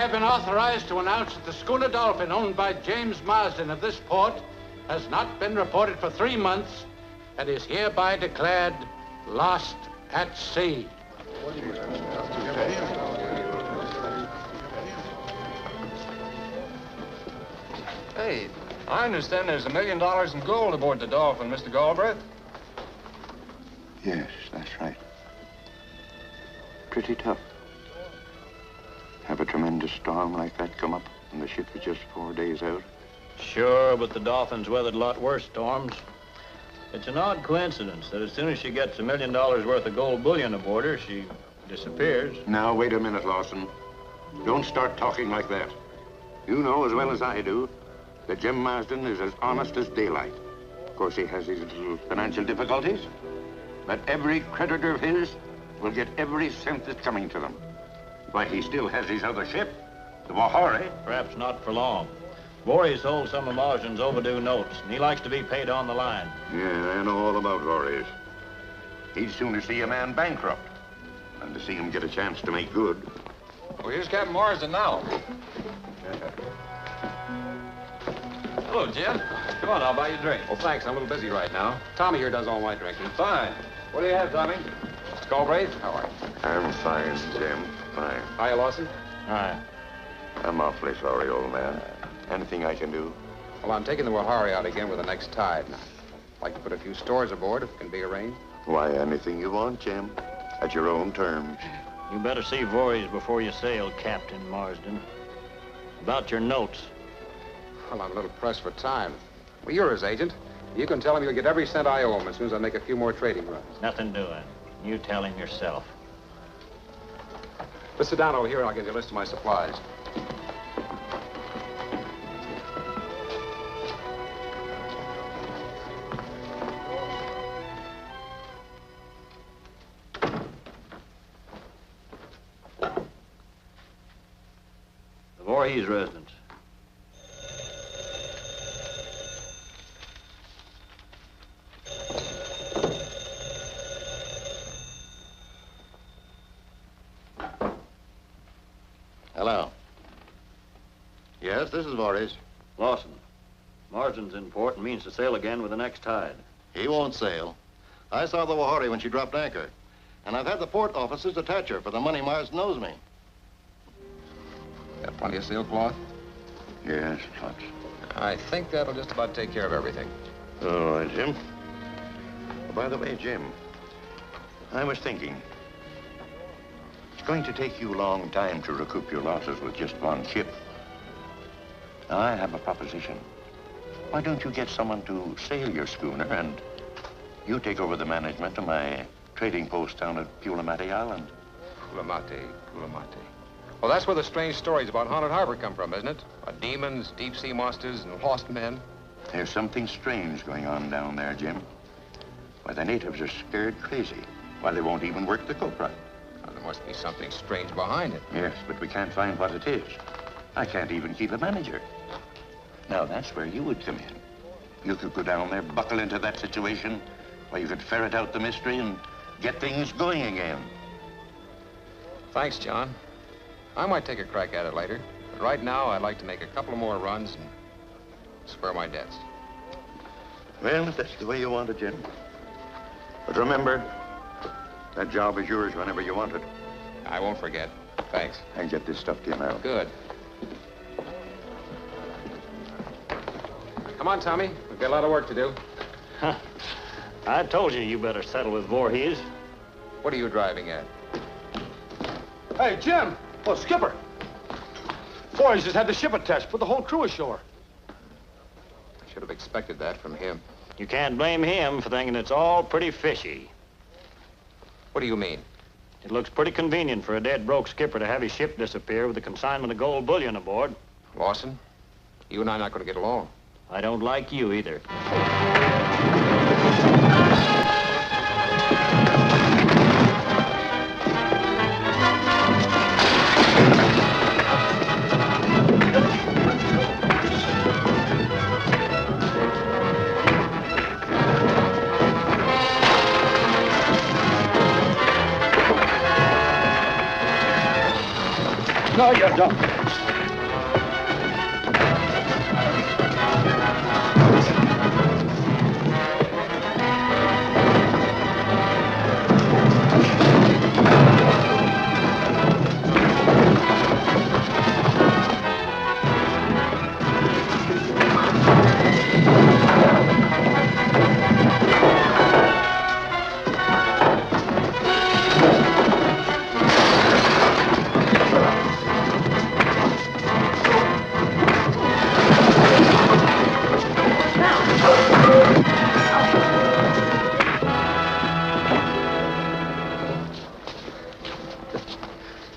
have been authorized to announce that the schooner Dolphin, owned by James Marsden of this port, has not been reported for 3 months and is hereby declared lost at sea. Hey, I understand there's $1 million in gold aboard the Dolphin, Mr. Galbraith. Yes, that's right. Pretty tough. Have a tremendous storm like that come up, and the ship is just 4 days out. Sure, but the Dolphin's weathered a lot worse storms. It's an odd coincidence that as soon as she gets $1 million worth of gold bullion aboard her, she disappears. Now, wait a minute, Lawson. Don't start talking like that. You know as well as I do that Jim Marsden is as honest as daylight. Of course, he has his little financial difficulties, but every creditor of his will get every cent that's coming to them. Why, he still has his other ship, the Wahari. Perhaps not for long. Voorhees holds some of Marsden's overdue notes, and he likes to be paid on the line. Yeah, I know all about Voorhees. He'd sooner see a man bankrupt than to see him get a chance to make good. Well, here's Captain Marsden now. Hello, Jim. Come on, I'll buy you a drink. Well, thanks. I'm a little busy right now. Tommy here does all my drinking. Fine. What do you have, Tommy? Mr. Galbraith, how are you? I'm fine, Jim. Fine. Hiya, Lawson. Aye. I'm awfully sorry, old man. Anything I can do? Well, I'm taking the Wahari out again with the next tide. I'd like to put a few stores aboard if it can be arranged. Why, anything you want, Jim. At your own terms. You better see Voorhees before you sail, Captain Marsden. About your notes. Well, I'm a little pressed for time. Well, you're his agent. You can tell him you'll get every cent I owe him as soon as I make a few more trading runs. Nothing doing. You tell him yourself. Let's sit down over here and I'll give you a list of my supplies. The Voorhees residence. Hello. Yes, this is Voorhees. Lawson. Marsden's in port and means to sail again with the next tide. He won't sail. I saw the Wahari when she dropped anchor. And I've had the port officers attach her for the money Marsden owes me. Got plenty of sailcloth? Yes, lots. I think that'll just about take care of everything. All right, Jim. Oh, by the way, Jim, I was thinking, it's going to take you a long time to recoup your losses with just one ship. Now, I have a proposition. Why don't you get someone to sail your schooner and you take over the management of my trading post down at Pulamati Island? Pulamati. Well, that's where the strange stories about Haunted Harbor come from, isn't it? About demons, deep-sea monsters, and lost men. There's something strange going on down there, Jim. Why, the natives are scared crazy. Why, they won't even work the coke right. Well, there must be something strange behind it. Yes, but we can't find what it is. I can't even keep a manager. Now, that's where you would come in. You could go down there, buckle into that situation, where you could ferret out the mystery and get things going again. Thanks, John. I might take a crack at it later. But right now, I'd like to make a couple more runs and square my debts. Well, if that's the way you want it, Jim. But remember, that job is yours whenever you want it. I won't forget. Thanks. And get this stuff to you now. Good. Come on, Tommy. We've got a lot of work to do. Huh. I told you better settle with Voorhees. What are you driving at? Hey, Jim! Oh, Skipper! Voorhees just had the ship attached, put the whole crew ashore. I should have expected that from him. You can't blame him for thinking it's all pretty fishy. What do you mean? It looks pretty convenient for a dead broke skipper to have his ship disappear with a consignment of gold bullion aboard. Lawson, you and I are not going to get along. I don't like you either. No, you Here, don't.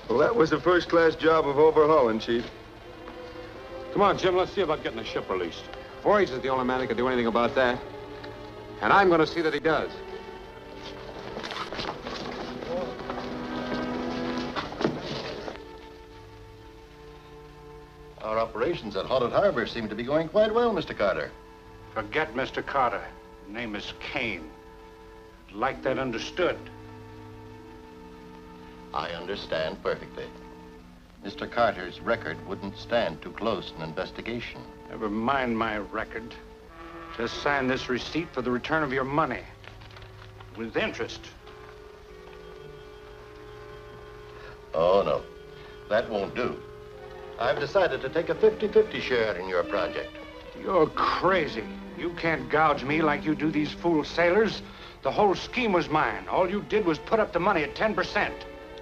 Well, that was a first-class job of overhauling, Chief. Come on, Jim, let's see about getting the ship released. Voorhees is the only man that can do anything about that. And I'm going to see that he does. Our operations at Haunted Harbor seem to be going quite well, Mr. Carter. Forget Mr. Carter. His name is Kane. I'd like that understood. I understand perfectly. Mr. Carter's record wouldn't stand too close an investigation. Never mind my record. Just sign this receipt for the return of your money. With interest. Oh, no. That won't do. I've decided to take a 50-50 share in your project. You're crazy. You can't gouge me like you do these fool sailors. The whole scheme was mine. All you did was put up the money at 10%.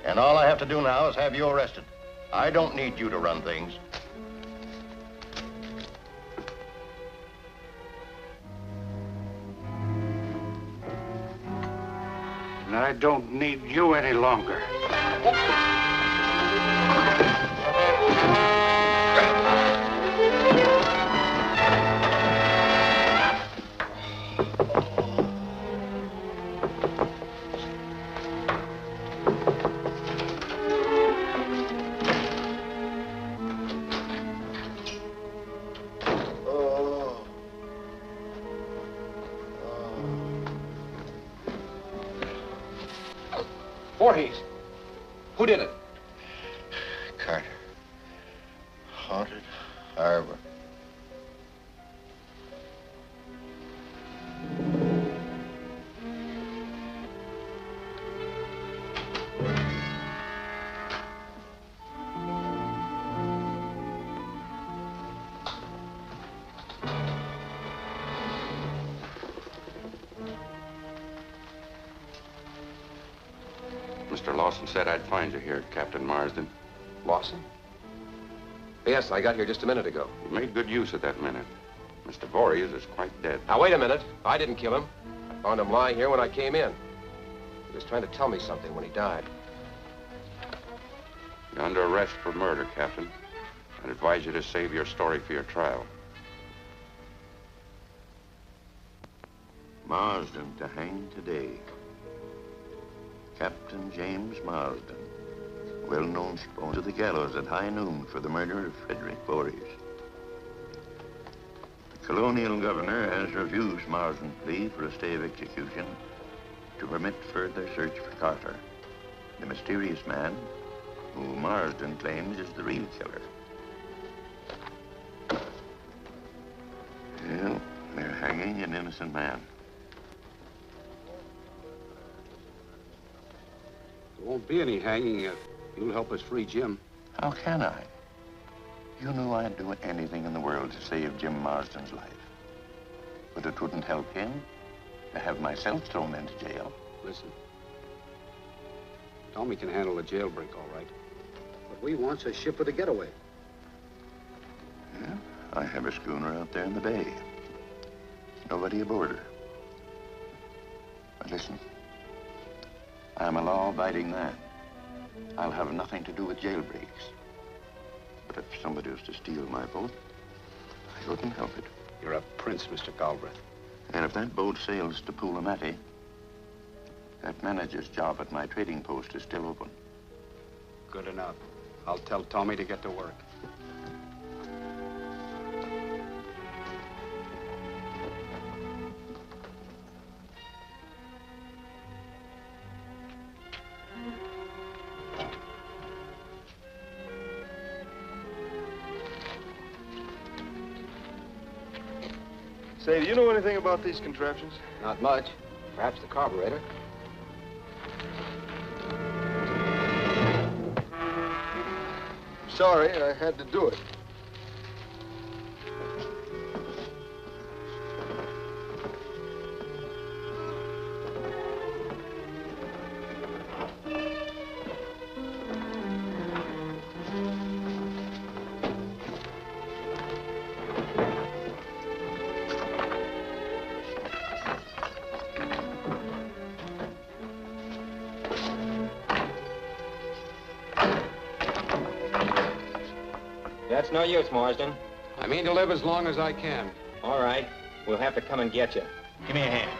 And all I have to do now is have you arrested. I don't need you to run things. And I don't need you any longer. Voorhees. Who did it? Carter. Haunted Harbor. Mr. Lawson said I'd find you here, Captain Marsden. Lawson? Yes, I got here just a minute ago. You made good use of that minute. Mr. Voorhees is quite dead. Now, wait a minute. I didn't kill him. I found him lying here when I came in. He was trying to tell me something when he died. You're under arrest for murder, Captain. I'd advise you to save your story for your trial. Marsden to hang today. Captain James Marsden, well-known to the gallows at high noon for the murder of Frederick Voorhees. The colonial governor has refused Marsden's plea for a stay of execution to permit further search for Carter, the mysterious man who Marsden claims is the real killer. Well, they're hanging an innocent man. There won't be any hanging if you'll help us free Jim. How can I? You knew I'd do anything in the world to save Jim Marsden's life. But it wouldn't help him to have myself thrown into jail. Listen, Tommy can handle a jailbreak, all right. What we want's a ship with a getaway. Yeah, I have a schooner out there in the bay. Nobody aboard her. But listen, I'm a law-abiding man. I'll have nothing to do with jailbreaks. But if somebody was to steal my boat, I couldn't help it. You're a prince, Mr. Galbraith. And if that boat sails to Pulamati, that manager's job at my trading post is still open. Good enough. I'll tell Tommy to get to work. Say, do you know anything about these contraptions? Not much. Perhaps the carburetor. Sorry, I had to do it. That's no use, Marsden. I mean to live as long as I can. All right. We'll have to come and get you. Give me a hand.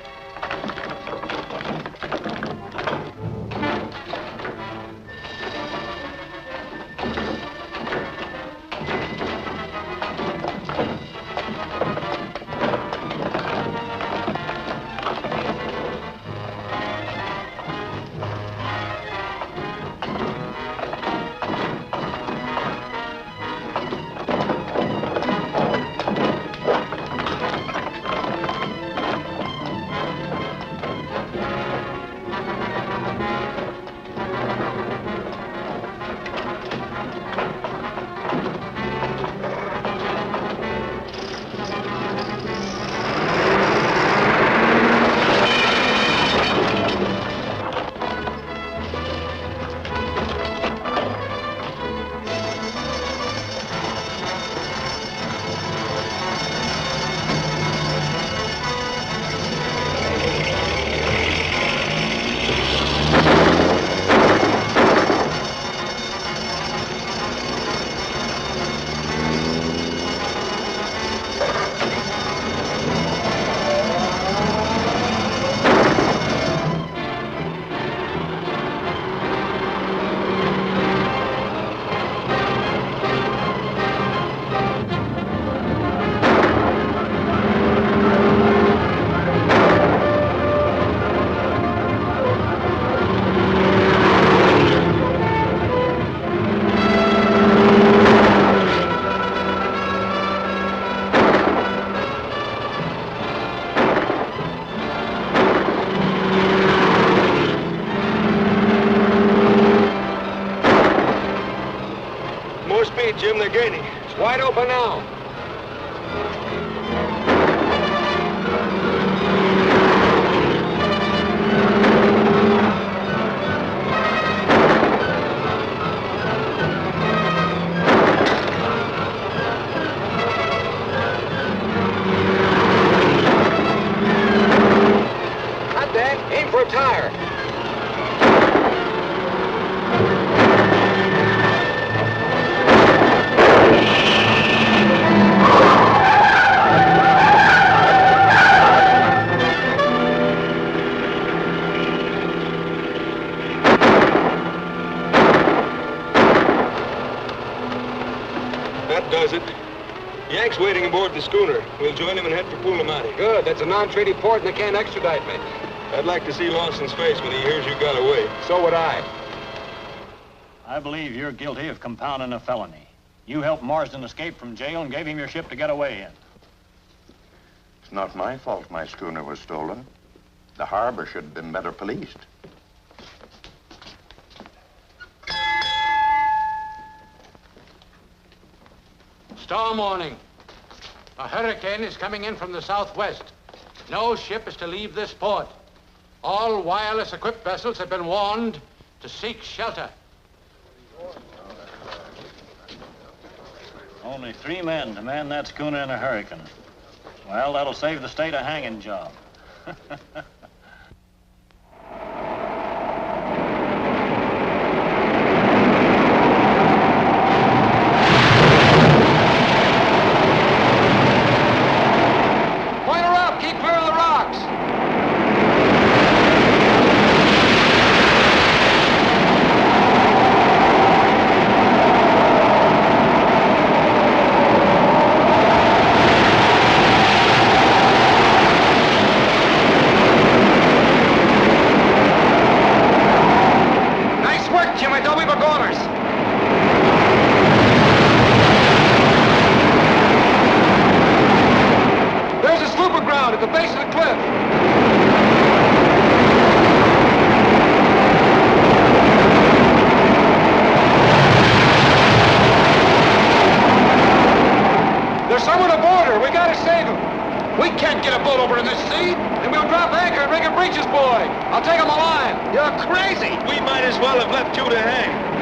Jim, they're gaining. It's wide open now. Not that. Aim for a tire. That does it. Yank's waiting aboard the schooner. We'll join him and head for Pulamati. Good. That's a non-treaty port and they can't extradite me. I'd like to see Lawson's face when he hears you got away. So would I. I believe you're guilty of compounding a felony. You helped Marsden escape from jail and gave him your ship to get away in. It's not my fault my schooner was stolen. The harbor should have been better policed. Storm warning. A hurricane is coming in from the southwest. No ship is to leave this port. All wireless-equipped vessels have been warned to seek shelter. Only 3 men to man that schooner in a hurricane. Well, that'll save the state a hanging job. gotta save him. We can't get a boat over in this sea. Then we'll drop anchor and rig a breeches buoy. I'll take him a line. You're crazy. We might as well have left you to hang.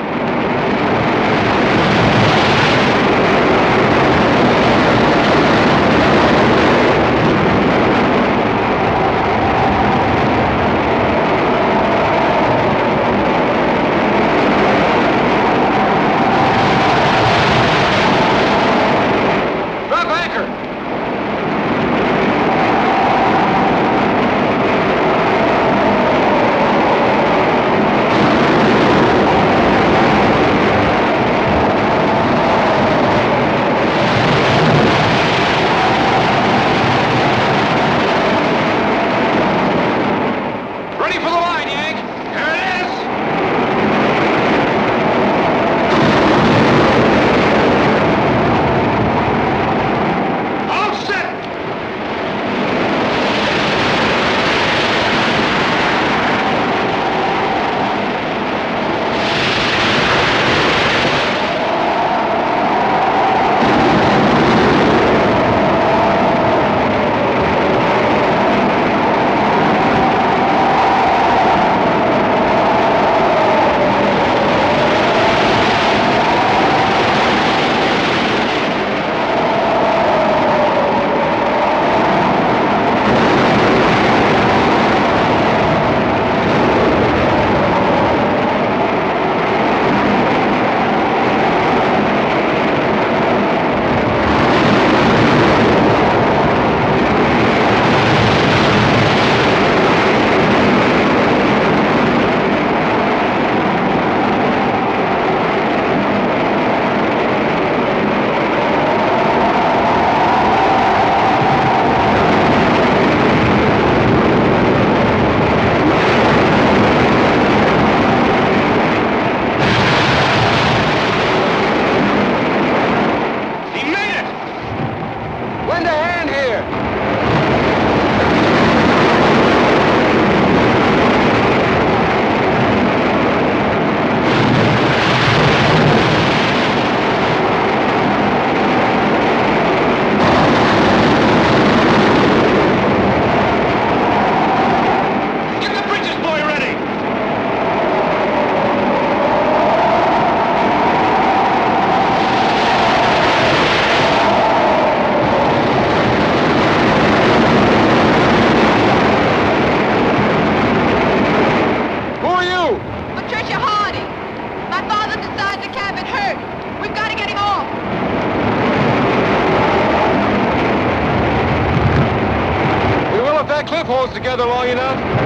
Holds together long enough.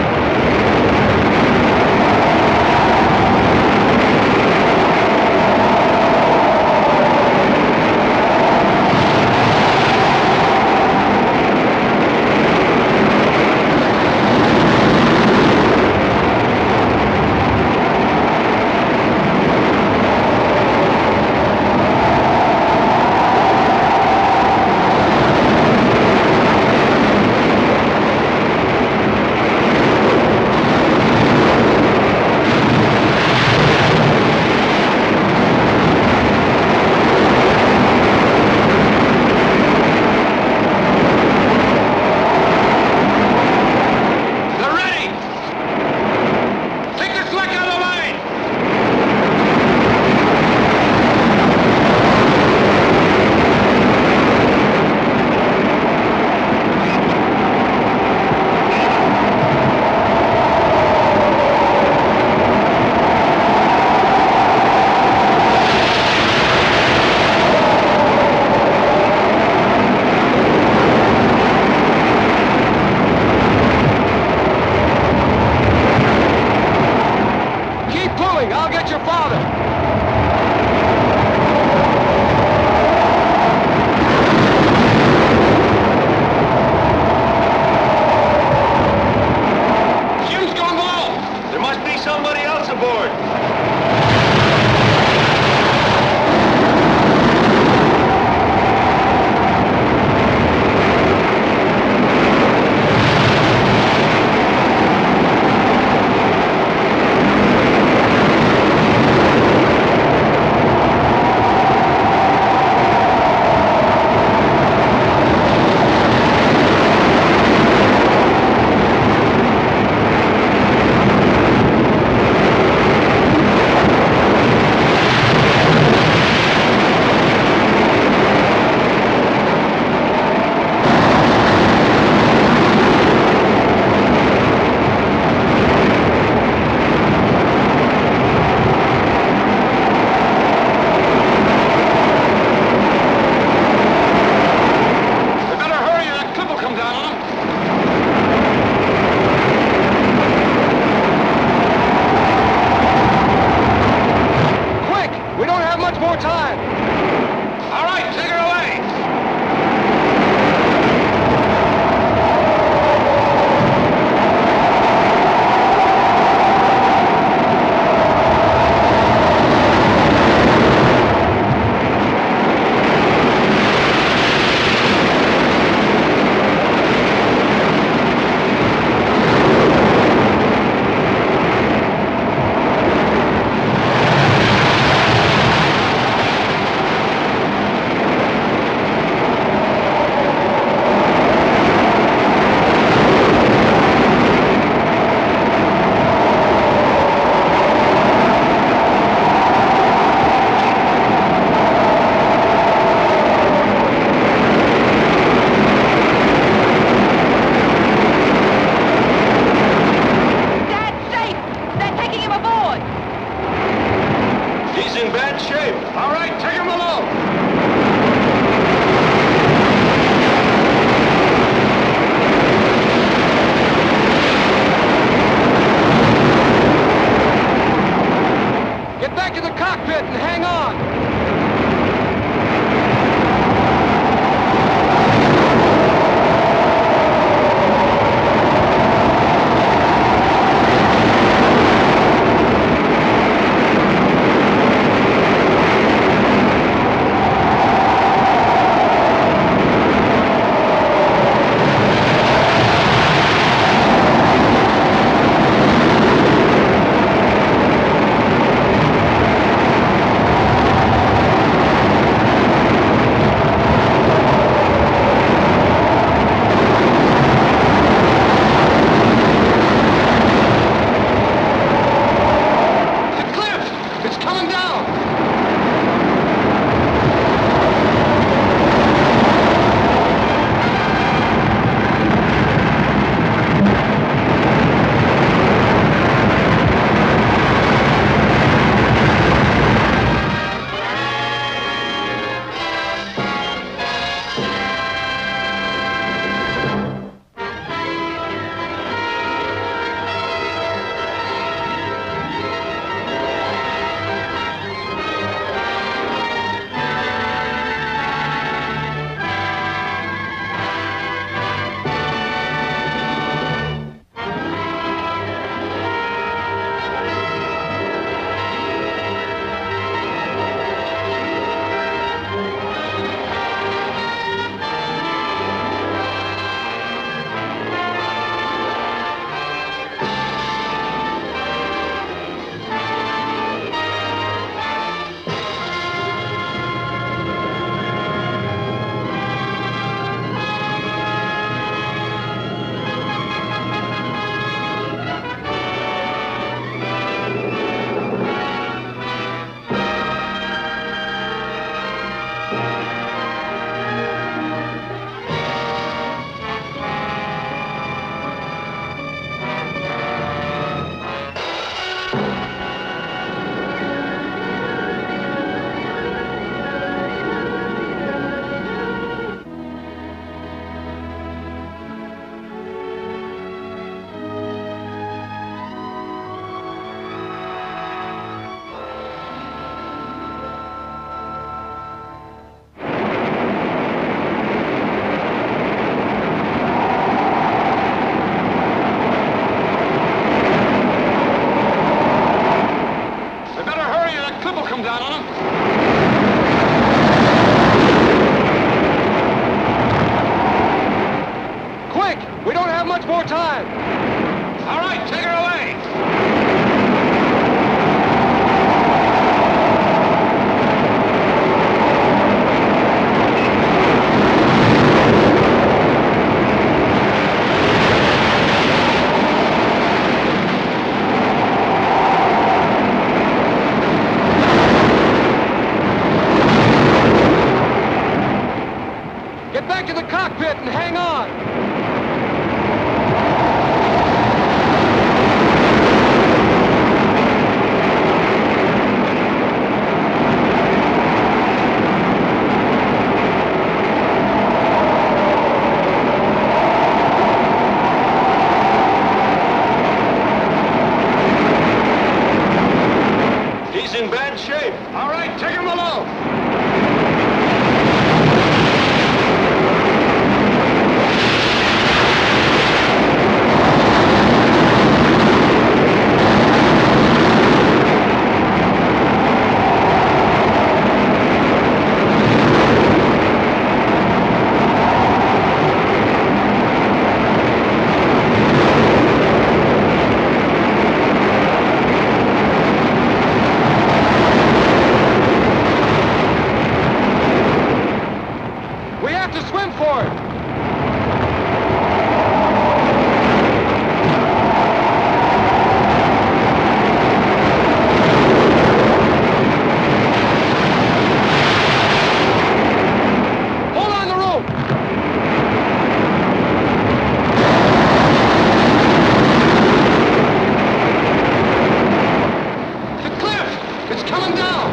more time. All right, take her away. Get back to the cockpit and hang on. He's in bad shape. All right, take him below. We have to swim for it. Hold on the rope. The cliff! It's coming down!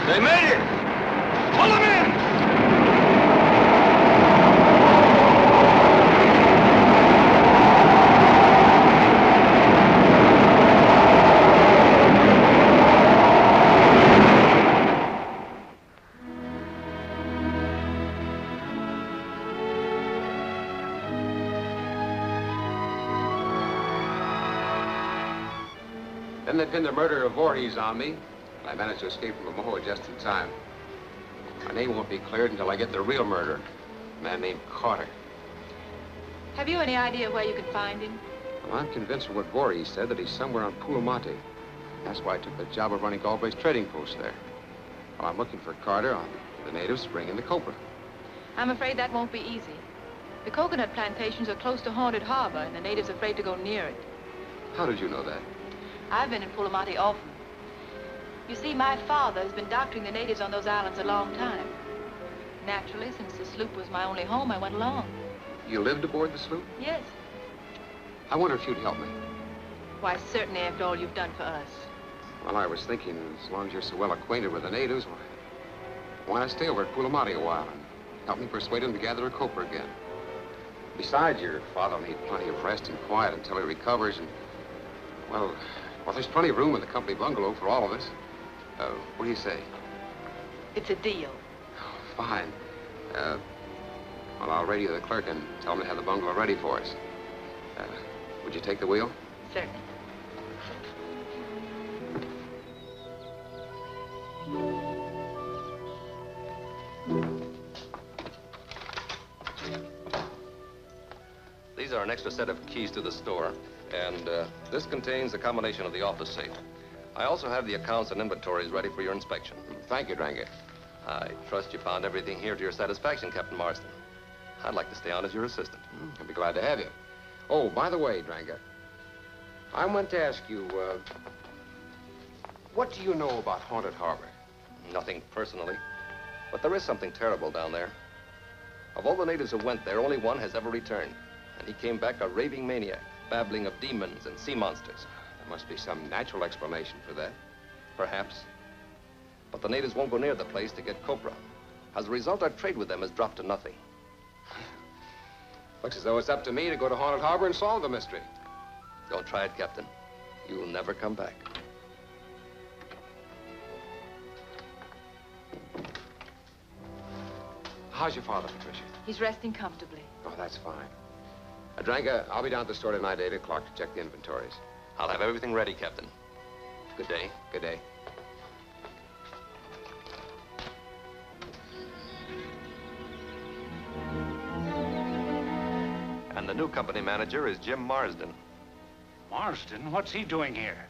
They made it. Pull him in. Then they pinned the murder of Voorhees on me. I managed to escape from Moho just in time. My name won't be cleared until I get the real murderer, a man named Carter. Have you any idea where you can find him? Well, I'm convinced from what Voorhees said that he's somewhere on Pulamati. That's why I took the job of running Galway's trading post there. Well, I'm looking for Carter on the natives bringing the copra. I'm afraid that won't be easy. The coconut plantations are close to Haunted Harbor, and the natives are afraid to go near it. How did you know that? I've been in Pulamati often. You see, my father has been doctoring the natives on those islands a long time. Naturally, since the sloop was my only home, I went along. You lived aboard the sloop? Yes. I wonder if you'd help me. Why, certainly after all you've done for us. Well, I was thinking, as long as you're so well acquainted with the natives, why not stay over at Pulamati a while and help me persuade them to gather a copra again? Besides, your father will need plenty of rest and quiet until he recovers, and, well, there's plenty of room in the company bungalow for all of us. What do you say? It's a deal. Oh, fine. Well, I'll radio the clerk and tell him to have the bungalow ready for us. Would you take the wheel? Certainly. These are an extra set of keys to the store, and this contains a combination of the office safe. I also have the accounts and inventories ready for your inspection. Thank you, Drange. I trust you found everything here to your satisfaction, Captain Marston. I'd like to stay on as your assistant. I'd be glad to have you. Oh, by the way, Drange, I meant to ask you, what do you know about Haunted Harbor? Nothing personally, but there is something terrible down there. Of all the natives who went there, only one has ever returned, and he came back a raving maniac, babbling of demons and sea monsters. There must be some natural explanation for that. Perhaps. But the natives won't go near the place to get copra. As a result, our trade with them has dropped to nothing. Looks as though it's up to me to go to Haunted Harbor and solve the mystery. Don't try it, Captain. You'll never come back. How's your father, Patricia? He's resting comfortably. Oh, that's fine. Drange, I'll be down at the store tonight at 8 o'clock to check the inventories. I'll have everything ready, Captain. Good day. Good day. And the new company manager is Jim Marsden. Marsden? What's he doing here?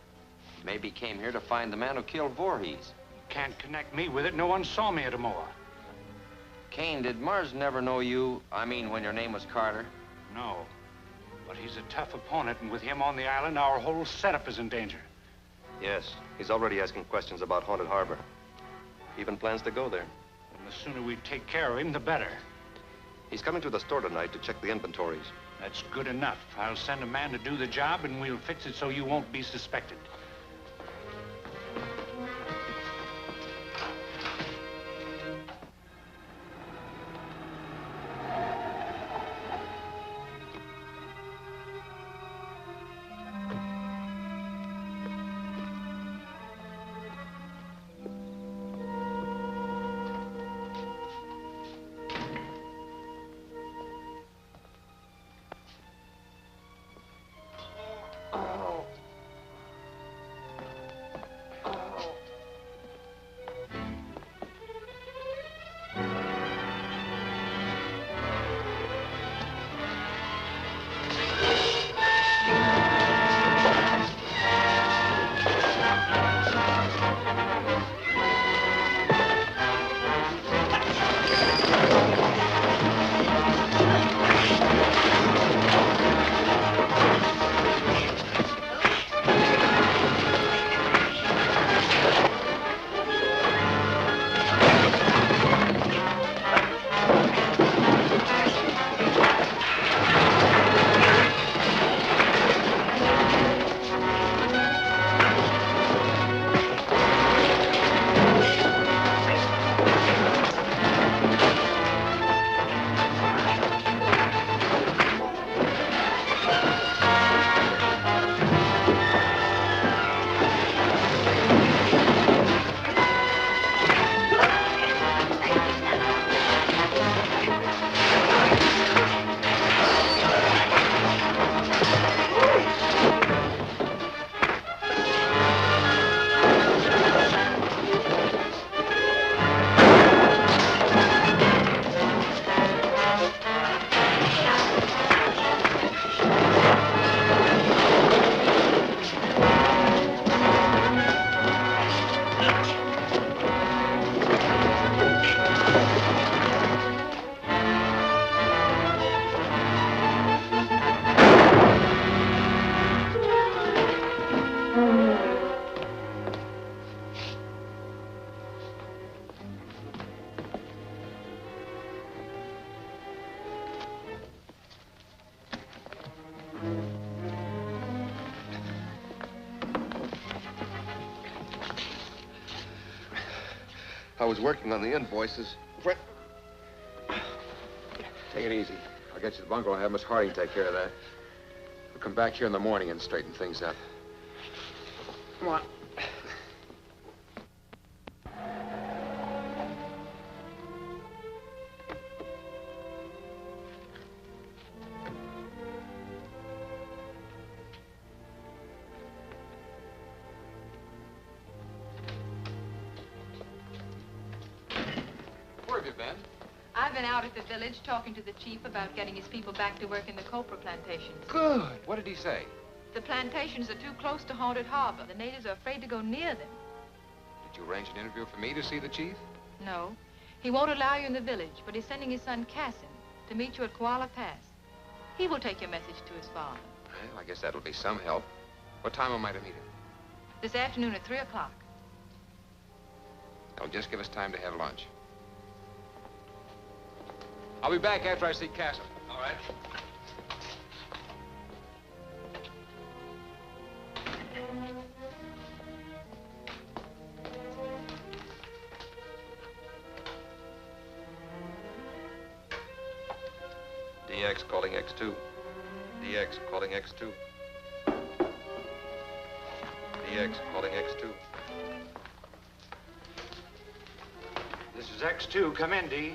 Maybe he came here to find the man who killed Voorhees. Can't connect me with it. No one saw me at Amoa. Kane, did Marsden ever know you? I mean, when your name was Carter? No. But he's a tough opponent, and with him on the island, our whole setup is in danger. Yes, he's already asking questions about Haunted Harbor. He even plans to go there. And the sooner we take care of him, the better. He's coming to the store tonight to check the inventories. That's good enough. I'll send a man to do the job, and we'll fix it so you won't be suspected. I was working on the invoices. Take it easy. I'll get you to the bungalow and have Miss Harding take care of that. We'll come back here in the morning and straighten things up. Come on. Where have you been? I've been out at the village talking to the chief about getting his people back to work in the copra plantations. Good. What did he say? The plantations are too close to Haunted Harbor. The natives are afraid to go near them. Did you arrange an interview for me to see the chief? No. He won't allow you in the village, but he's sending his son Cassim to meet you at Koala Pass. He will take your message to his father. Well, I guess that'll be some help. What time am I to meet him? This afternoon at 3 o'clock. That'll just give us time to have lunch. I'll be back after I see Cassim. All right. DX calling X2. DX calling X2. DX calling X2. This is X2. Come in, D.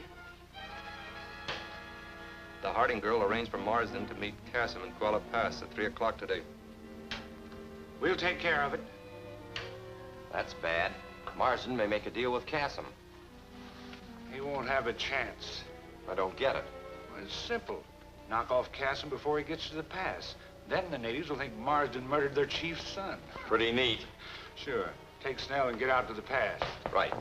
The Harding girl arranged for Marsden to meet Cassim in Koala Pass at 3 o'clock today. We'll take care of it. That's bad. Marsden may make a deal with Cassim. He won't have a chance. I don't get it. Well, it's simple. Knock off Cassim before he gets to the pass. Then the natives will think Marsden murdered their chief's son. Pretty neat. Sure. Take Snell and get out to the pass. Right.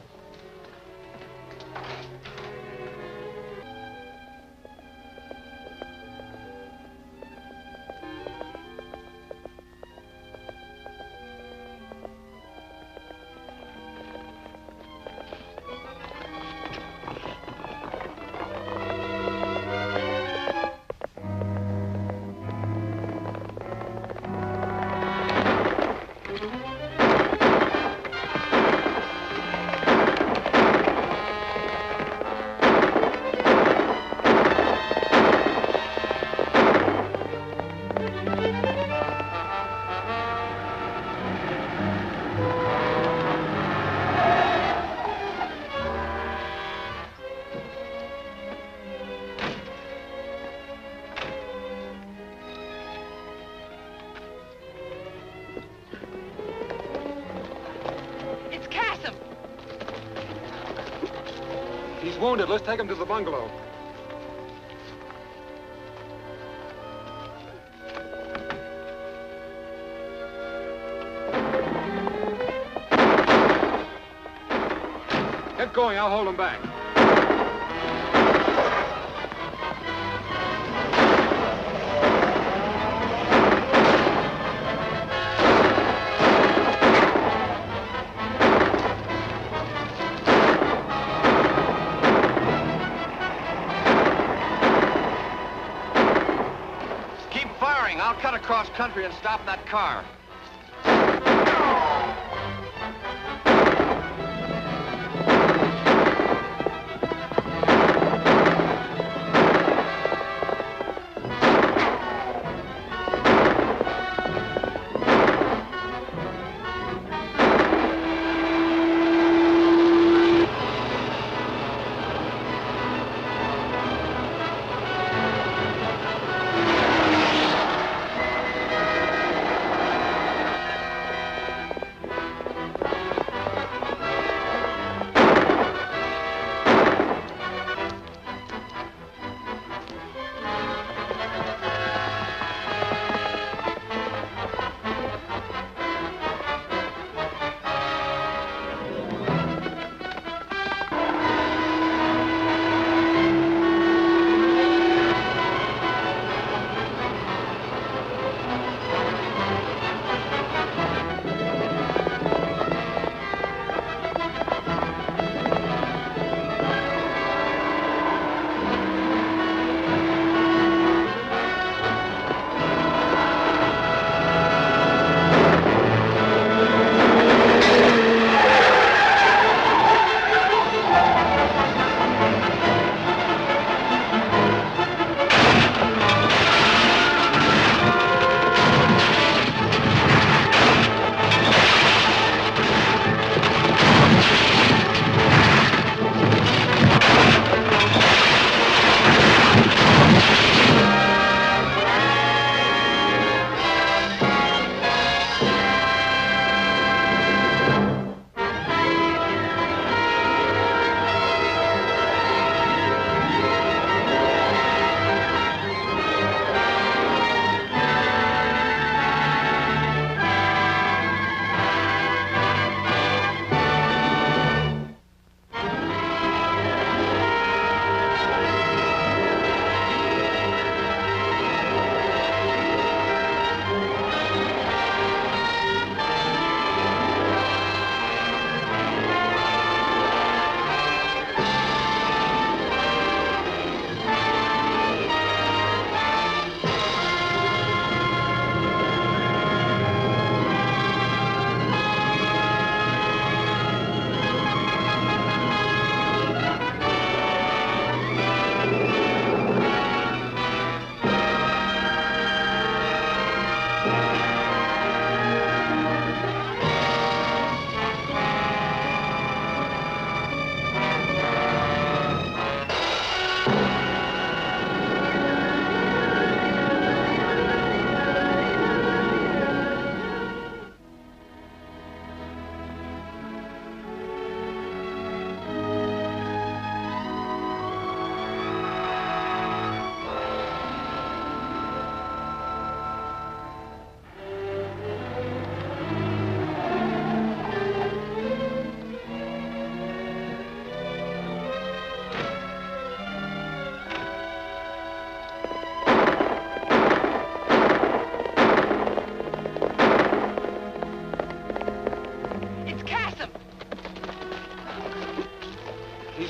He's wounded. Let's take him to the bungalow. Get going. I'll hold him back. I'll cut across country and stop that car.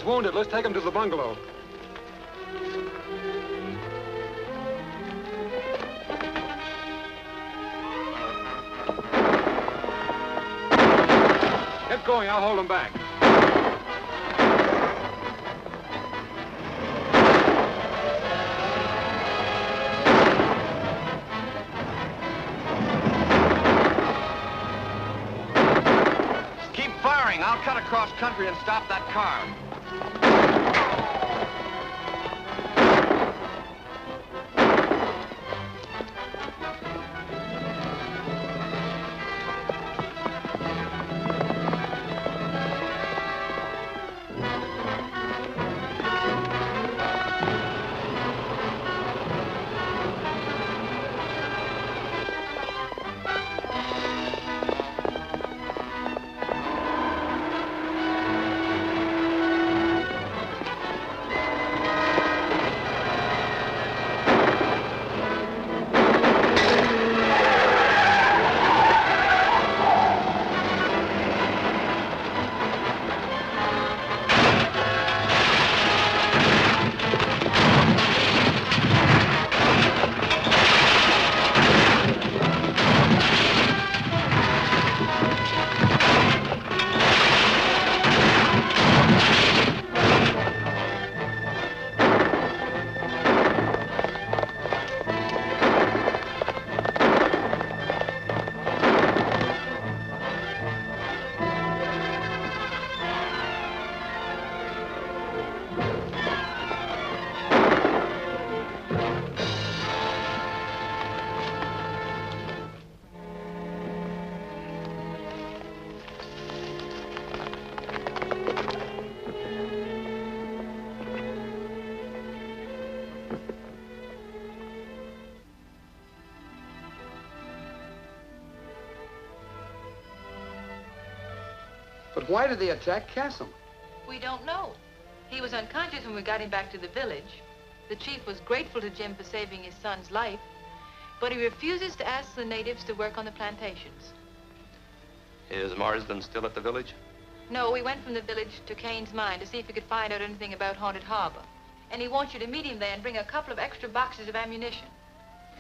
wounded. Let's take him to the bungalow. Get going. I'll hold him back. Keep firing. I'll cut across country and stop that car. But why did they attack Castle? We don't know. He was unconscious when we got him back to the village. The chief was grateful to Jim for saving his son's life, but he refuses to ask the natives to work on the plantations. Is Marsden still at the village? No, we went from the village to Kane's mine to see if we could find out anything about Haunted Harbor. And he wants you to meet him there and bring a couple of extra boxes of ammunition.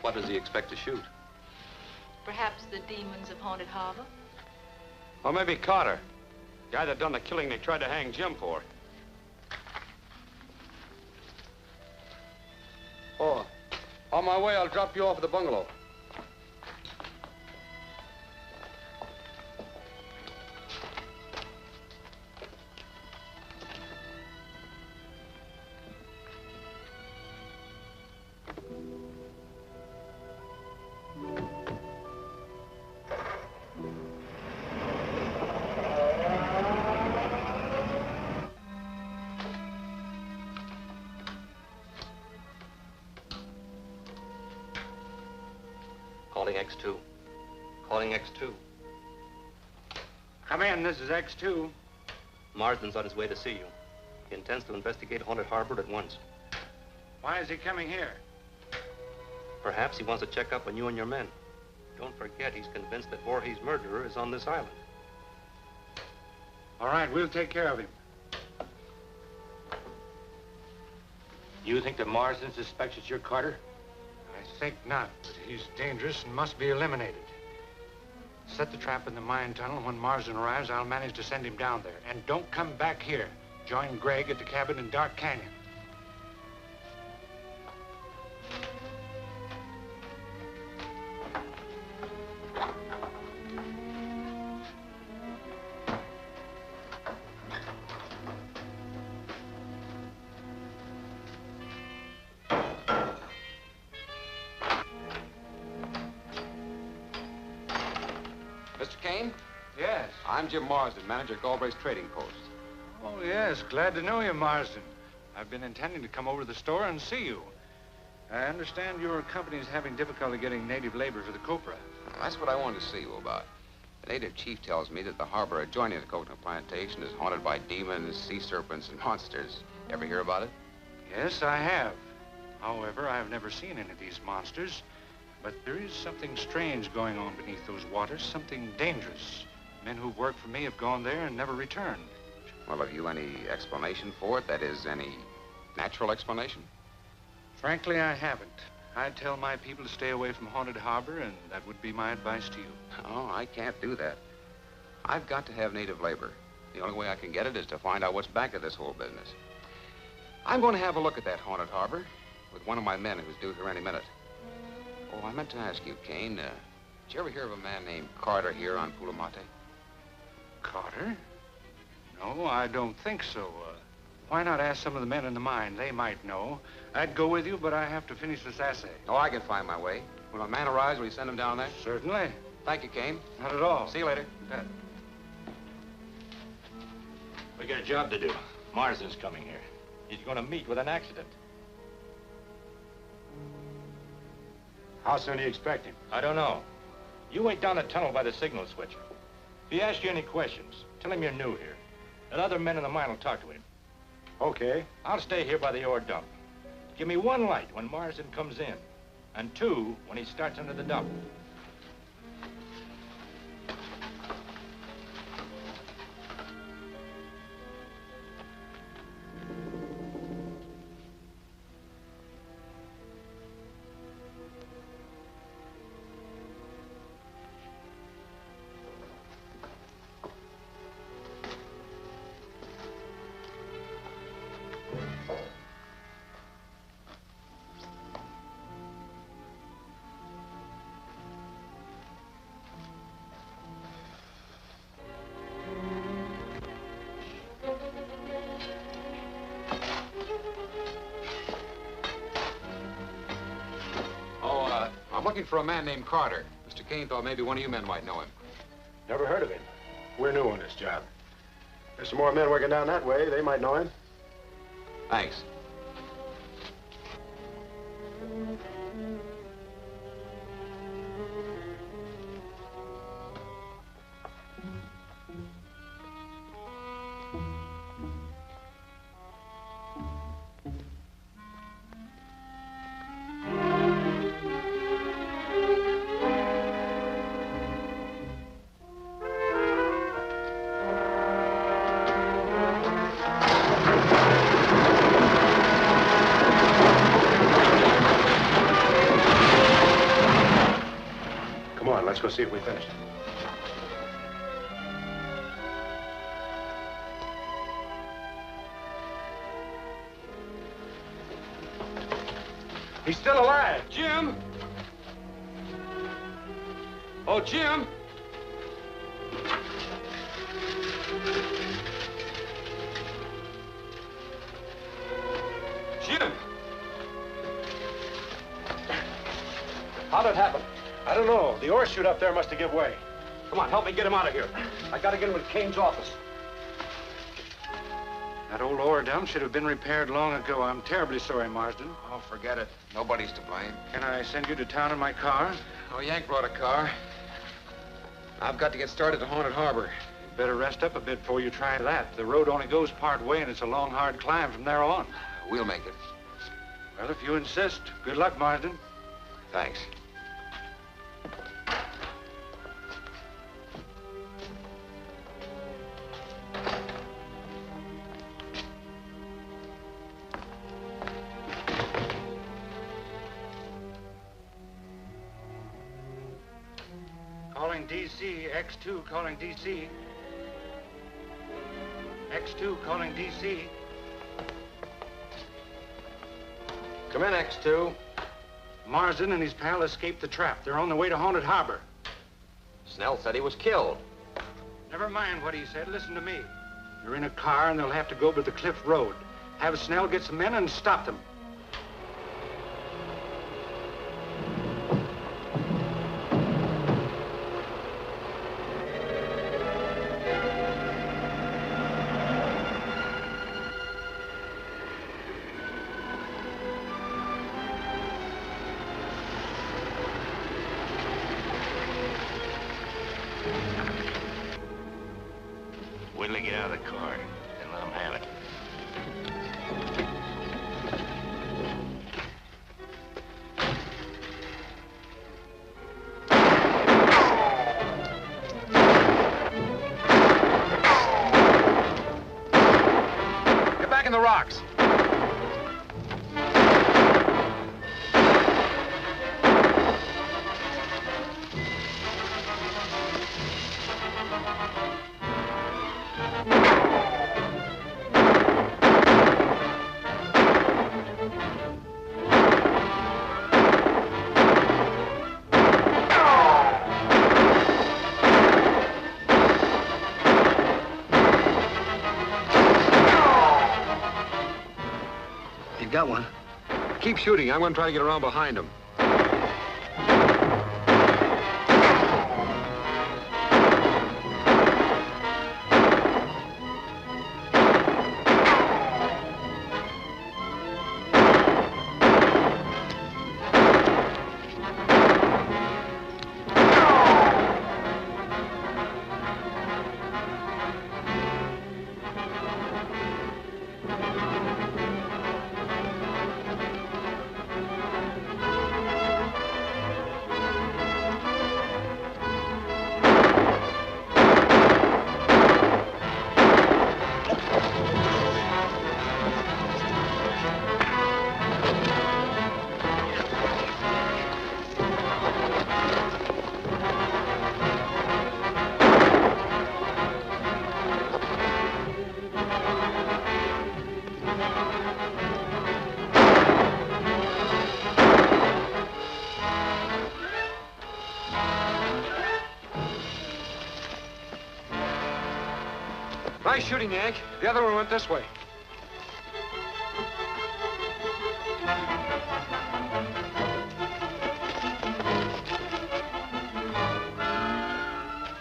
What does he expect to shoot? Perhaps the demons of Haunted Harbor. Or maybe Carter. Guy that done the killing they tried to hang Jim for. Oh, on my way, I'll drop you off at the bungalow. Calling X2. Calling X2. Come in, this is X2. Marsden's on his way to see you. He intends to investigate Haunted Harbor at once. Why is he coming here? Perhaps he wants to check up on you and your men. Don't forget, he's convinced that Voorhees' murderer is on this island. All right, we'll take care of him. You think that Marsden suspects it's your Carter? I think not, but he's dangerous and must be eliminated. Set the trap in the mine tunnel. When Marsden arrives, I'll manage to send him down there. And don't come back here. Join Greg at the cabin in Dark Canyon. Mr. Kane? Yes. I'm Jim Marsden, manager at Galbraith's Trading Post. Oh, yes. Glad to know you, Marsden. I've been intending to come over to the store and see you. I understand your company is having difficulty getting native labor for the copra. Well, that's what I wanted to see you about. The native chief tells me that the harbor adjoining the coconut plantation is haunted by demons, sea serpents, and monsters. Ever hear about it? Yes, I have. However, I've never seen any of these monsters. But there is something strange going on beneath those waters, something dangerous. Men who've worked for me have gone there and never returned. Well, have you any explanation for it? That is, any natural explanation? Frankly, I haven't. I tell my people to stay away from Haunted Harbor, and that would be my advice to you. Oh, I can't do that. I've got to have native labor. The only way I can get it is to find out what's back of this whole business. I'm going to have a look at that Haunted Harbor with one of my men who's due here any minute. Oh, I meant to ask you, Kane, did you ever hear of a man named Carter here on Pulamate? Carter? No, I don't think so. Why not ask some of the men in the mine? They might know. I'd go with you, but I have to finish this assay. Oh, I can find my way. When a man arrives, will you send him down there? Certainly. Thank you, Kane. Not at all. See you later. Bet. We got a job to do. Marsden's coming here. He's going to meet with an accident. How soon do you expect him? I don't know. You wait down the tunnel by the signal switcher. If he asks you any questions, tell him you're new here. And other men in the mine will talk to him. Okay. I'll stay here by the ore dump. Give me one light when Marsden comes in, and two when he starts into the dump. I'm looking for a man named Carter. Mr. Kane thought maybe one of you men might know him. Never heard of him. We're new on this job. There's some more men working down that way. They might know him. Thanks. Let's go see if we finished. He's still alive. Jim! Oh, Jim! Jim! How'd it happen? I don't know. The ore chute up there must have given way. Come on, help me get him out of here. I gotta get him to Kane's office. That old ore dump should have been repaired long ago. I'm terribly sorry, Marsden. Oh, forget it. Nobody's to blame. Can I send you to town in my car? Oh, Yank brought a car. I've got to get started to Haunted Harbor. You better rest up a bit before you try that. The road only goes part way, and it's a long, hard climb from there on. We'll make it. Well, if you insist. Good luck, Marsden. Thanks. Calling DC, X2 calling DC. X2 calling DC. Come in, X2. Marsden and his pal escaped the trap. They're on the way to Haunted Harbor. Snell said he was killed. Never mind what he said. Listen to me. You're in a car and they'll have to go to the Cliff Road. Have Snell get some men and stop them. Wait till they get out of the car and let them have it. rocks. You got one. Keep shooting. I'm going to try to get around behind him. Nice shooting, Yank. The other one went this way.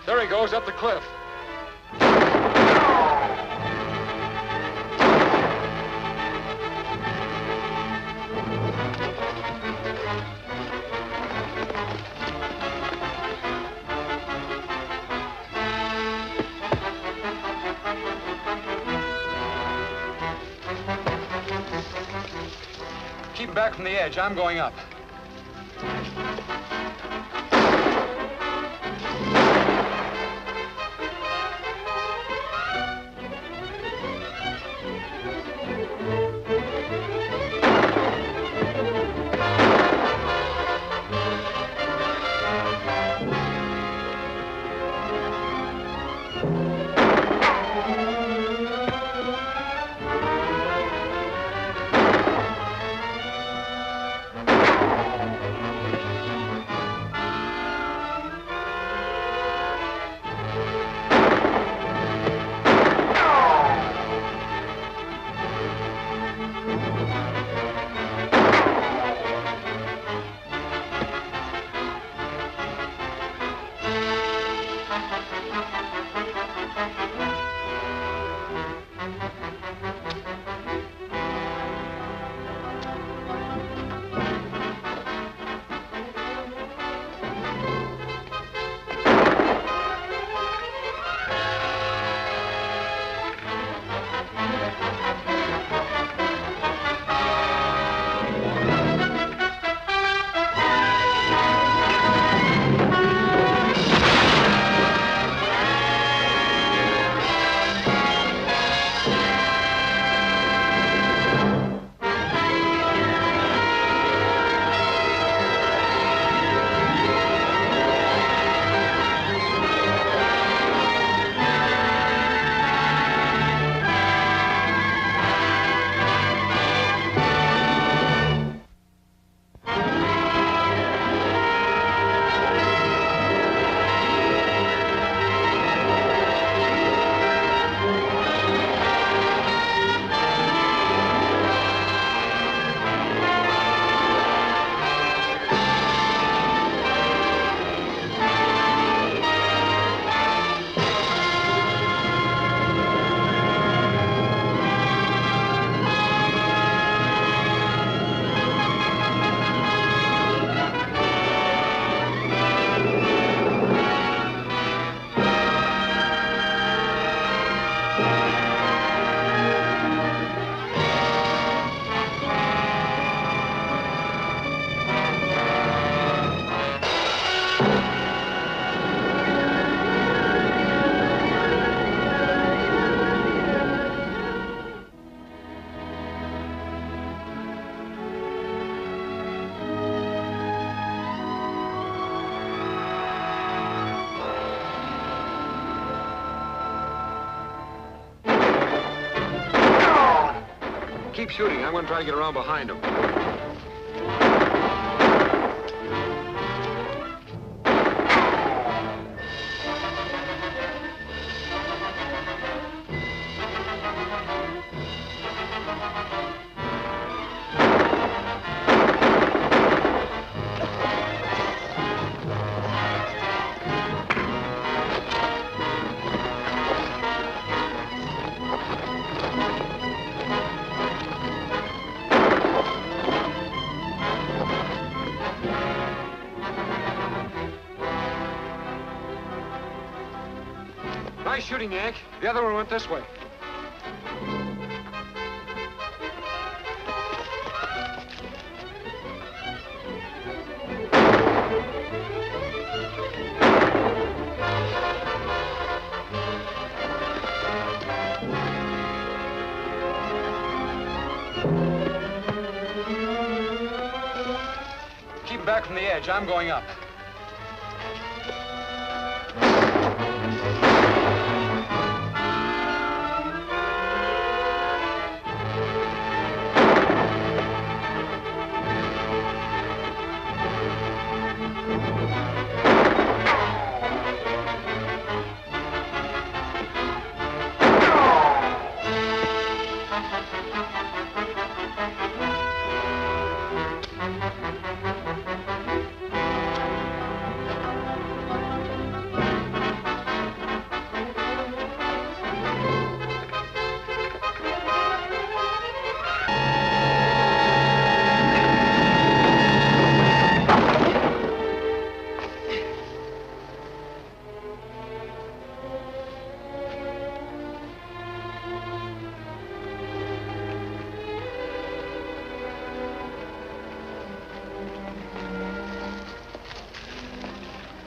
There he goes, up the cliff. Keep back from the edge. I'm going up. keep shooting. I'm going to try to get around behind him. Nice shooting, Yank. The other one went this way. Keep him back from the edge. I'm going up.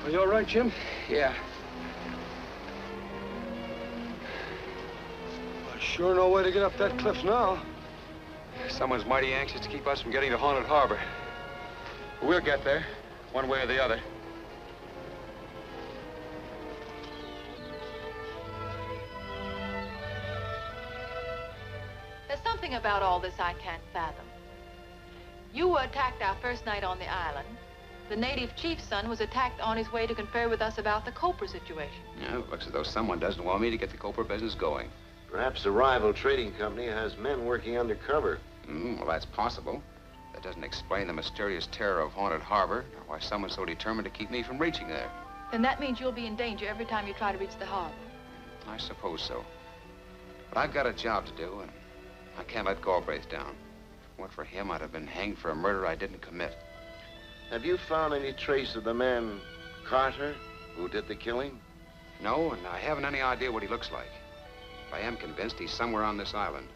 Are you all right, Jim? Yeah. Sure no way to get up that cliff now. Someone's mighty anxious to keep us from getting to Haunted Harbor. We'll get there, one way or the other. There's something about all this I can't fathom. You were attacked our first night on the island. The native chief's son was attacked on his way to confer with us about the copra situation. Yeah, it looks as though someone doesn't want me to get the copra business going. Perhaps the rival trading company has men working undercover. Well, that's possible. That doesn't explain the mysterious terror of Haunted Harbor, or why someone's so determined to keep me from reaching there. Then that means you'll be in danger every time you try to reach the harbor. I suppose so. But I've got a job to do, and I can't let Galbraith down. If it weren't for him, I'd have been hanged for a murder I didn't commit. Have you found any trace of the man, Carter, who did the killing? No, and I haven't any idea what he looks like. But I am convinced he's somewhere on this island.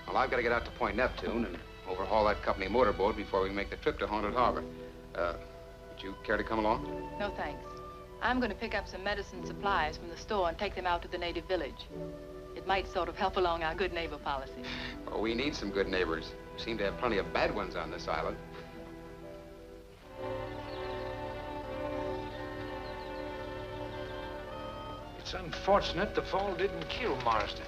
Well, I've got to get out to Point Neptune and overhaul that company motorboat before we make the trip to Haunted Harbor. Would you care to come along? No, thanks. I'm going to pick up some medicine supplies from the store and take them out to the native village. It might sort of help along our good neighbor policy. Well, we need some good neighbors. We seem to have plenty of bad ones on this island. It's unfortunate the fall didn't kill Marsden.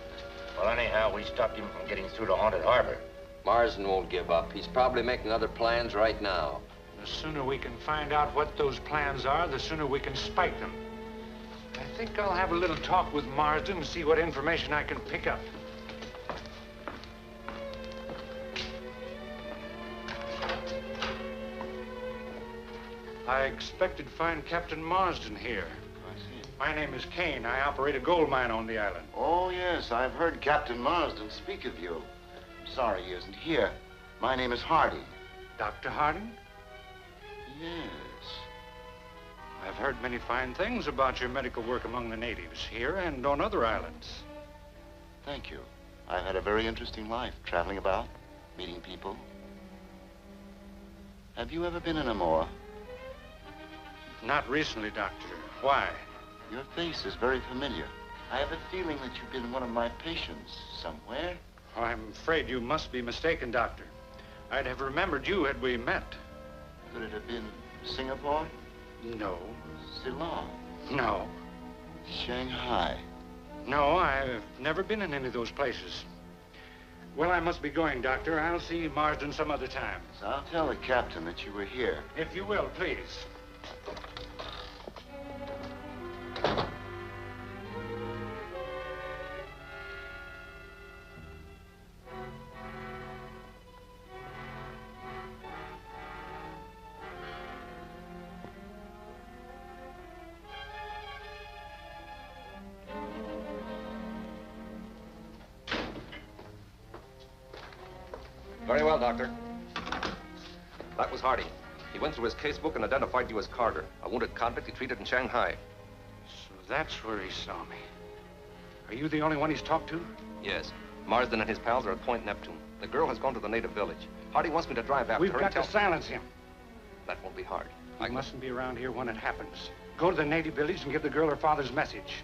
Well, anyhow, we stopped him from getting through to Haunted Harbor. Marsden won't give up. He's probably making other plans right now. The sooner we can find out what those plans are, the sooner we can spike them. I think I'll have a little talk with Marsden and see what information I can pick up. I expected to find Captain Marsden here. I see. My name is Kane. I operate a gold mine on the island. Oh, yes, I've heard Captain Marsden speak of you. I'm sorry he isn't here. My name is Harding. Dr. Harding? Yes. I've heard many fine things about your medical work among the natives, here and on other islands. Thank you. I've had a very interesting life, traveling about, meeting people. Have you ever been in a moor? Not recently, Doctor. Why? Your face is very familiar. I have a feeling that you've been one of my patients somewhere. Oh, I'm afraid you must be mistaken, Doctor. I'd have remembered you had we met. Could it have been Singapore? No. Ceylon? No. Shanghai? No, I've never been in any of those places. Well, I must be going, Doctor. I'll see Marsden some other time. I'll tell the captain that you were here. If you will, please. Very well, Doctor. That was Hardy. He went through his casebook and identified you as Carter, a wounded convict he treated in Shanghai. So that's where he saw me. Are you the only one he's talked to? Yes. Marsden and his pals are at Point Neptune. The girl has gone to the native village. Hardy wants me to drive after We've her got to silence him. That won't be hard. I mustn't be around here when it happens. Go to the native village and give the girl her father's message.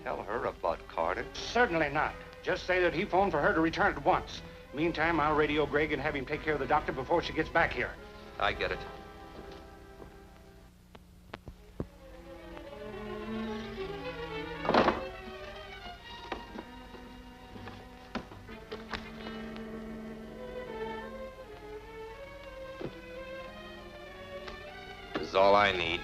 Tell her about Carter? Certainly not. Just say that he phoned for her to return at once. Meantime, I'll radio Greg and have him take care of the doctor before she gets back here. I get it. This is all I need.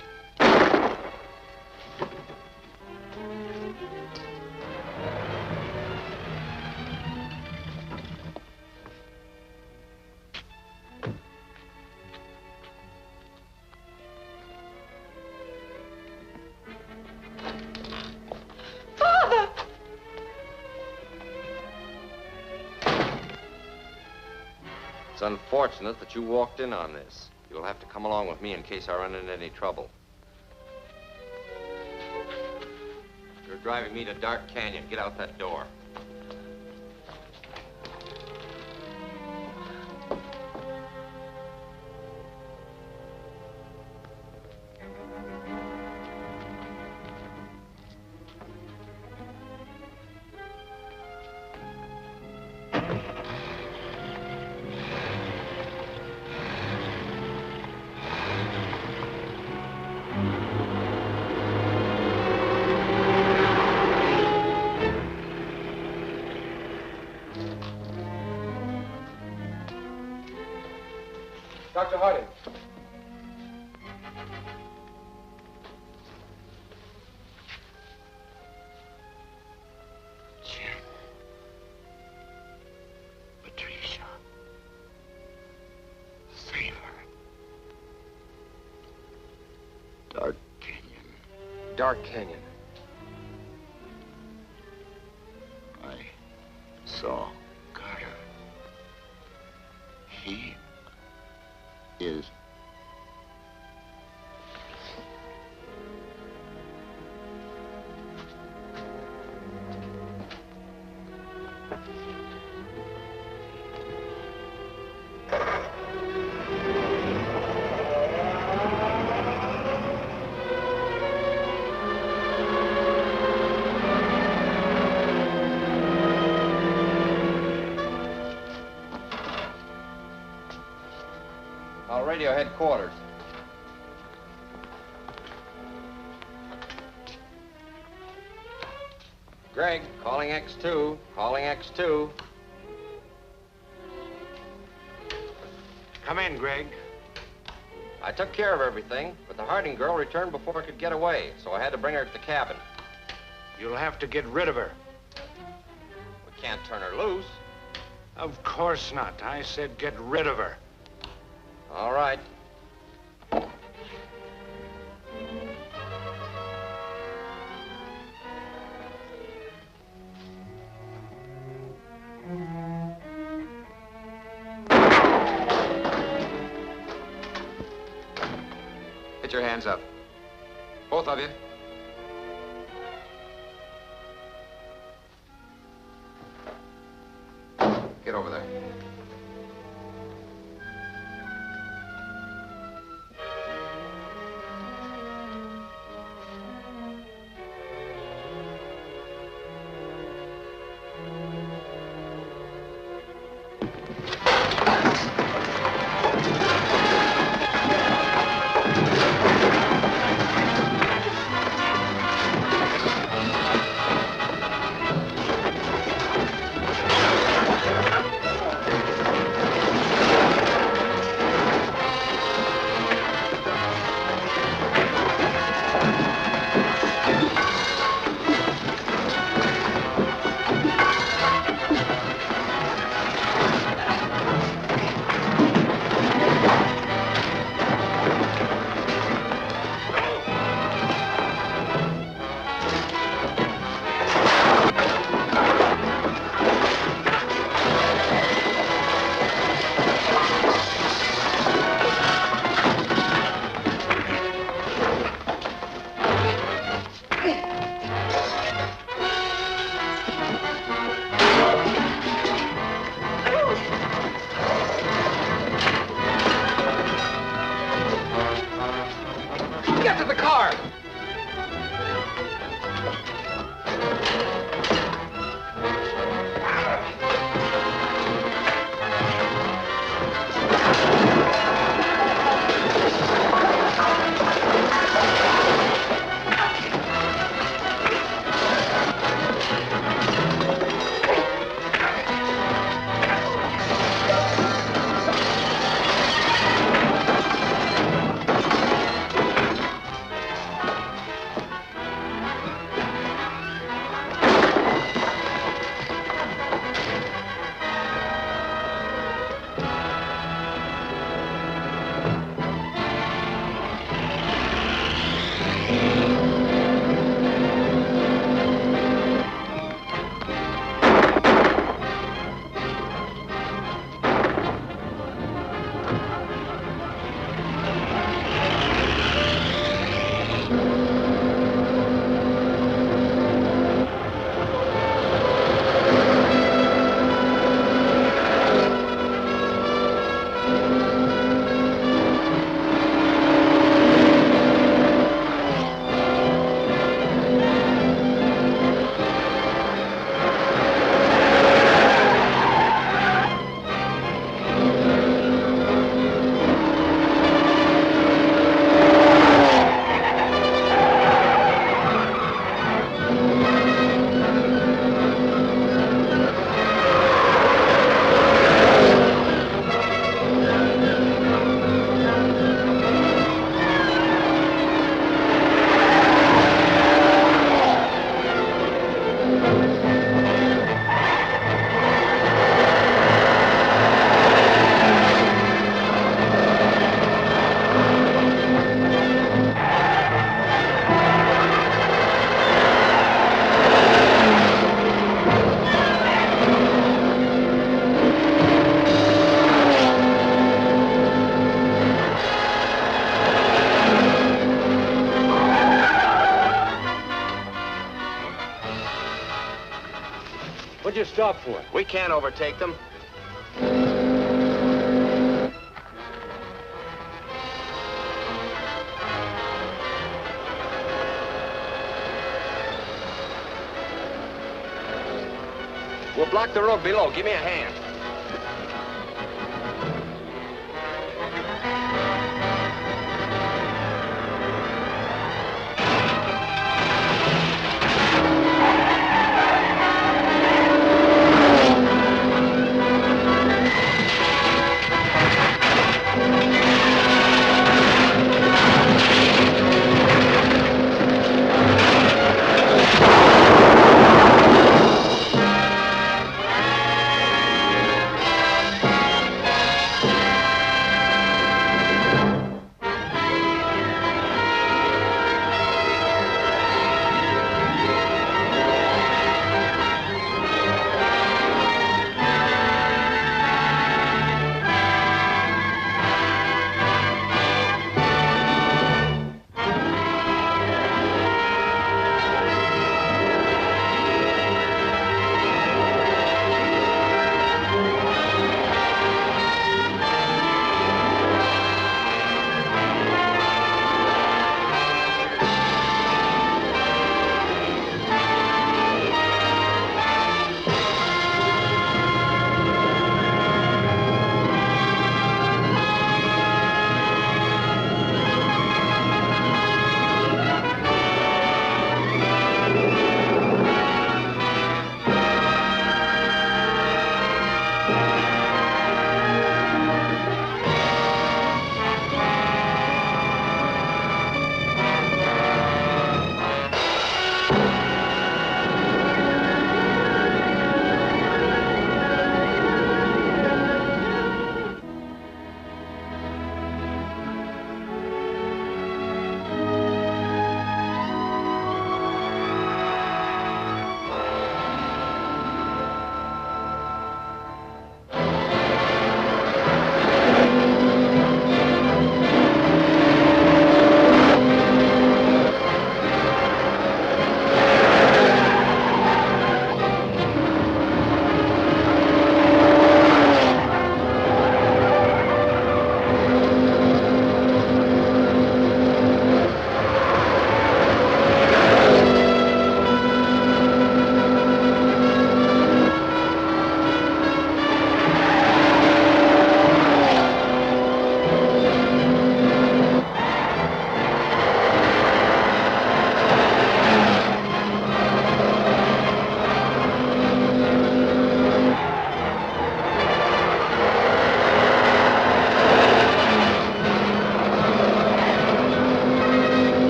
It's unfortunate that you walked in on this. You'll have to come along with me in case I run into any trouble. You're driving me to Dark Canyon. Get out that door. Dr. Harding. Jim. Patricia. Save her. Dark Canyon. Dark Canyon. I saw Carter. He is I'll radio headquarters. Greg, calling X2. Calling X2. Come in, Greg. I took care of everything, but the Harding girl returned before I could get away, so I had to bring her to the cabin. You'll have to get rid of her. We can't turn her loose. Of course not. I said get rid of her. All right. Get your hands up. Both of you. Get over there. Get to the car! What'd you stop for? We can't overtake them. We'll block the road below. Give me a hand.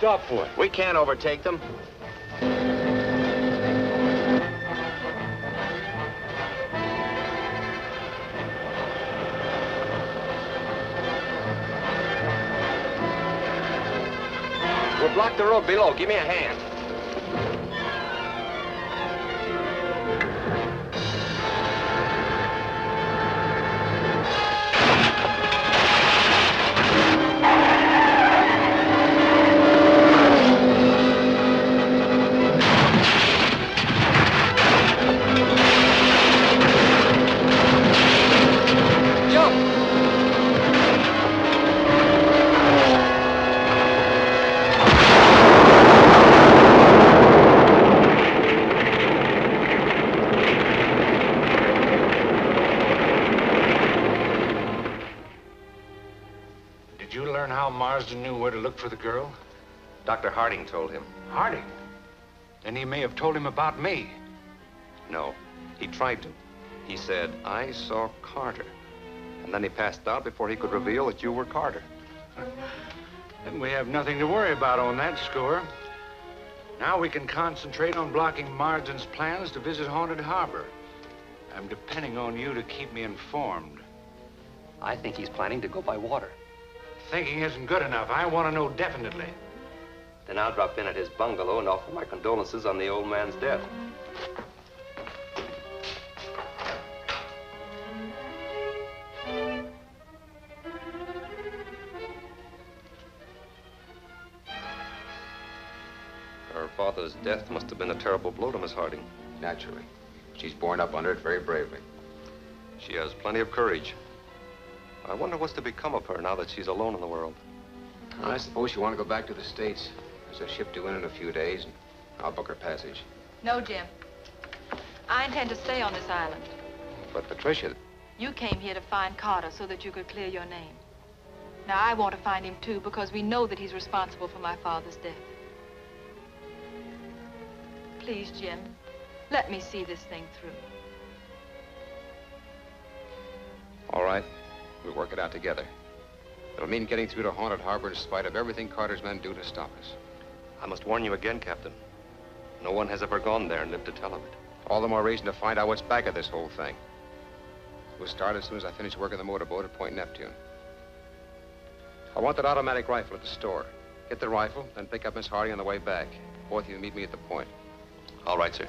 stop for? We can't overtake them. We'll block the road below. Give me a hand. Marsden knew where to look for the girl? Dr. Harding told him. Harding? Then he may have told him about me. No, he tried to. He said, I saw Carter. And then he passed out before he could reveal that you were Carter. Then we have nothing to worry about on that score. Now we can concentrate on blocking Marsden's plans to visit Haunted Harbor. I'm depending on you to keep me informed. I think he's planning to go by water. Thinking isn't good enough. I want to know definitely. Then I'll drop in at his bungalow and offer my condolences on the old man's death. Her father's death must have been a terrible blow to Miss Harding. Naturally. She's borne up under it very bravely. She has plenty of courage. I wonder what's to become of her now that she's alone in the world. I suppose you want to go back to the States. There's a ship due in a few days, and I'll book her passage. No, Jim. I intend to stay on this island. But Patricia... You came here to find Carter so that you could clear your name. Now, I want to find him, too, because we know that he's responsible for my father's death. Please, Jim, let me see this thing through. All right. We'll work it out together. It'll mean getting through to Haunted Harbor in spite of everything Carter's men do to stop us. I must warn you again, Captain. No one has ever gone there and lived to tell of it. All the more reason to find out what's back of this whole thing. We'll start as soon as I finish working the motorboat at Point Neptune. I want that automatic rifle at the store. Get the rifle, then pick up Miss Harding on the way back. Both of you meet me at the point. All right, sir.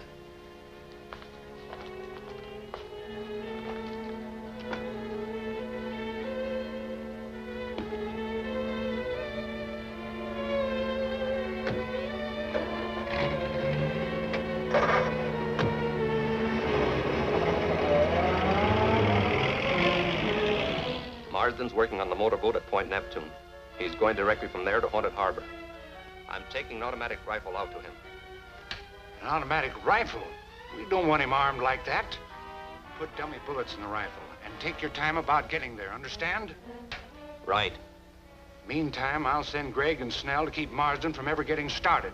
Marsden's working on the motorboat at Point Neptune. He's going directly from there to Haunted Harbor. I'm taking an automatic rifle out to him. An automatic rifle? We don't want him armed like that. Put dummy bullets in the rifle and take your time about getting there, understand? Right. Meantime, I'll send Gregg and Snell to keep Marsden from ever getting started.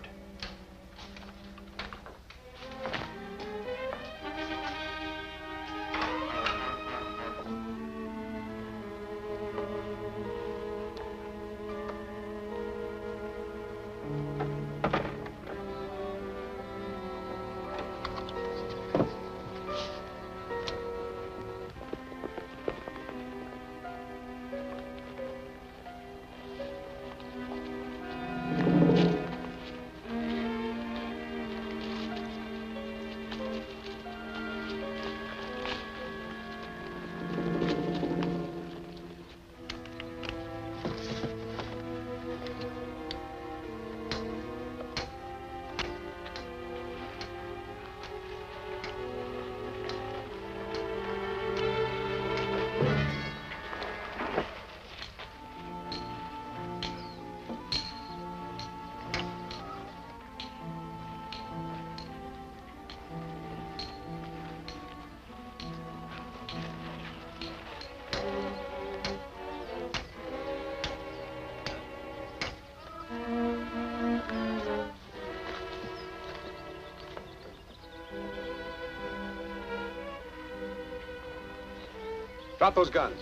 Drop those guns.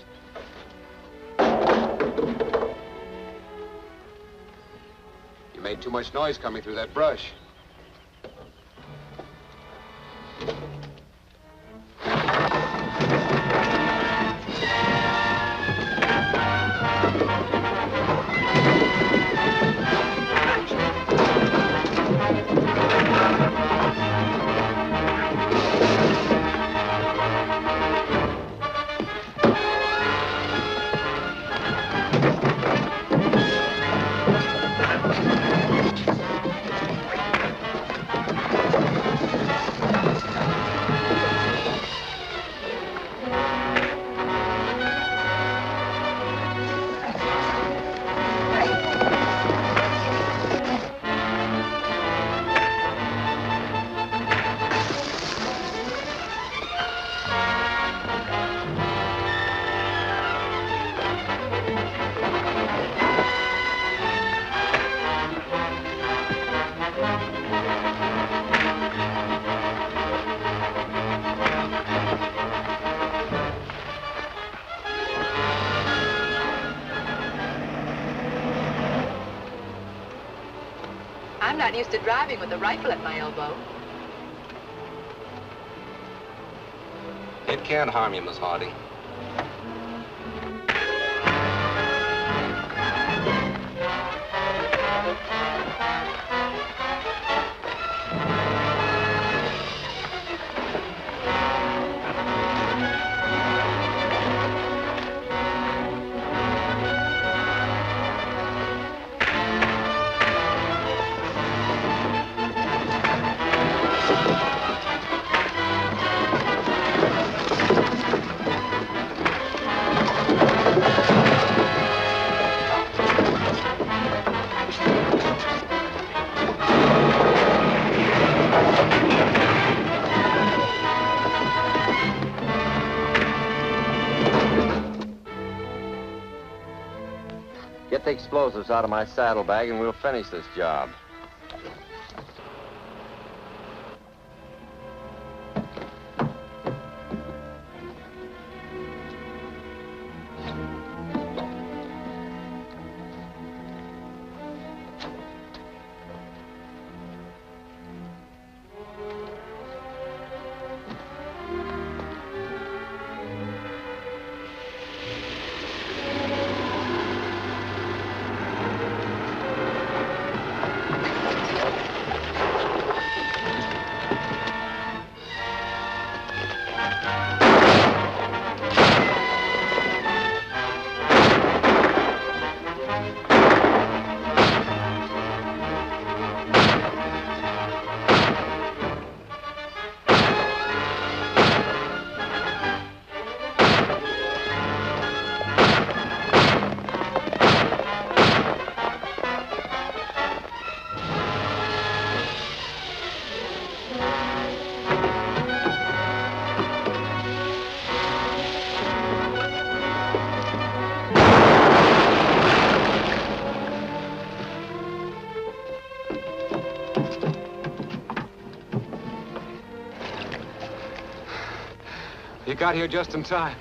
You may made too much noise coming through that brush. I'm not used to driving with a rifle at my elbow. It can't harm you, Miss Harding. Get the explosives out of my saddlebag and we'll finish this job. You got here just in time.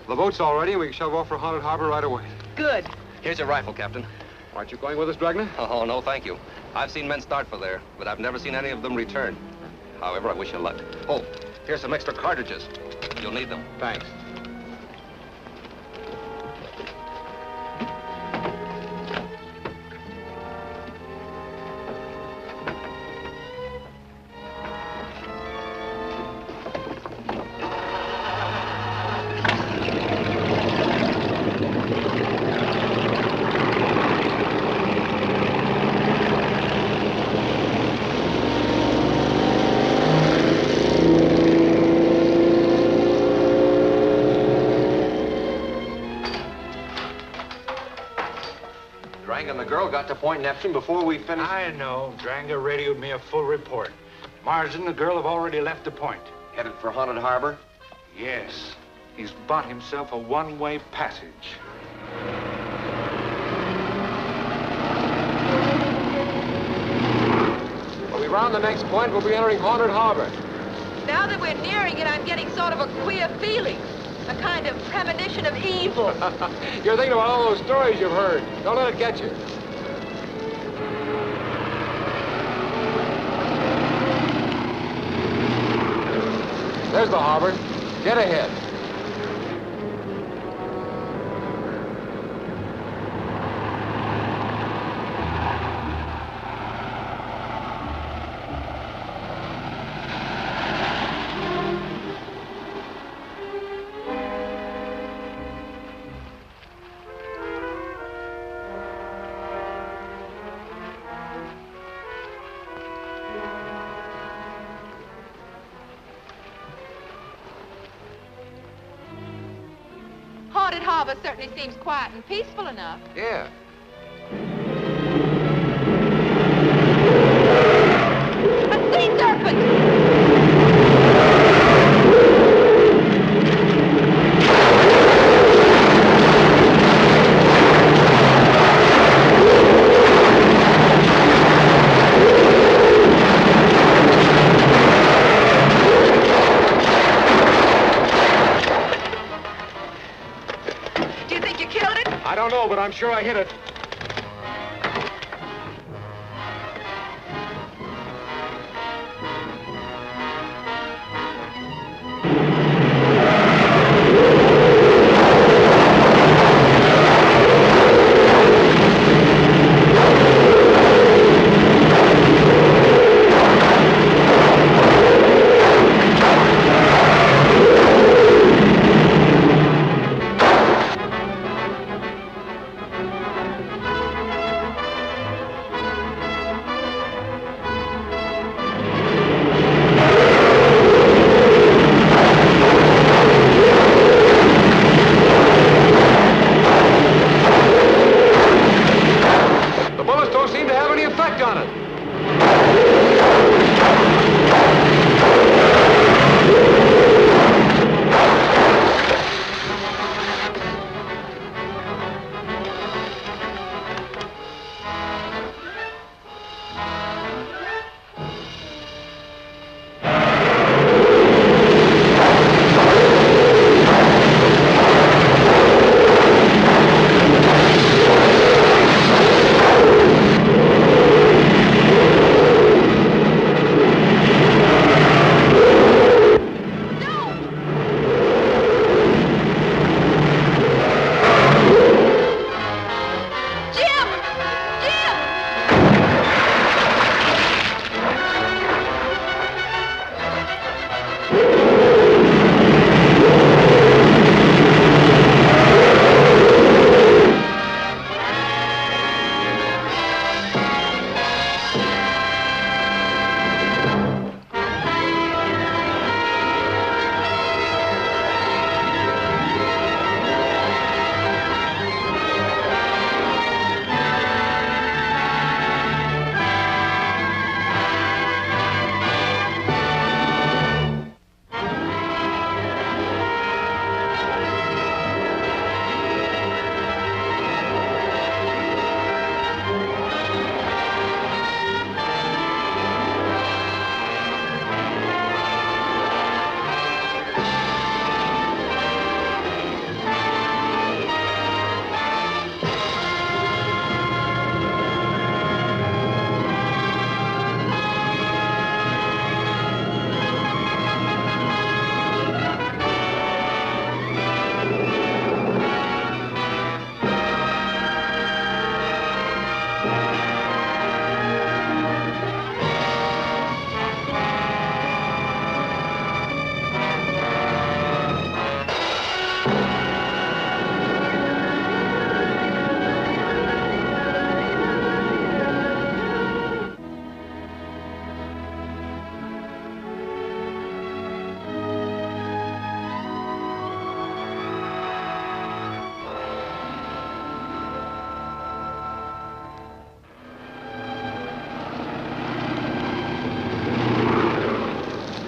The boat's all ready, and we can shove off for Haunted Harbor right away. Good. Here's your rifle, Captain. Aren't you going with us, Dragna? Oh, no, thank you. I've seen men start for there, but I've never seen any of them return. However, I wish you luck. Oh, here's some extra cartridges. You'll need them. Thanks. And the girl got to Point Neptune before we finished. I know. Dranga radioed me a full report. Mars and the girl have already left the point. Headed for Haunted Harbor? Yes. He's bought himself a one-way passage. When we round the next point, we'll be entering Haunted Harbor. Now that we're nearing it, I'm getting sort of a queer feeling. A kind of premonition of evil. You're thinking about all those stories you've heard. Don't let it get you. There's the harbor. Get ahead. Haunted Harbor certainly seems quiet and peaceful enough. Yeah. A sea serpent! Do you think you killed it? I don't know, but I'm sure I hit it. The bullets don't seem to have any effect on it.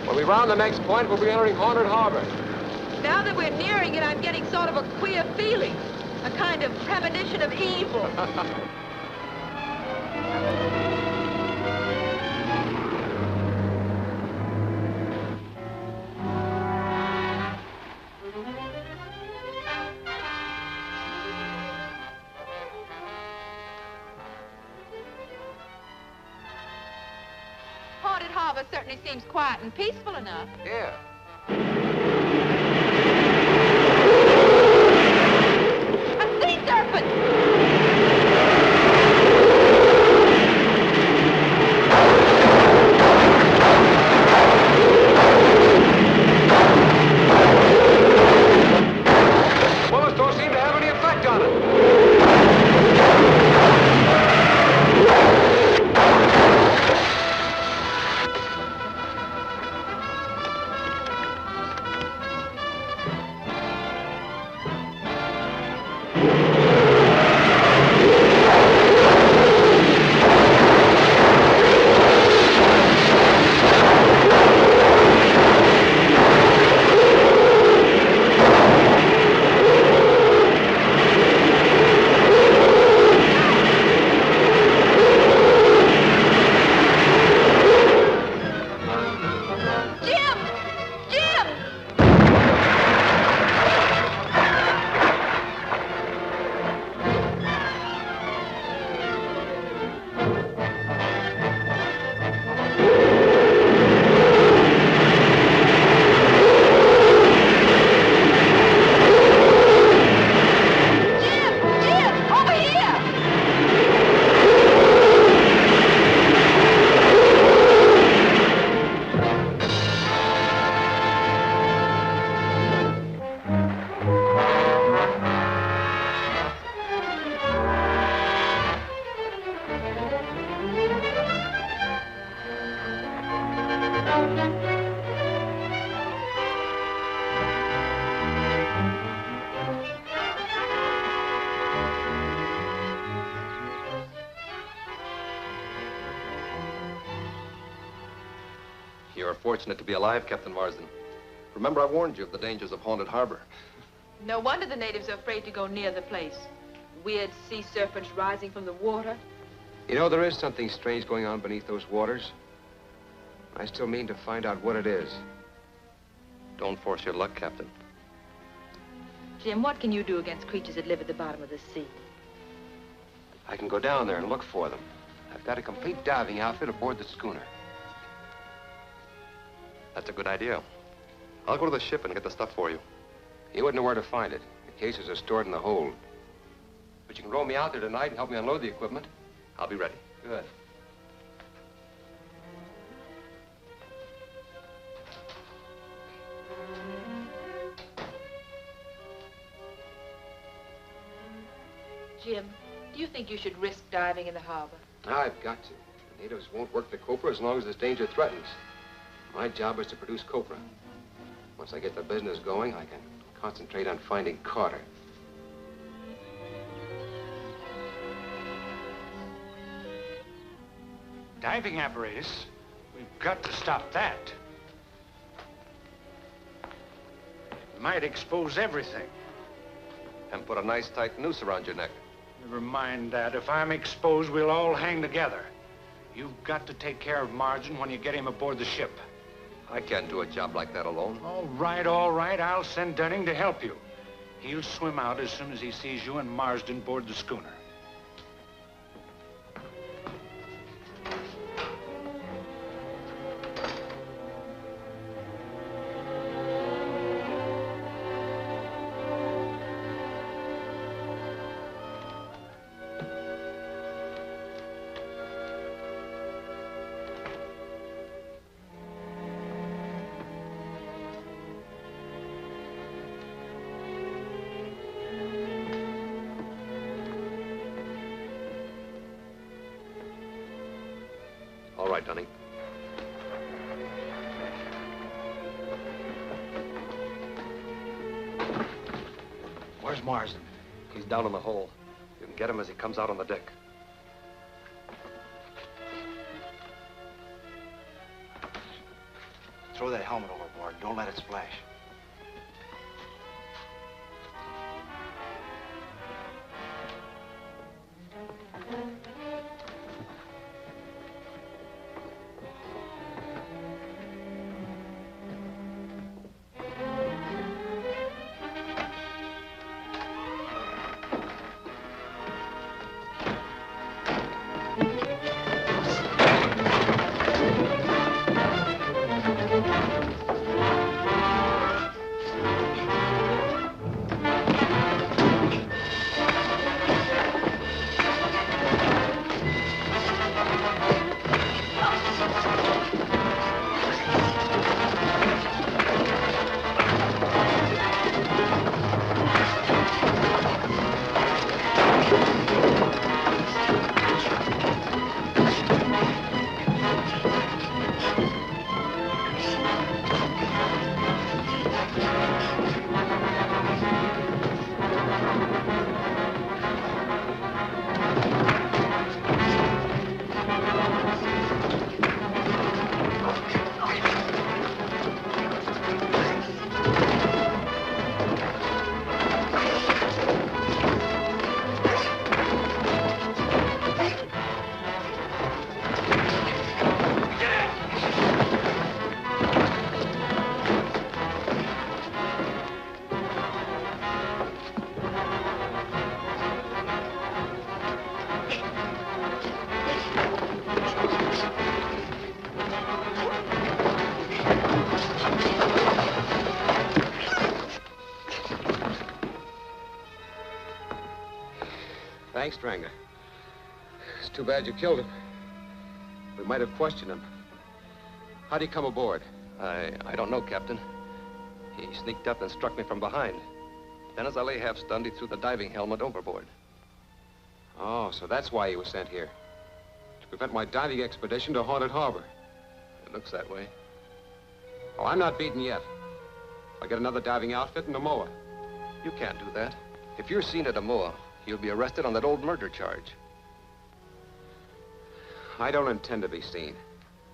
When we round the next point, we'll be entering Haunted Harbor. Now that we're nearing it, I'm getting sort of a queer feeling. A kind of premonition of evil. Haunted Harbor certainly seems quiet and peaceful enough. Yeah. A sea serpent! Bullets don't seem to have any effect on it. Jim! Jim! Jim! Jim! Over here! You're fortunate to be alive, Captain Marsden. Remember, I warned you of the dangers of Haunted Harbor. No wonder the natives are afraid to go near the place. Weird sea serpents rising from the water. You know, there is something strange going on beneath those waters. I still mean to find out what it is. Don't force your luck, Captain. Jim, what can you do against creatures that live at the bottom of the sea? I can go down there and look for them. I've got a complete diving outfit aboard the schooner. That's a good idea. I'll go to the ship and get the stuff for you. You wouldn't know where to find it. The cases are stored in the hold. But you can roll me out there tonight and help me unload the equipment. I'll be ready. Good. Jim, do you think you should risk diving in the harbor? I've got to. The natives won't work the copra as long as this danger threatens. My job is to produce copra. Once I get the business going, I can concentrate on finding Carter. Diving apparatus? We've got to stop that. It might expose everything. And put a nice tight noose around your neck. Never mind that. If I'm exposed, we'll all hang together. You've got to take care of Marsden when you get him aboard the ship. I can't do a job like that alone. All right, all right. I'll send Dunning to help you. He'll swim out as soon as he sees you and Marsden board the schooner. All right, Dunning. Where's Marsden? He's down in the hole. You can get him as he comes out on the deck. Throw that helmet overboard. Don't let it splash. Thanks, Stranger. It's too bad you killed him. We might have questioned him. How'd he come aboard? I don't know, Captain. He sneaked up and struck me from behind. Then as I lay half stunned, he threw the diving helmet overboard. Oh, so that's why he was sent here. To prevent my diving expedition to Haunted Harbor. It looks that way. Oh, I'm not beaten yet. I'll get another diving outfit and a moa. You can't do that. If you're seen at a moa, you'll be arrested on that old murder charge. I don't intend to be seen.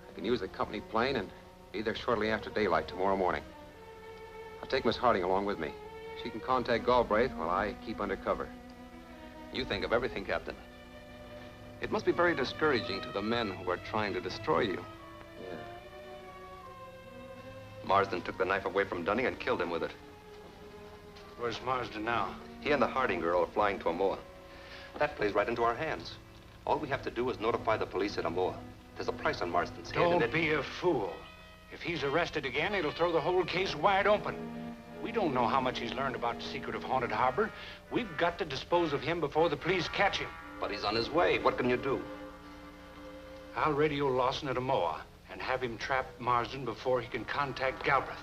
I can use the company plane and be there shortly after daylight tomorrow morning. I'll take Miss Harding along with me. She can contact Galbraith while I keep under cover. You think of everything, Captain. It must be very discouraging to the men who are trying to destroy you. Yeah. Marsden took the knife away from Dunning and killed him with it. Where's Marsden now? He and the Harding girl are flying to Amoa. That plays right into our hands. All we have to do is notify the police at Amoa. There's a price on Marsden's head. Don't be a fool. If he's arrested again, it'll throw the whole case wide open. We don't know how much he's learned about the secret of Haunted Harbor. We've got to dispose of him before the police catch him. But he's on his way. What can you do? I'll radio Lawson at Amoa and have him trap Marsden before he can contact Galbraith.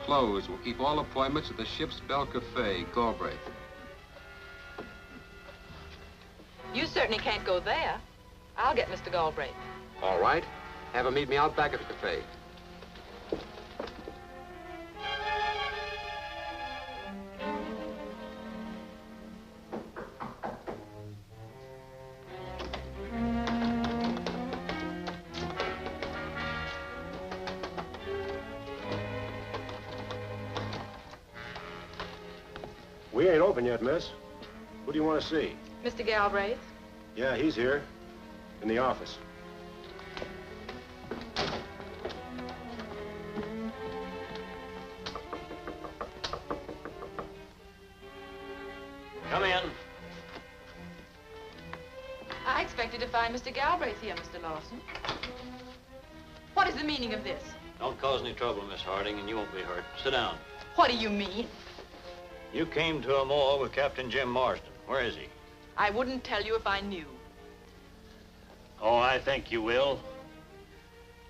Closed. We'll keep all appointments at the ship's Bell Cafe, Galbraith. You certainly can't go there. I'll get Mr. Galbraith. All right. Have him meet me out back at the cafe. We ain't open yet, miss. Who do you want to see? Mr. Galbraith? Yeah, he's here. In the office. Come in. I expected to find Mr. Galbraith here, Mr. Lawson. What is the meaning of this? Don't cause any trouble, Miss Harding, and you won't be hurt. Sit down. What do you mean? You came to Amoa with Captain Jim Marsden. Where is he? I wouldn't tell you if I knew. Oh, I think you will.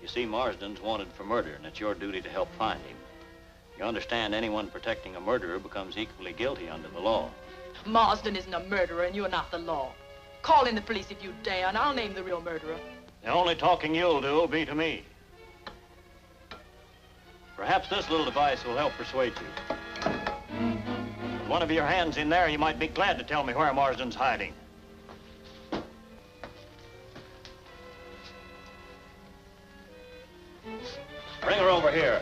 You see, Marsden's wanted for murder, and it's your duty to help find him. You understand, anyone protecting a murderer becomes equally guilty under the law. Marsden isn't a murderer, and you're not the law. Call in the police if you dare, and I'll name the real murderer. The only talking you'll do will be to me. Perhaps this little device will help persuade you. With one of your hands in there, you might be glad to tell me where Marsden's hiding. Bring her over here.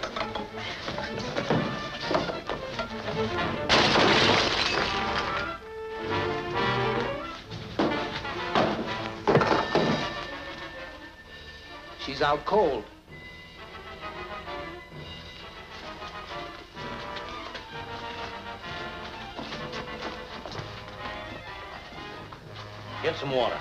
She's out cold. Get some water.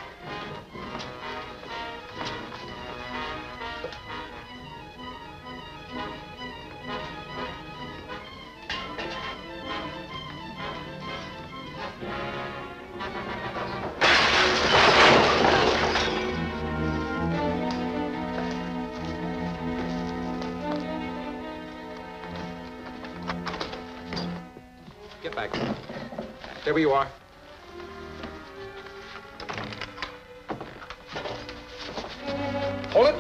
Get back. There you are. Hold it.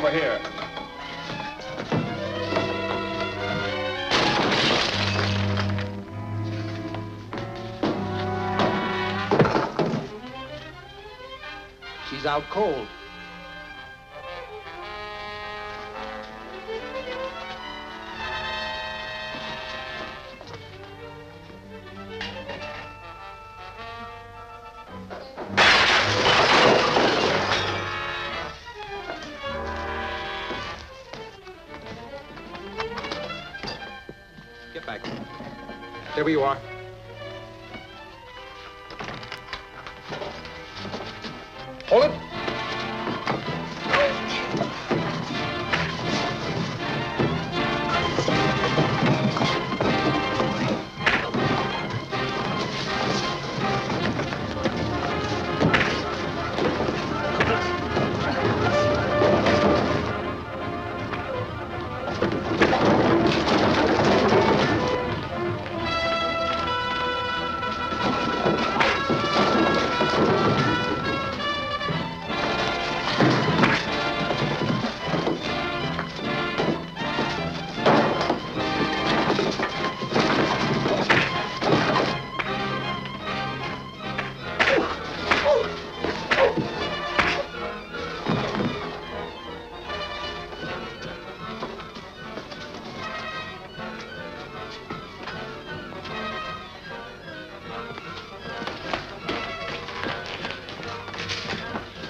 over here. She's out cold. Get back. There you are. Hold it.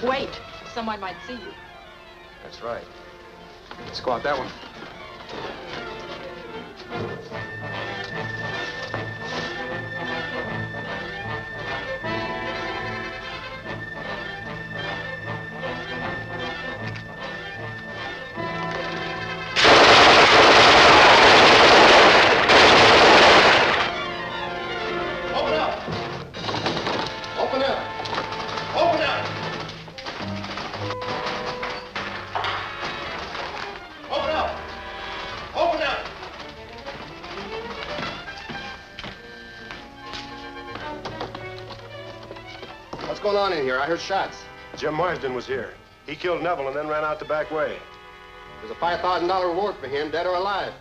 Wait. Someone might see you. That's right. Let's go out that one. Open up! Open up! Open up! Open up! Open up! What's going on in here? I heard shots. Jim Marsden was here. He killed Neville and then ran out the back way. There's a $5,000 reward for him, dead or alive.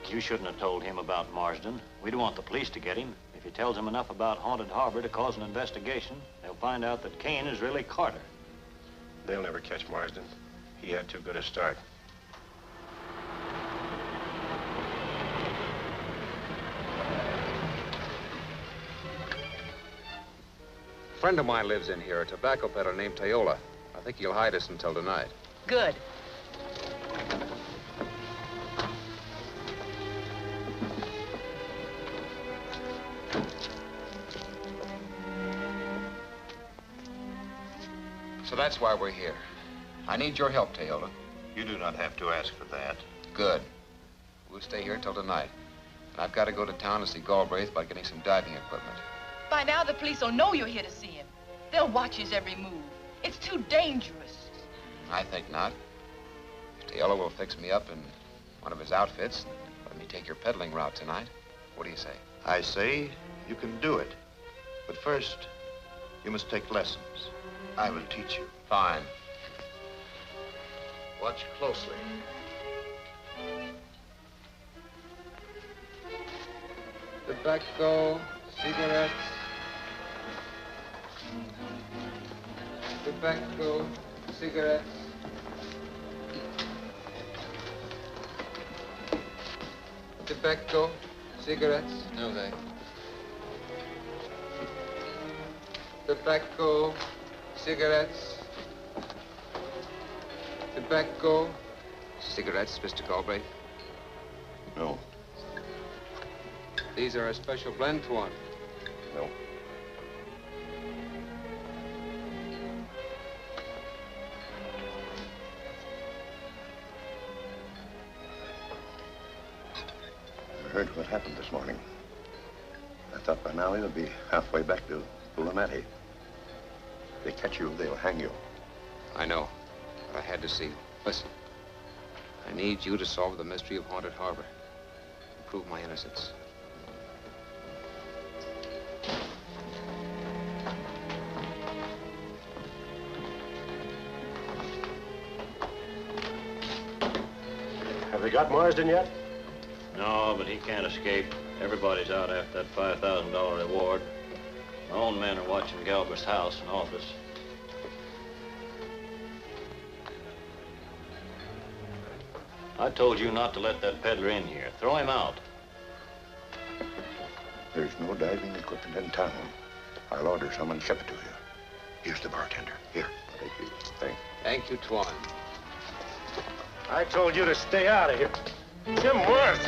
You shouldn't have told him about Marsden. We don't want the police to get him. If he tells them enough about Haunted Harbor to cause an investigation, they'll find out that Kane is really Carter. They'll never catch Marsden. He had too good a start. A friend of mine lives in here, a tobacco peddler named Tayola. I think he'll hide us until tonight. Good. So that's why we're here. I need your help, Tayola. You do not have to ask for that. Good. We'll stay here till tonight. And I've got to go to town to see Galbraith about getting some diving equipment. By now, the police will know you're here to see him. They'll watch his every move. It's too dangerous. I think not. If Tayola will fix me up in one of his outfits, let me take your peddling route tonight. What do you say? I say you can do it. But first, you must take lessons. I will teach you. Fine. Watch closely. Tobacco, cigarettes. Tobacco, cigarettes. Tobacco, cigarettes. No, thanks. Tobacco, cigarettes. Tobacco. Cigarettes, Mr. Galbraith? No. These are a special blend for one. No. I heard what happened this morning. I thought by now you'll be halfway back to Pulamati. If they catch you, they'll hang you. I know, but I had to see you. Listen, I need you to solve the mystery of Haunted Harbor. Prove my innocence. they got Marsden yet? No, but he can't escape. Everybody's out after that $5,000 reward. My own men are watching Galbraith's house and office. I told you not to let that peddler in here. Throw him out. There's no diving equipment in town. I'll order someone to ship it to you. Here's the bartender. Here. Thank you. Thank you, Twan. I told you to stay out of here. Jim Worth.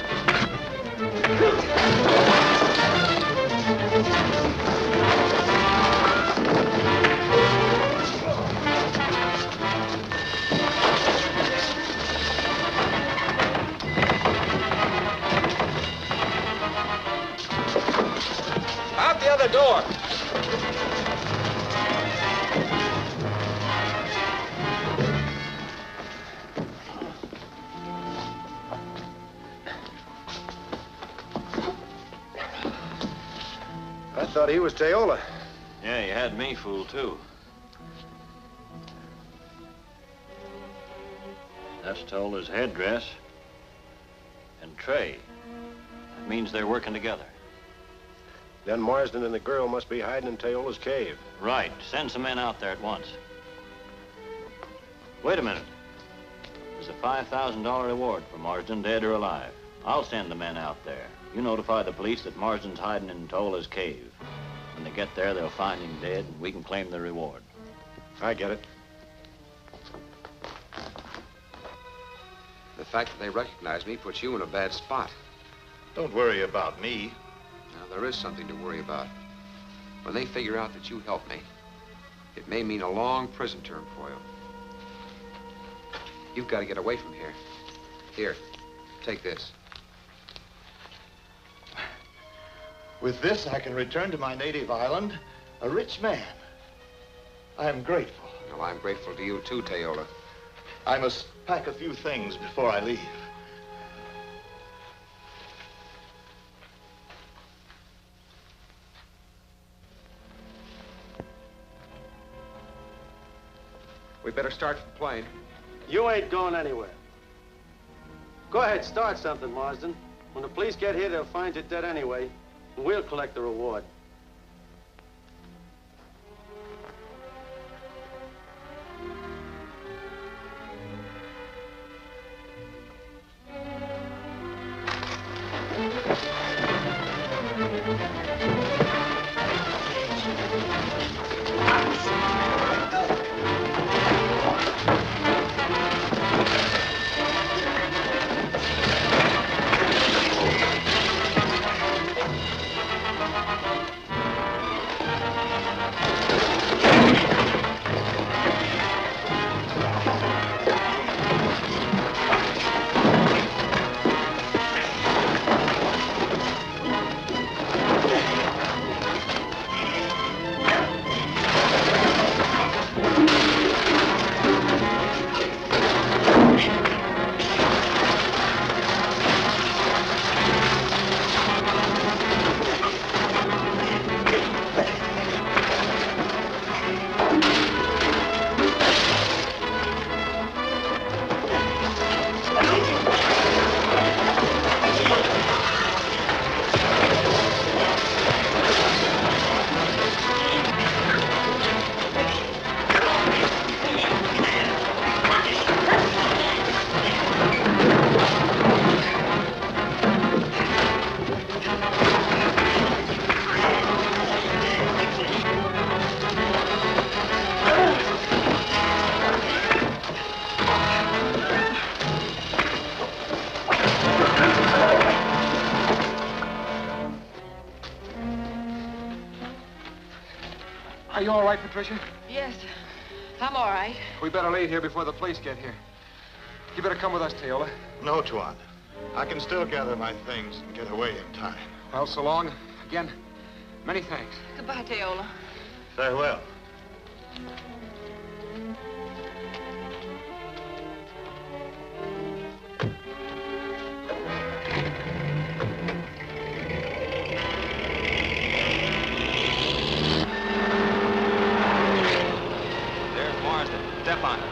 Out the other door. I thought he was Teola. Yeah, you had me fooled, too. That's Teola's headdress. And Trey. That means they're working together. Then Marsden and the girl must be hiding in Teola's cave. Right. Send some men out there at once. Wait a minute. There's a $5,000 reward for Marsden, dead or alive. I'll send the men out there. You notify the police that Marsden's hiding in Teola's cave. When they get there, they'll find him dead, and we can claim the reward. I get it. The fact that they recognize me puts you in a bad spot. Don't worry about me. Now, there is something to worry about. When they figure out that you helped me, it may mean a long prison term for you. You've got to get away from here. Here, take this. With this, I can return to my native island, a rich man. I am grateful. Well, I'm grateful to you, too, Teola. I must pack a few things before I leave. We better start for the plane. You ain't going anywhere. Go ahead, start something, Marsden. When the police get here, they'll find you dead anyway, and we'll collect the reward. Are you all right, Patricia? Yes, I'm all right. We better leave here before the police get here. You better come with us, Teola. No, Tuan. I can still gather my things and get away in time. Well, so long. Again, many thanks. Goodbye, Teola. Farewell. Step on it.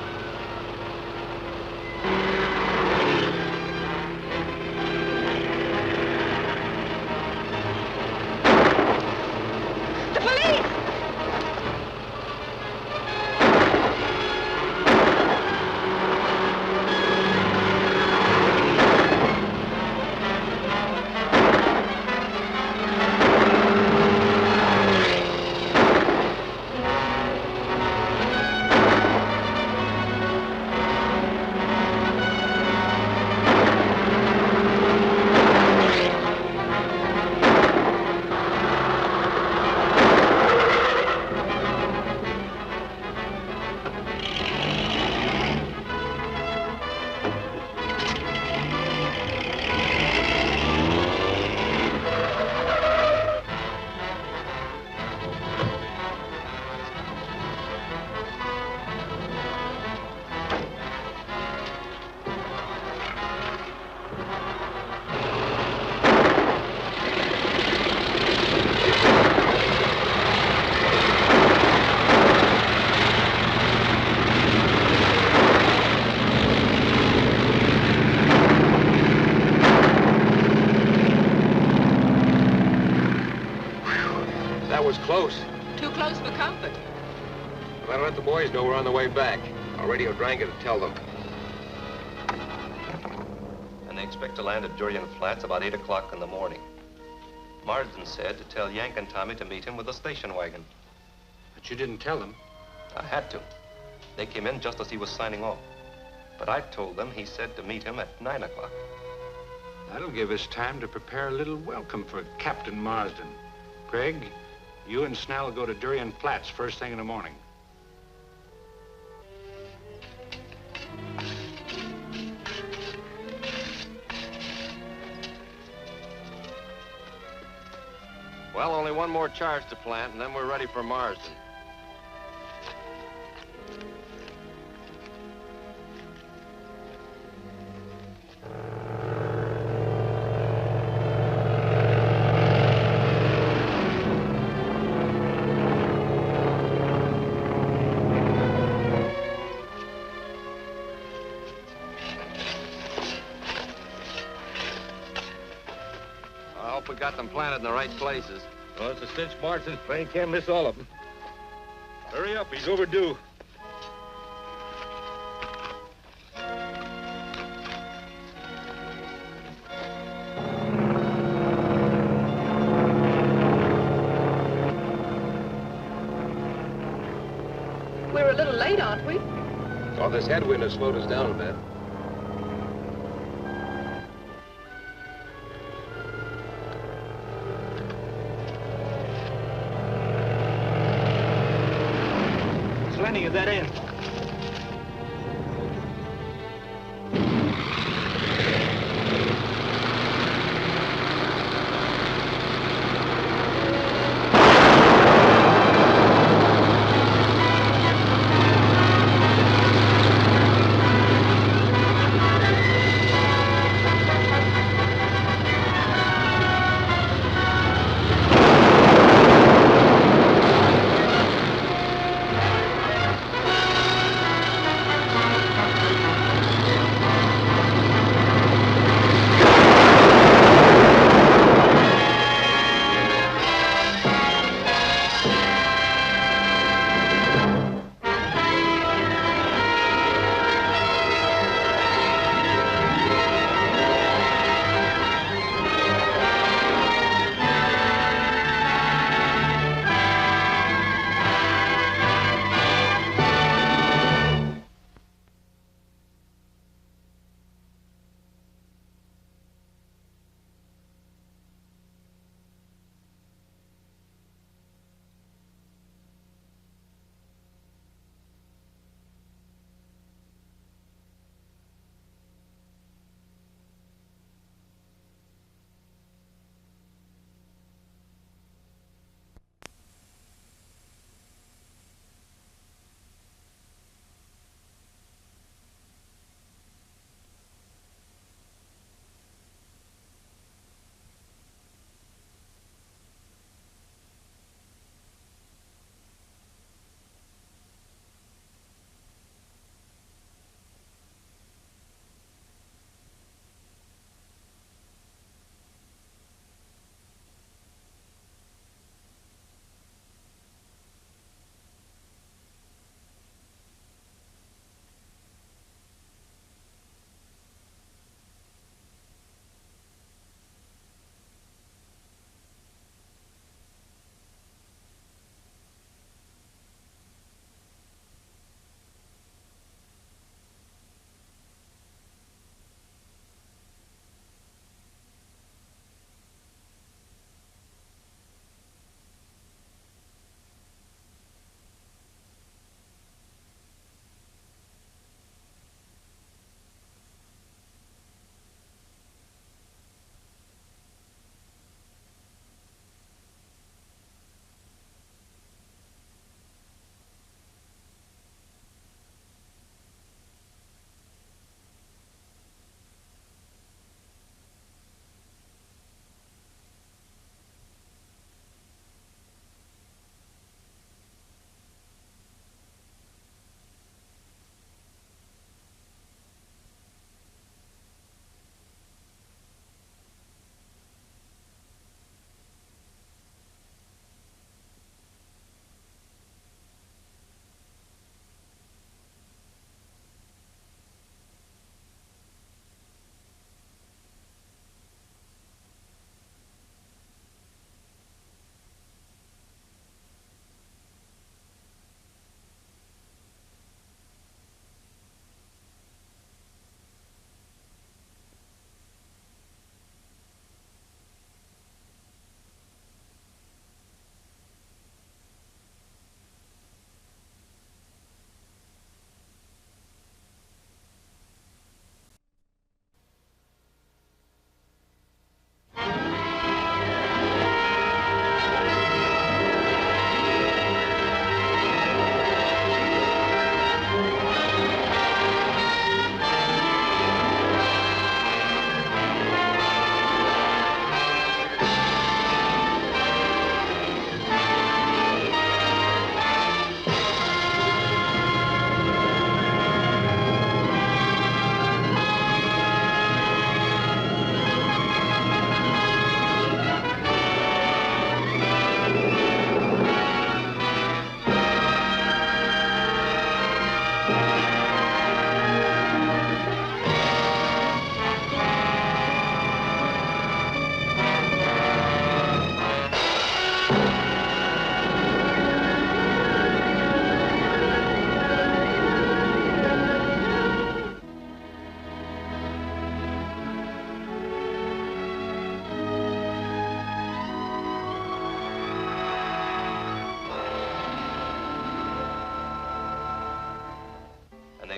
close. Too close for comfort. I better let the boys know we're on the way back. I'll radio Dranker to tell them. And they expect to land at Durian Flats about 8 o'clock in the morning. Marsden said to tell Yank and Tommy to meet him with a station wagon. But you didn't tell them. I had to. They came in just as he was signing off. But I told them he said to meet him at 9 o'clock. That'll give us time to prepare a little welcome for Captain Marsden. Craig, you and Snell go to Durian Flats first thing in the morning. Well, only one more charge to plant, and then we're ready for Marsden. I hope we got them planted in the right places. Well, it's a cinch Marsden's plane can't miss all of them. Hurry up, he's overdue. We're a little late, aren't we? Oh, this headwind has slowed us down a bit. Landing at that end.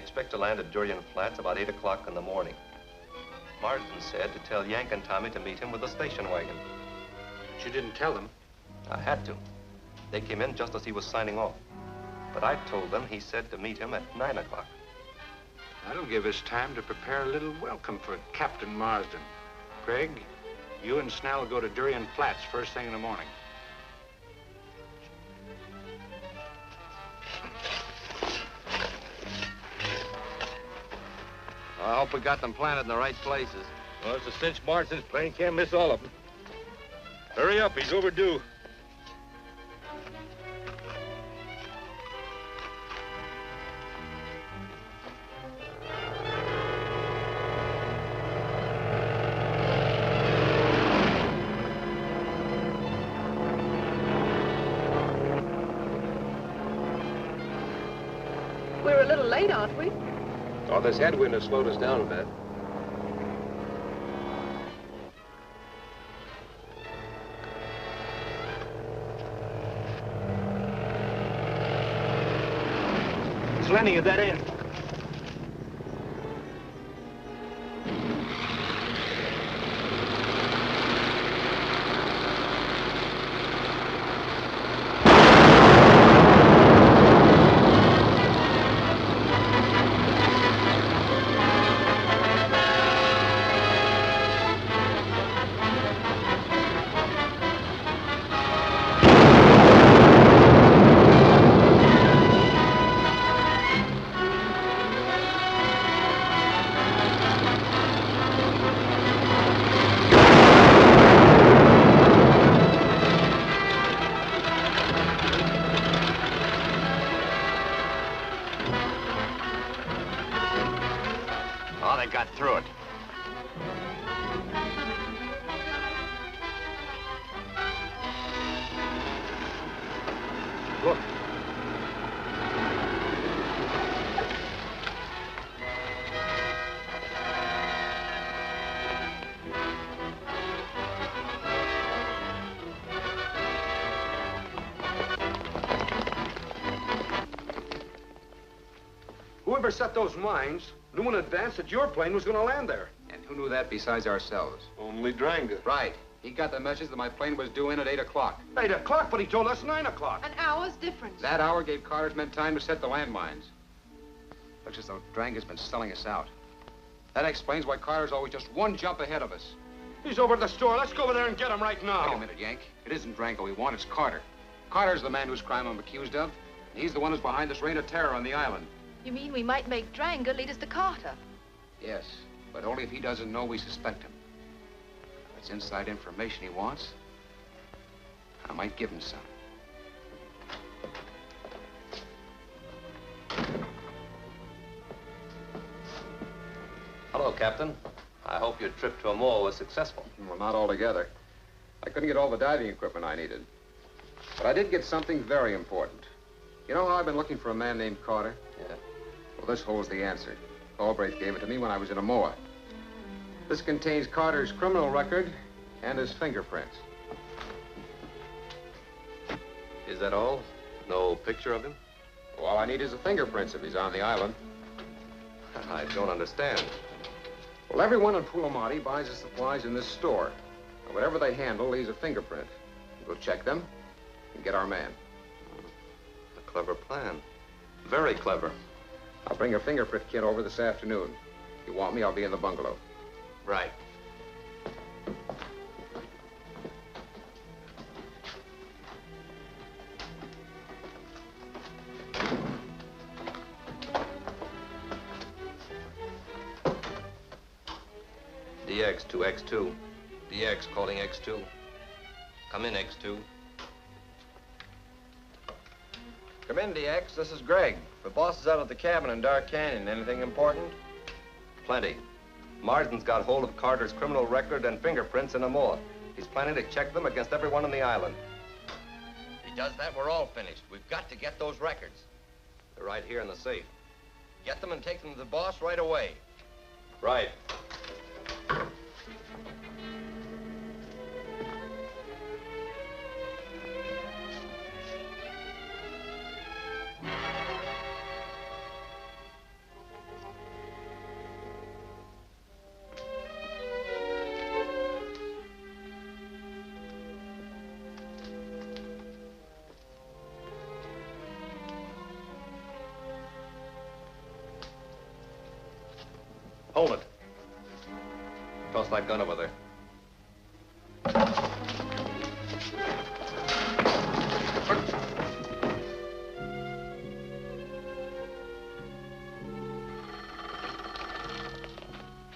expect to land at Durian Flats about 8 o'clock in the morning. Marsden said to tell Yank and Tommy to meet him with a station wagon. But you didn't tell them. I had to. They came in just as he was signing off. But I told them he said to meet him at 9 o'clock. That'll give us time to prepare a little welcome for Captain Marsden. Craig, you and Snell go to Durian Flats first thing in the morning. I hope we got them planted in the right places. Well, it's a cinch Marsden's plane can't miss all of them. Hurry up, he's overdue. We're a little late, aren't we? Oh, this headwind has slowed us down a bit. It's landing at that end. Got through it. Look. Whoever set those mines knew in advance that your plane was going to land there. And who knew that besides ourselves? Only Dranga. Right. He got the message that my plane was due in at 8 o'clock. 8 o'clock, but he told us 9 o'clock. An hour's difference. That hour gave Carter's men time to set the landmines. Looks as though Dranga's been selling us out. That explains why Carter's always just one jump ahead of us. He's over at the store. Let's go over there and get him right now. Wait a minute, Yank. It isn't Drango we want, it's Carter. Carter's the man whose crime I'm accused of. And he's the one who's behind this reign of terror on the island. You mean we might make Dranga lead us to Carter? Yes, but only if he doesn't know we suspect him. If it's inside information he wants, I might give him some. Hello, Captain. I hope your trip to Amor was successful. Well, not altogether. I couldn't get all the diving equipment I needed. But I did get something very important. You know how I've been looking for a man named Carter? Yeah. Well, this holds the answer. Galbraith gave it to me when I was in Amor. This contains Carter's criminal record and his fingerprints. Is that all? No picture of him? Well, all I need is the fingerprints if he's on the island. I don't understand. Well, everyone in Pulamati buys his supplies in this store. And whatever they handle leaves a fingerprint. We'll check them and get our man. A clever plan. Very clever. I'll bring a fingerprint kit over this afternoon. If you want me, I'll be in the bungalow. Right. DX to X2. DX calling X2. Come in, X2. Come in, DX. This is Greg. The boss is out at the cabin in Dark Canyon. Anything important? Plenty. Marsden's got hold of Carter's criminal record and fingerprints in Amor. He's planning to check them against everyone on the island. If he does that, we're all finished. We've got to get those records. They're right here in the safe. Get them and take them to the boss right away. Right. Toss that gun over there.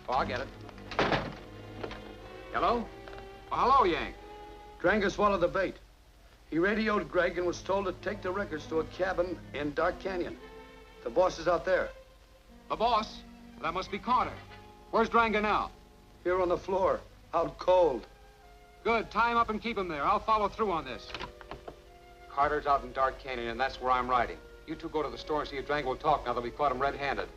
Oh, I'll get it. Hello? Oh, hello, Yank. Dranger swallowed the bait. He radioed Greg and was told to take the records to a cabin in Dark Canyon. The boss is out there. The boss? That must be Carter. Where's Dranger now? Here on the floor, out cold. Good. Tie him up and keep him there. I'll follow through on this. Carter's out in Dark Canyon, and that's where I'm riding. You two go to the store and see if Dranger will talk now that we caught him red-handed.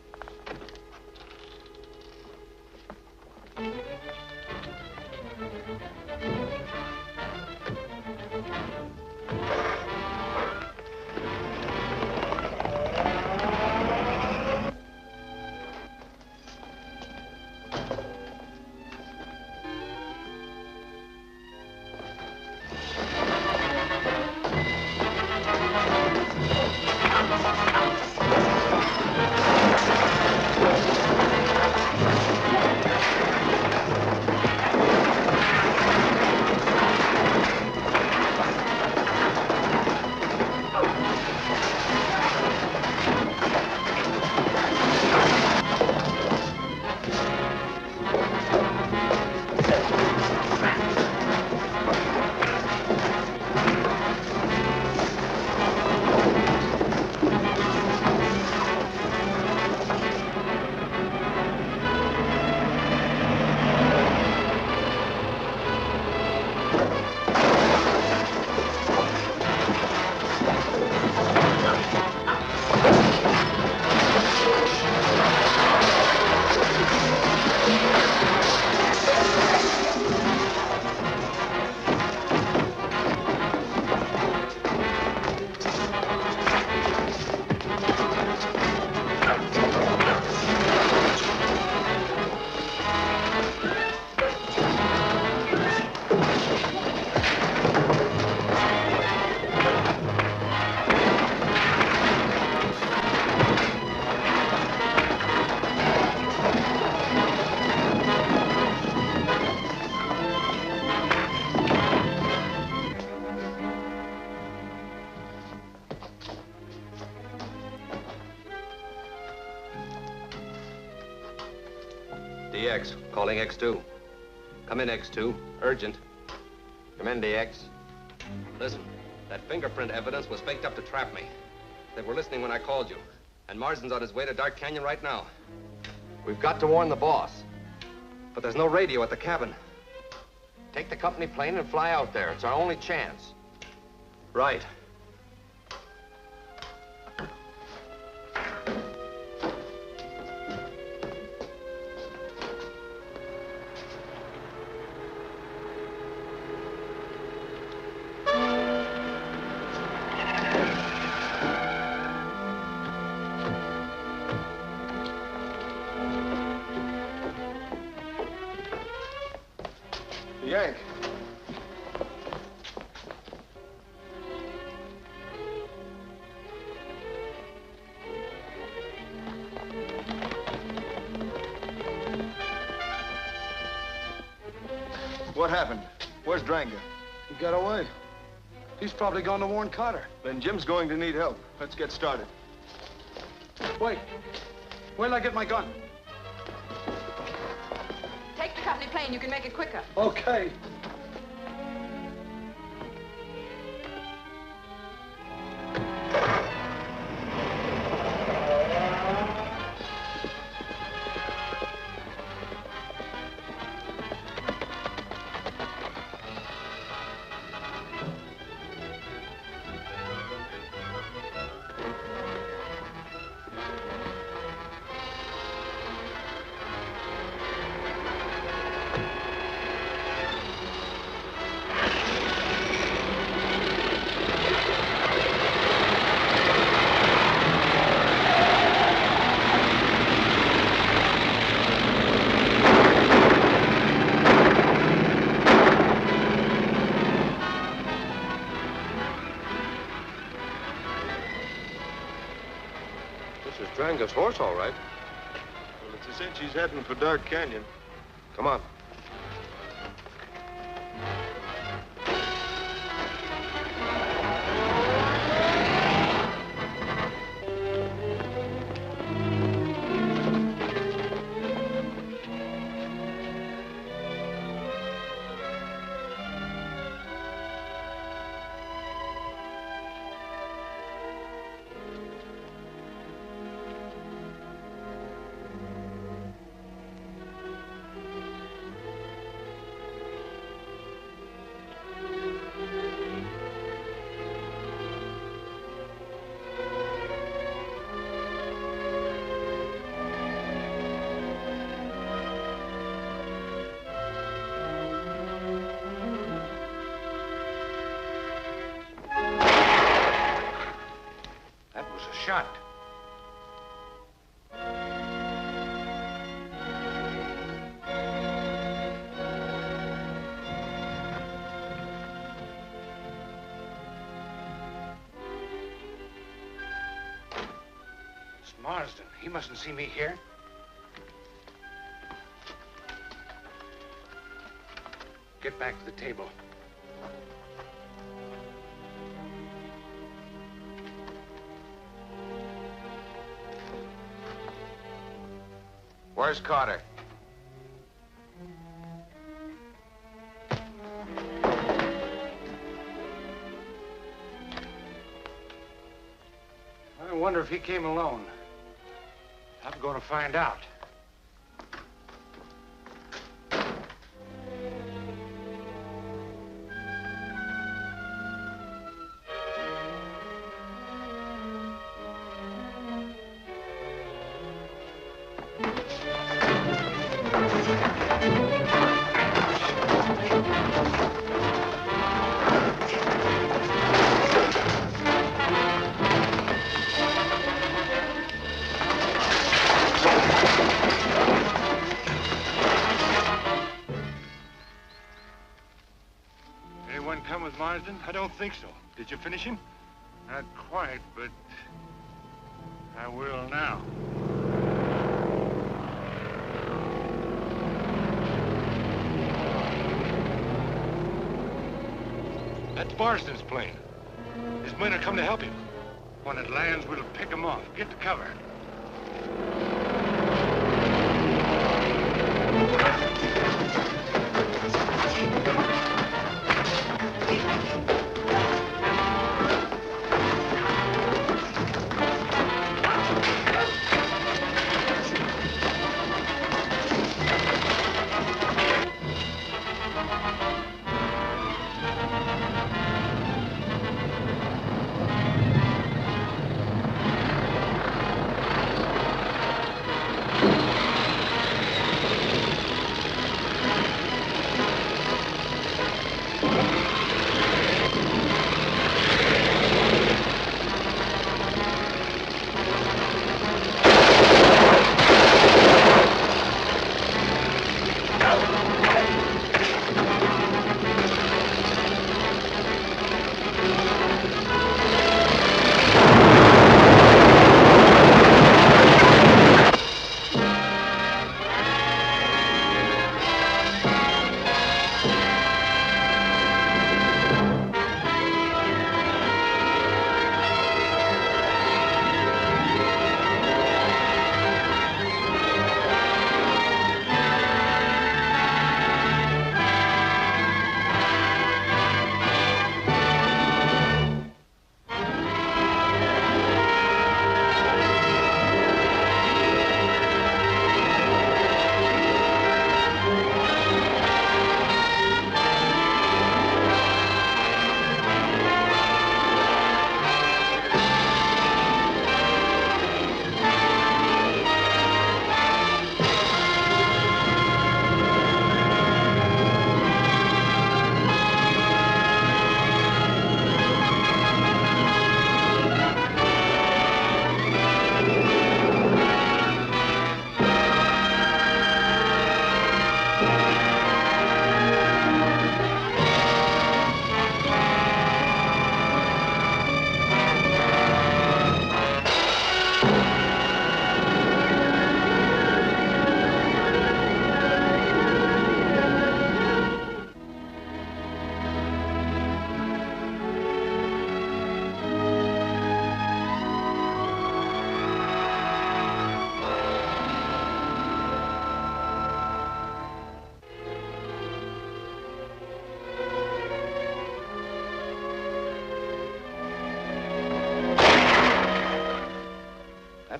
DX, calling X2. Come in, X2. Urgent. Come in, DX. Listen, that fingerprint evidence was faked up to trap me. They were listening when I called you. And Marsden's on his way to Dark Canyon right now. We've got to warn the boss. But there's no radio at the cabin. Take the company plane and fly out there. It's our only chance. Right. Yank. What happened? Where's Dranger? He got away. He's probably gone to warn Carter. Then Jim's going to need help. Let's get started. Wait. Wait till I get my gun. Take the company plane. You can make it quicker. Okay. Dranga's horse, all right. Well, it's a cinch he's heading for Dark Canyon. Come on. Marsden. He mustn't see me here. Get back to the table. Where's Carter? I wonder if he came alone. I'm going to find out. Come with Marsden? I don't think so. Did you finish him? Not quite, but I will now. That's Marsden's plane. His men are coming to help him. When it lands, we'll pick him off. Get to cover.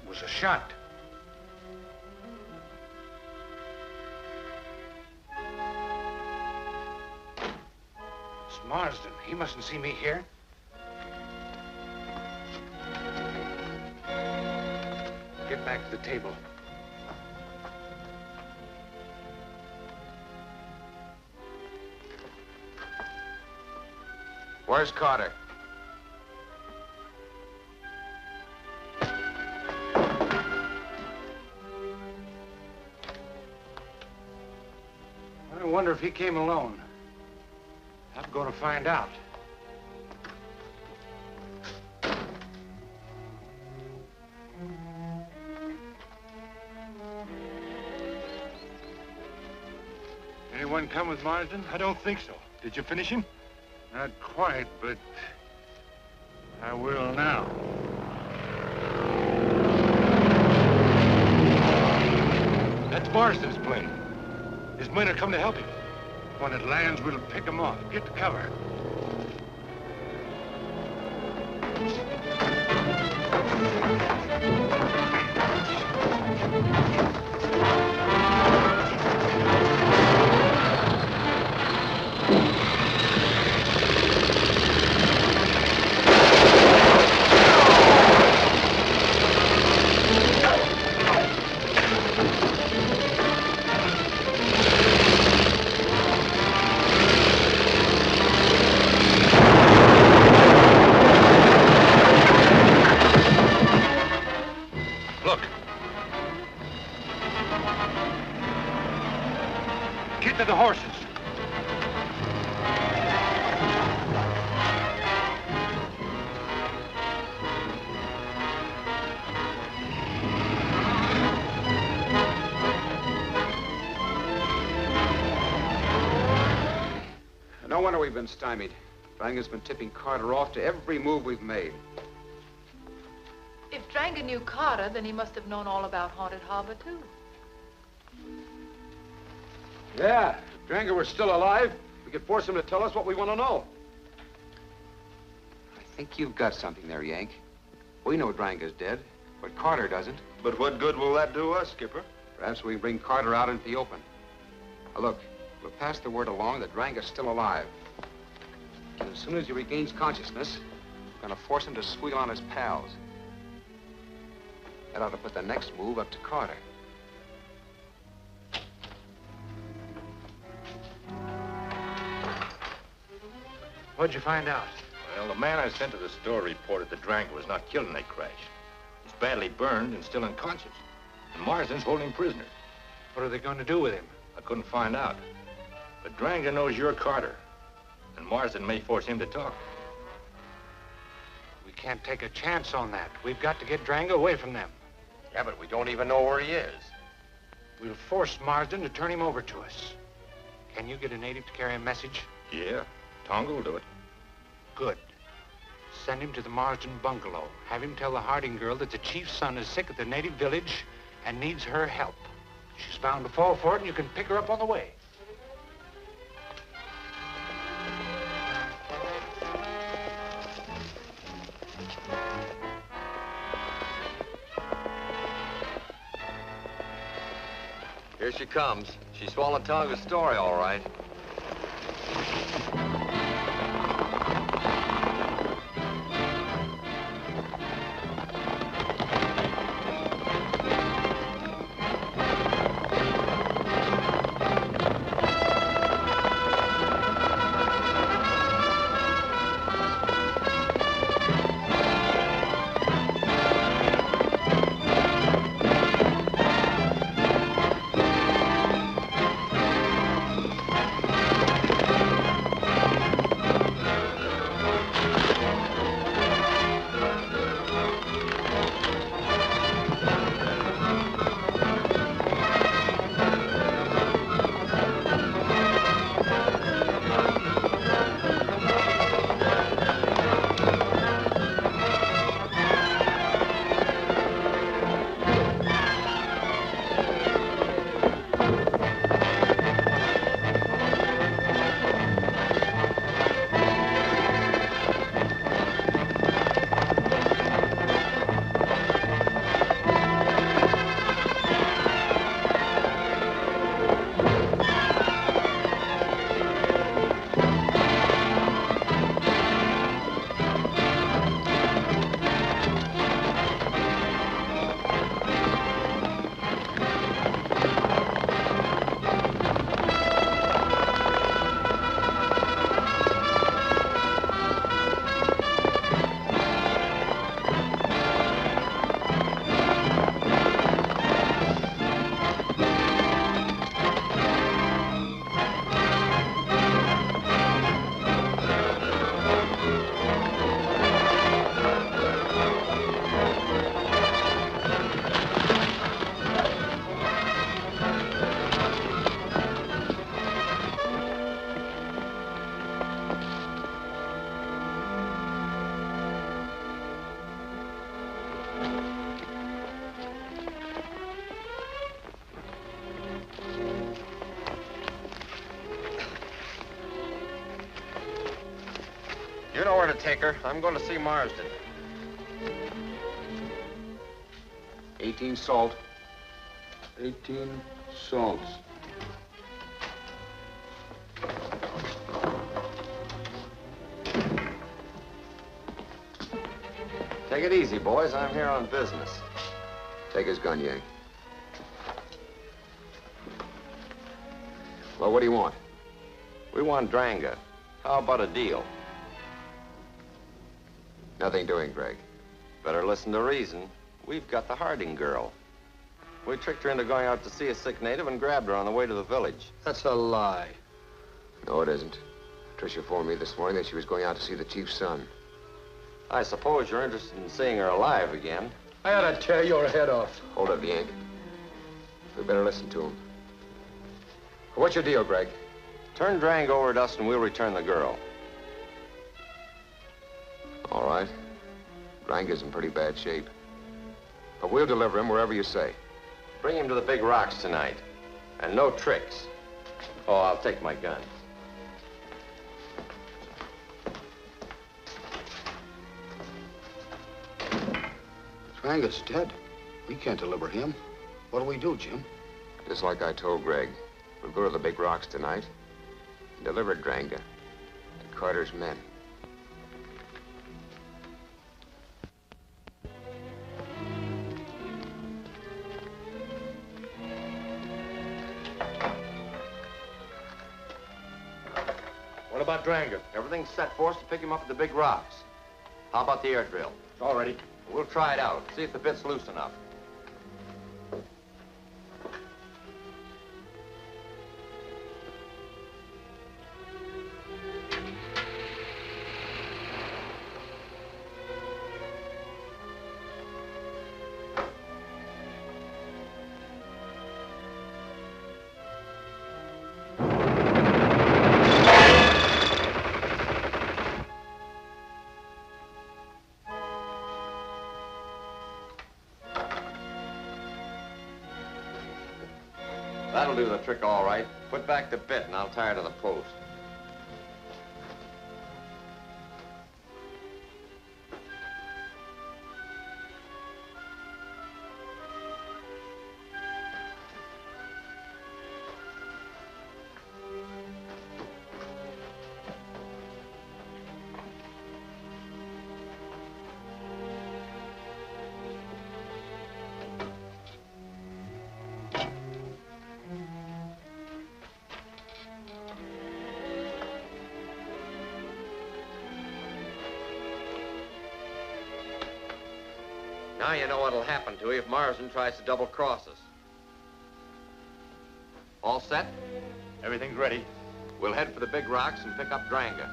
Was a shot. It's Marsden. He mustn't see me here. Get back to the table. Where's Carter? I wonder if he came alone. I'm going to find out. one come with Marsden? I don't think so. Did you finish him? Not quite, but I will now. That's Marsden's plane. His men are coming to help him. When it lands, we'll pick him off. Get to cover. Get to the horses. No wonder we've been stymied. Dranga's been tipping Carter off to every move we've made. If Dranga knew Carter, then he must have known all about Haunted Harbor, too. Yeah, if Dranga were still alive, we could force him to tell us what we want to know. I think you've got something there, Yank. We know Dranga's dead, but Carter doesn't. But what good will that do us, Skipper? Perhaps we bring Carter out into the open. Now, look, we'll pass the word along that Dranga's still alive. And as soon as he regains consciousness, we're going to force him to squeal on his pals. That ought to put the next move up to Carter. What'd you find out? Well, the man I sent to the store reported that Dranga was not killed in that crash. He's badly burned and still unconscious. And Marsden's holding him prisoner. What are they going to do with him? I couldn't find out. But Dranga knows you're Carter. And Marsden may force him to talk. We can't take a chance on that. We've got to get Dranga away from them. Yeah, but we don't even know where he is. We'll force Marsden to turn him over to us. Can you get a native to carry a message? Yeah, Tonga will do it. Good. Send him to the Marsden bungalow. Have him tell the Harding girl that the chief's son is sick at the native village and needs her help. She's bound to fall for it, and you can pick her up on the way. Here she comes. She's swallowing Tonga's story, all right. You know where to take her. I'm going to see Marsden. 18 salt. 18 salts. Take it easy, boys. I'm here on business. Take his gun, Yank. Well, what do you want? We want Dranga. How about a deal? Nothing doing, Greg. Better listen to reason. We've got the Harding girl. We tricked her into going out to see a sick native and grabbed her on the way to the village. That's a lie. No, it isn't. Tricia phoned me this morning that she was going out to see the chief's son. I suppose you're interested in seeing her alive again. I ought to tear your head off. Hold up, Yank. We better listen to him. What's your deal, Greg? Turn Drang over to us and we'll return the girl. All right. Dranga's in pretty bad shape. But we'll deliver him wherever you say. Bring him to the big rocks tonight. And no tricks. Oh, I'll take my gun. Dranga's dead. We can't deliver him. What do we do, Jim? Just like I told Greg. We'll go to the big rocks tonight and deliver Dranga to Carter's men. What about Dranga? Everything's set for us to pick him up at the big rocks. How about the air drill? All ready. We'll try it out. See if the bit's loose enough. That'll do the trick all right. Put back the bit and I'll tie her to the post. Now you know what'll happen to you if Marsden tries to double-cross us. All set? Everything's ready. We'll head for the big rocks and pick up Dranga.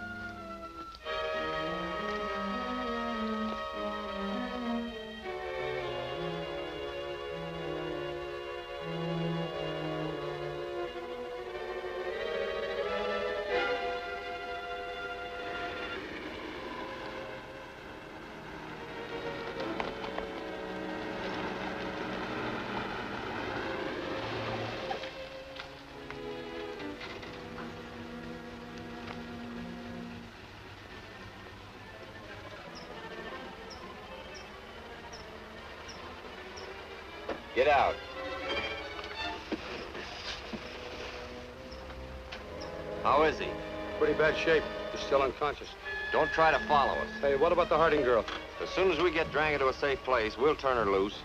Get out. How is he? Pretty bad shape. He's still unconscious. Don't try to follow us. Hey, what about the Harding girl? As soon as we get Dranga to a safe place, we'll turn her loose.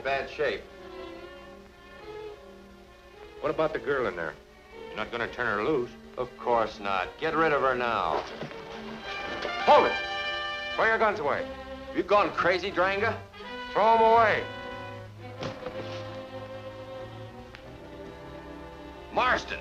Bad shape. What about the girl in there? You're not going to turn her loose? Of course not. Get rid of her now. Hold it! Throw your guns away. You gone crazy, Dranga? Throw them away. Marsden!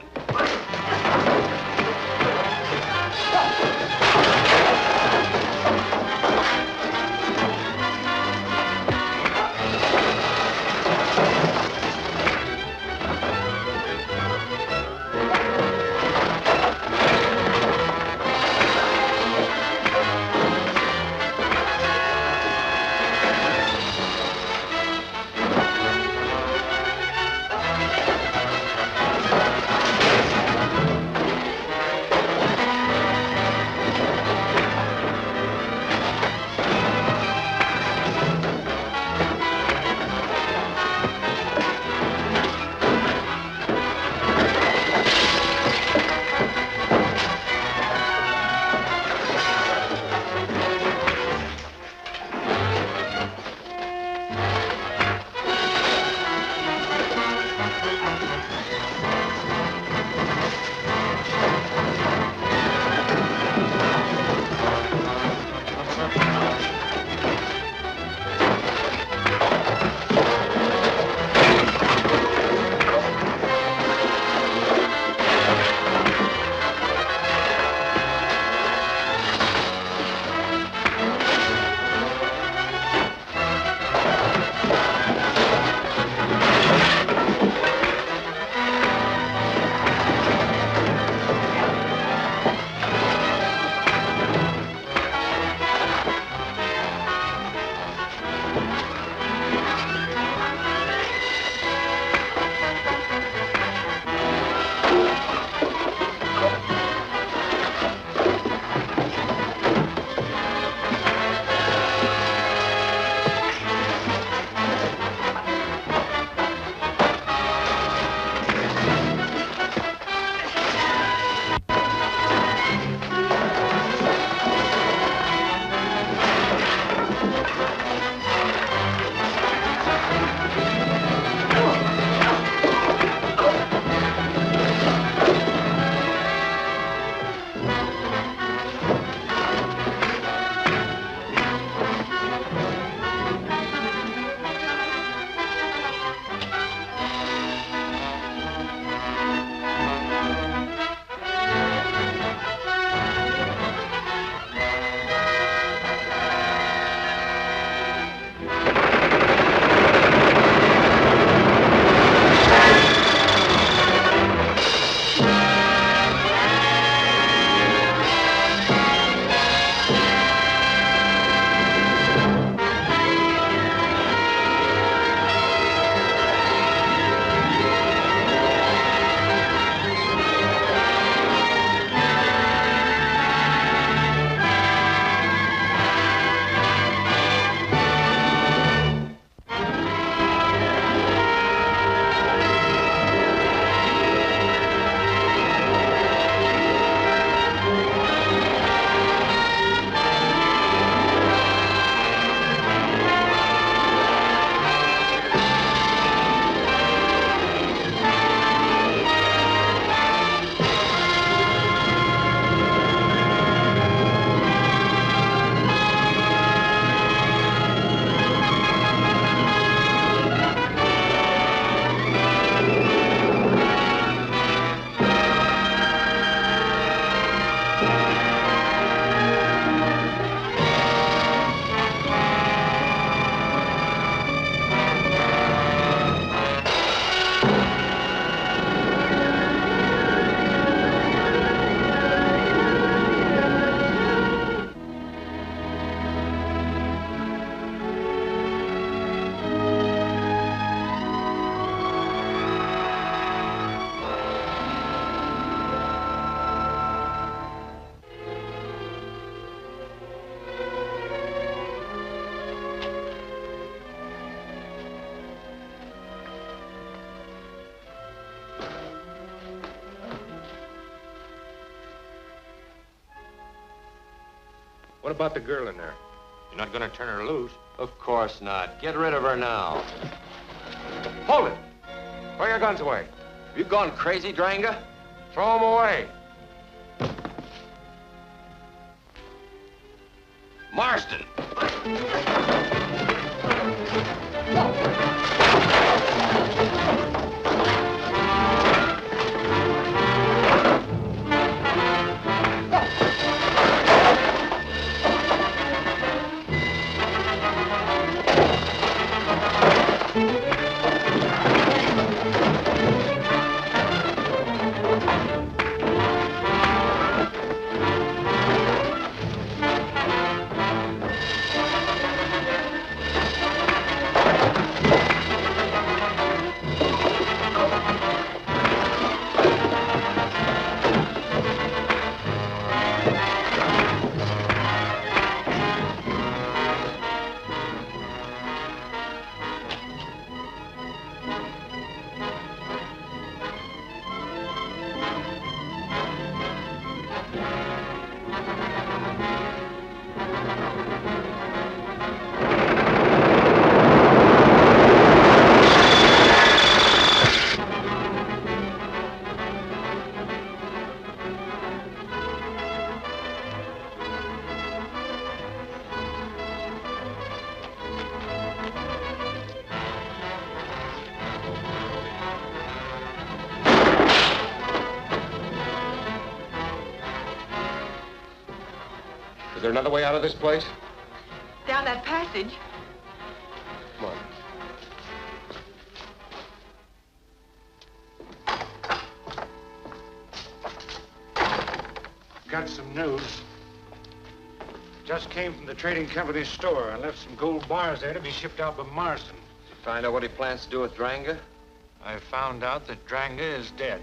What about the girl in there? You're not gonna turn her loose? Of course not. Get rid of her now. Hold it! Throw your guns away. Have you gone crazy, Dranga? Throw them away. Marston! Is there another way out of this place? Down that passage. Come on. Got some news. Just came from the trading company's store. I left some gold bars there to be shipped out by Marsden. Did you find out what he plans to do with Dranga? I found out that Dranga is dead.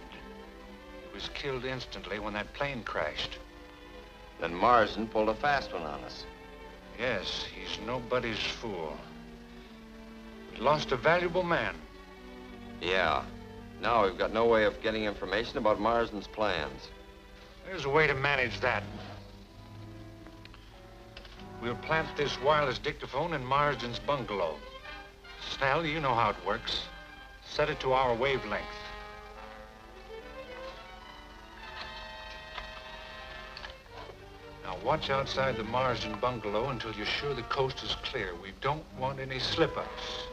He was killed instantly when that plane crashed. Then Marsden pulled a fast one on us. Yes, he's nobody's fool. We lost a valuable man. Yeah. Now we've got no way of getting information about Marsden's plans. There's a way to manage that. We'll plant this wireless dictaphone in Marsden's bungalow. Snell, you know how it works. Set it to our wavelength. Now watch outside the Marsden bungalow until you're sure the coast is clear. We don't want any slip-ups.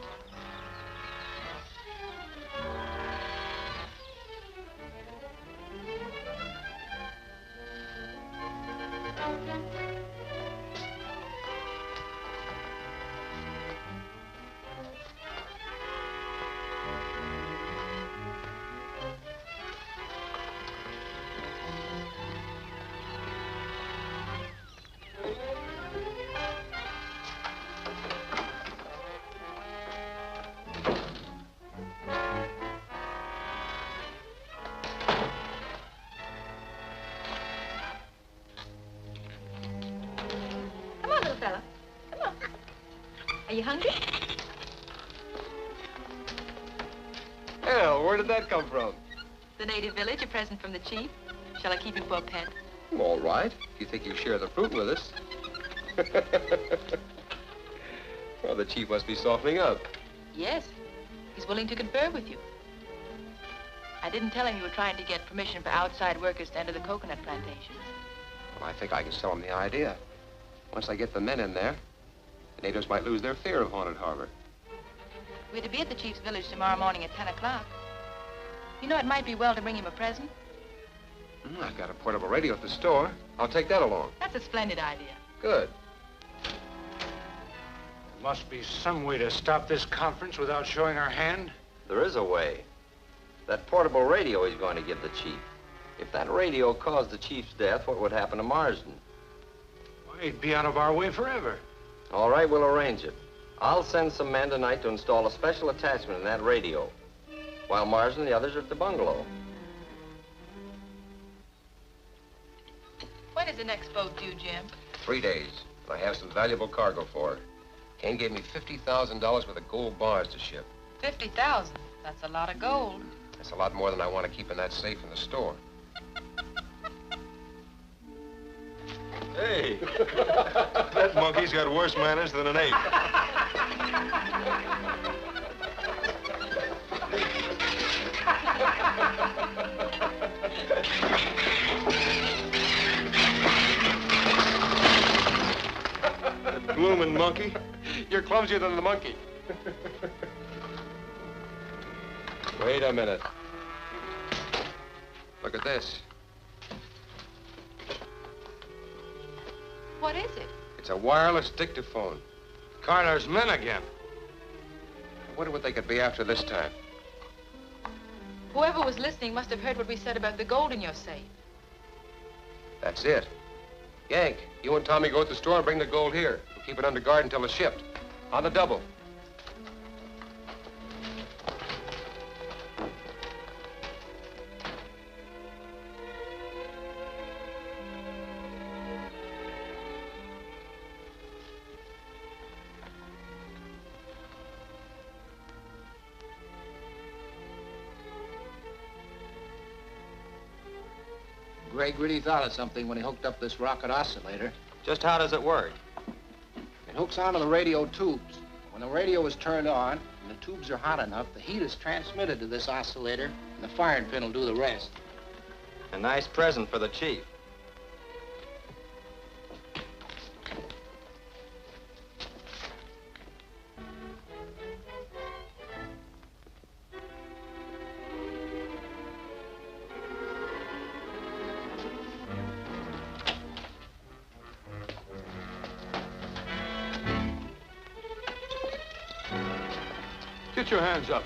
Are you hungry? Hell, where did that come from? The native village, a present from the chief. Shall I keep it for a pet? All right. If you think you share the fruit with us. Well, the chief must be softening up. Yes. He's willing to confer with you. I didn't tell him you were trying to get permission for outside workers to enter the coconut plantations. Well, I think I can sell them the idea. Once I get the men in there, the natives might lose their fear of Haunted Harbor. We're to be at the chief's village tomorrow morning at 10 o'clock. You know, it might be well to bring him a present. I've got a portable radio at the store. I'll take that along. That's a splendid idea. Good. There must be some way to stop this conference without showing our hand. There is a way. That portable radio he's going to give the chief. If that radio caused the chief's death, what would happen to Marsden? Well, he'd be out of our way forever. All right, we'll arrange it. I'll send some men tonight to install a special attachment in that radio, while Marsden and the others are at the bungalow. When is the next boat due, Jim? 3 days. And I have some valuable cargo for her. Kane gave me $50,000 worth of gold bars to ship. 50,000. That's a lot of gold. That's a lot more than I want to keep in that safe in the store. Hey, that monkey's got worse manners than an ape. That bloomin' monkey. You're clumsier than the monkey. Wait a minute. Look at this. What is it? It's a wireless dictaphone. Carter's men again. I wonder what they could be after this time. Whoever was listening must have heard what we said about the gold in your safe. That's it. Yank, you and Tommy go to the store and bring the gold here. We'll keep it under guard until it's shipped. On the double. Greg really thought of something when he hooked up this rocket oscillator. Just how does it work? It hooks onto the radio tubes. When the radio is turned on and the tubes are hot enough, the heat is transmitted to this oscillator, and the firing pin will do the rest. A nice present for the chief. Get your hands up.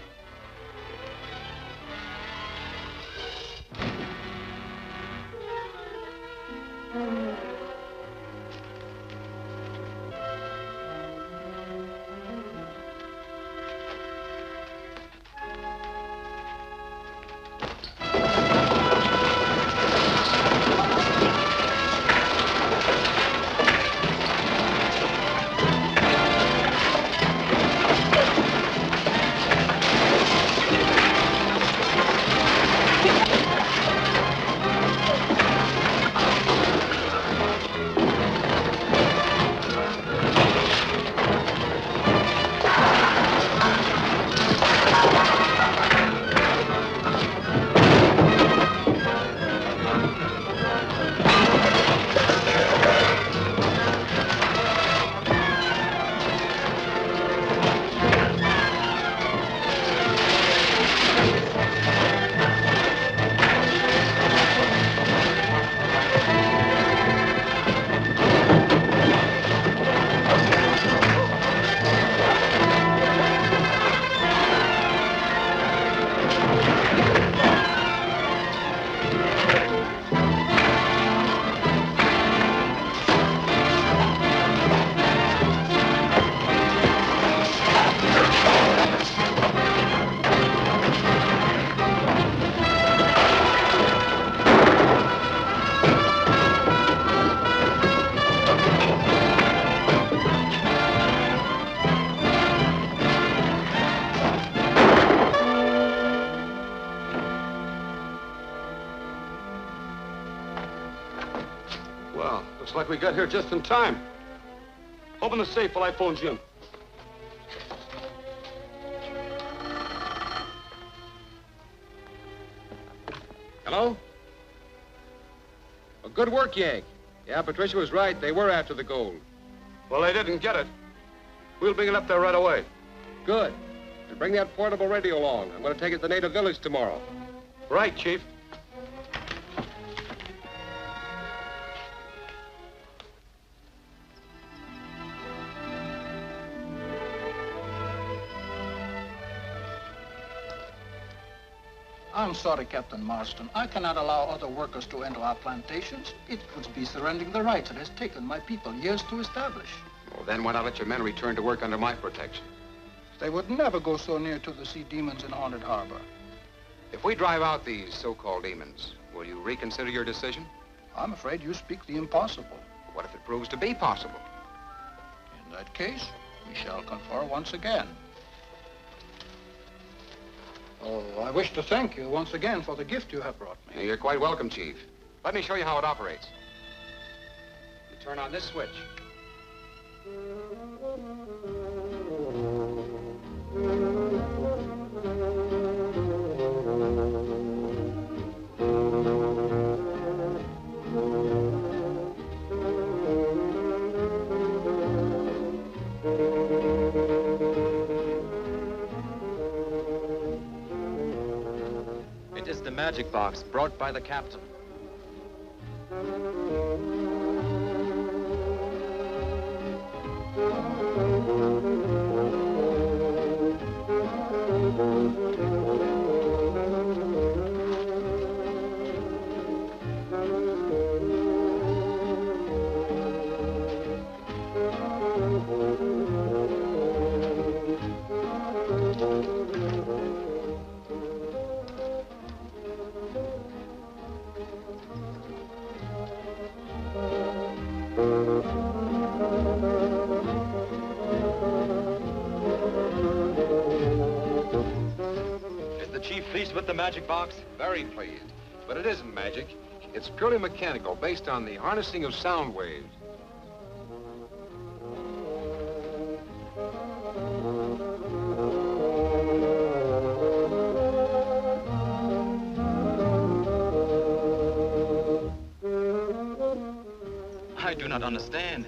Well, looks like we got here just in time. Open the safe while I phone Jim. Hello? Well, good work, Yank. Yeah, Patricia was right. They were after the gold. Well, they didn't get it. We'll bring it up there right away. Good. And bring that portable radio along. I'm going to take it to the native village tomorrow. Right, Chief. I'm sorry, Captain Marston. I cannot allow other workers to enter our plantations. It would be surrendering the rights it has taken my people years to establish. Well, then why not let your men return to work under my protection? They would never go so near to the sea demons in Haunted Harbor. If we drive out these so-called demons, will you reconsider your decision? I'm afraid you speak the impossible. What if it proves to be possible? In that case, we shall confer once again. Oh, I wish to thank you once again for the gift you have brought me. You're quite welcome, Chief. Let me show you how it operates. You turn on this switch. It is the magic box brought by the captain. Pleased with the magic box? Very pleased. But it isn't magic. It's purely mechanical, based on the harnessing of sound waves. I do not understand.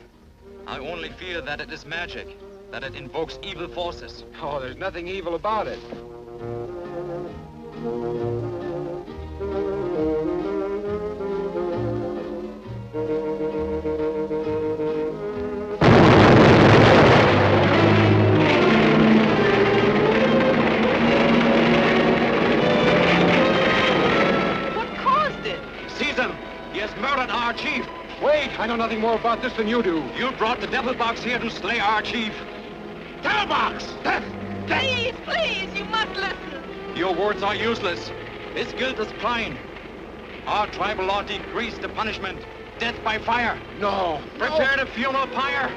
I only fear that it is magic, that it invokes evil forces. Oh, there's nothing evil about it. Seize him! He has murdered our chief! Wait! I know nothing more about this than you do. You brought the devil box here to slay our chief! Devil box! Death! Please, please, you must listen. Your words are useless. His guilt is plain. Our tribal law decrees the punishment. Death by fire. No. Prepare the funeral pyre.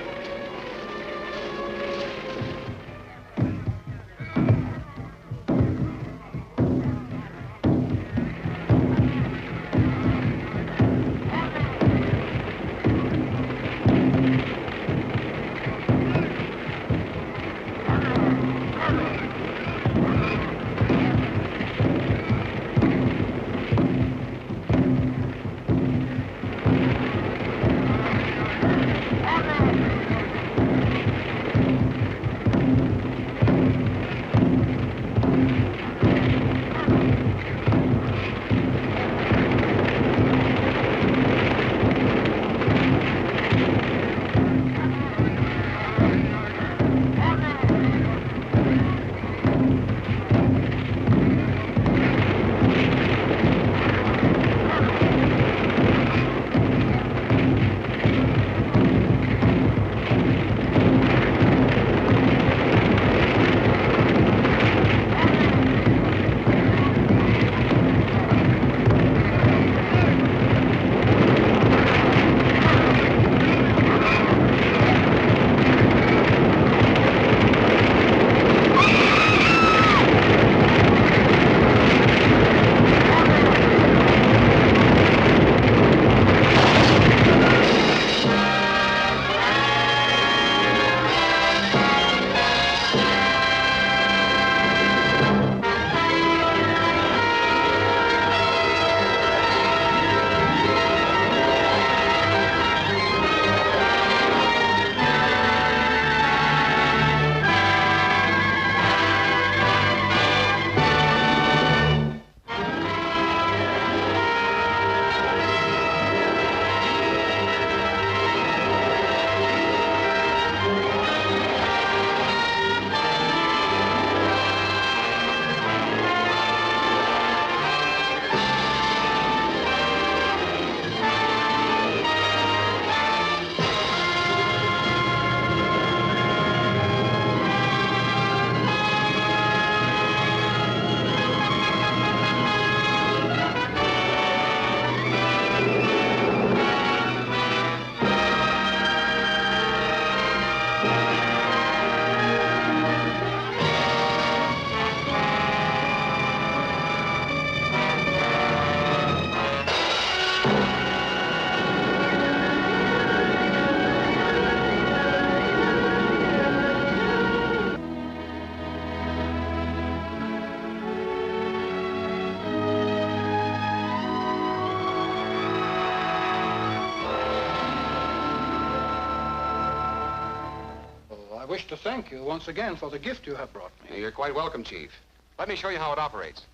I wish to thank you once again for the gift you have brought me. You're quite welcome, Chief. Let me show you how it operates.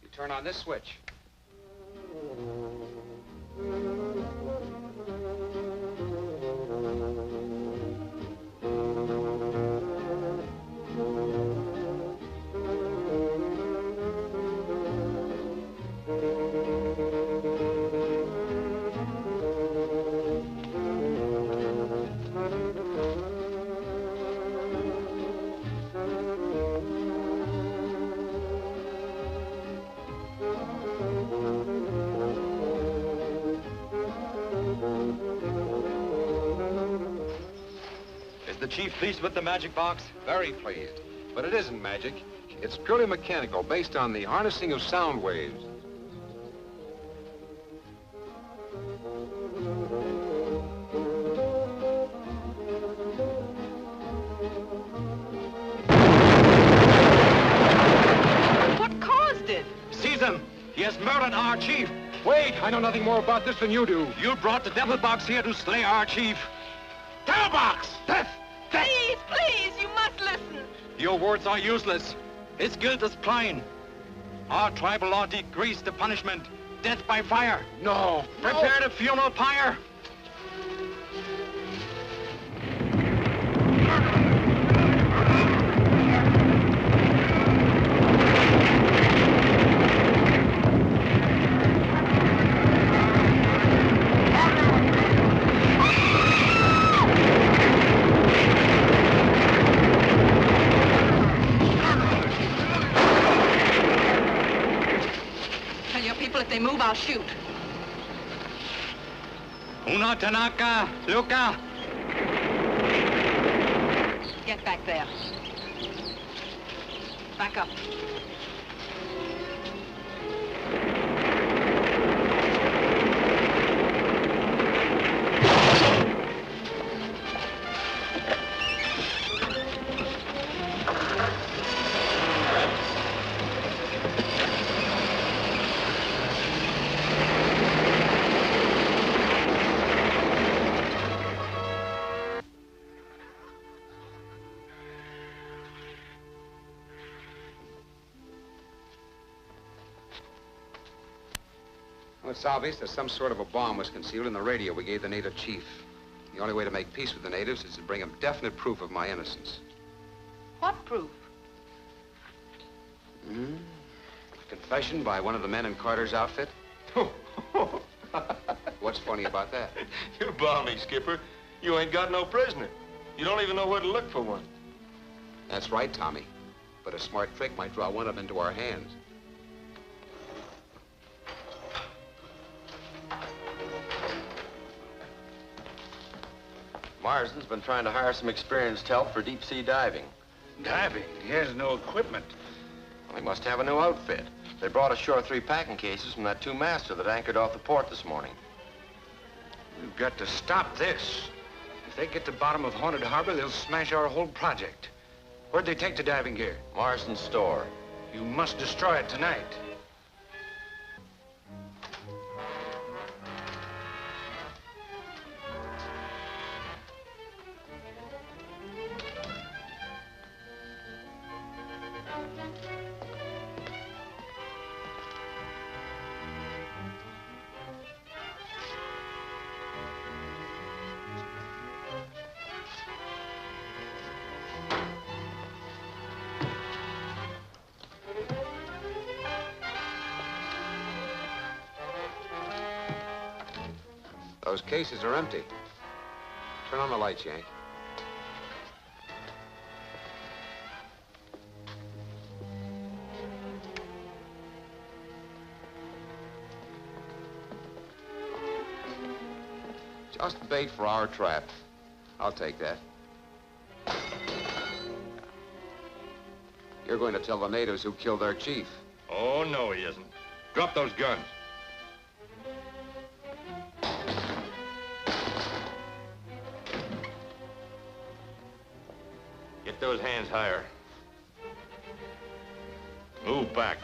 You turn on this switch. The chief pleased with the magic box? Very pleased. But it isn't magic. It's purely mechanical, based on the harnessing of sound waves. What caused it? Seize him! He has murdered our chief! Wait! I know nothing more about this than you do. You brought the devil box here to slay our chief! Devil box! Death! Please, please, you must listen. Your words are useless. His guilt is plain. Our tribal law decrees the punishment. Death by fire. No. Prepare the funeral pyre. Tell your people if they move, I'll shoot. Uno Tanaka, Luca. Get back there. Back up. Well, it's obvious that some sort of a bomb was concealed in the radio we gave the native chief. The only way to make peace with the natives is to bring him definite proof of my innocence. What proof? A confession by one of the men in Carter's outfit. What's funny about that? You balmy, Skipper. You ain't got no prisoner. You don't even know where to look for one. That's right, Tommy. But a smart trick might draw one of them into our hands. Marsden's been trying to hire some experienced help for deep-sea diving. Diving? He has no equipment. Well, he must have a new outfit. They brought ashore 3 packing cases from that 2-master that anchored off the port this morning. We've got to stop this. If they get to the bottom of Haunted Harbor, they'll smash our whole project. Where'd they take the diving gear? Marsden's store. You must destroy it tonight. Those cases are empty. Turn on the lights, Yank. Just bait for our trap. I'll take that. You're going to tell the natives who killed their chief. Oh, no, he isn't. Drop those guns. Get those hands higher. Move back.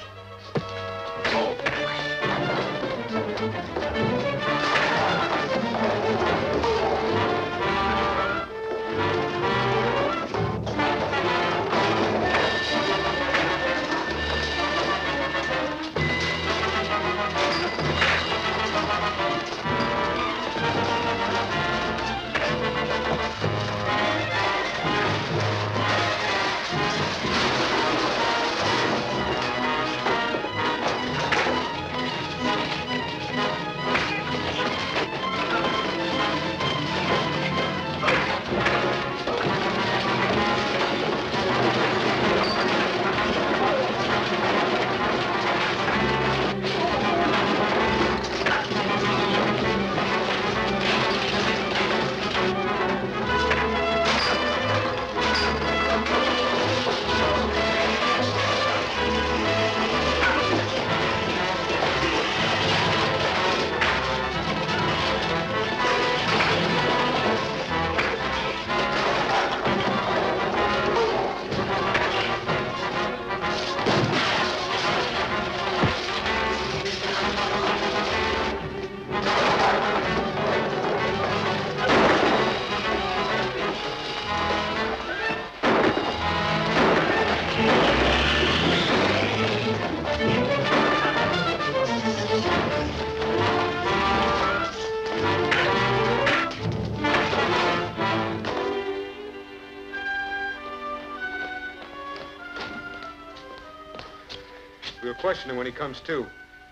We'll question him when he comes to.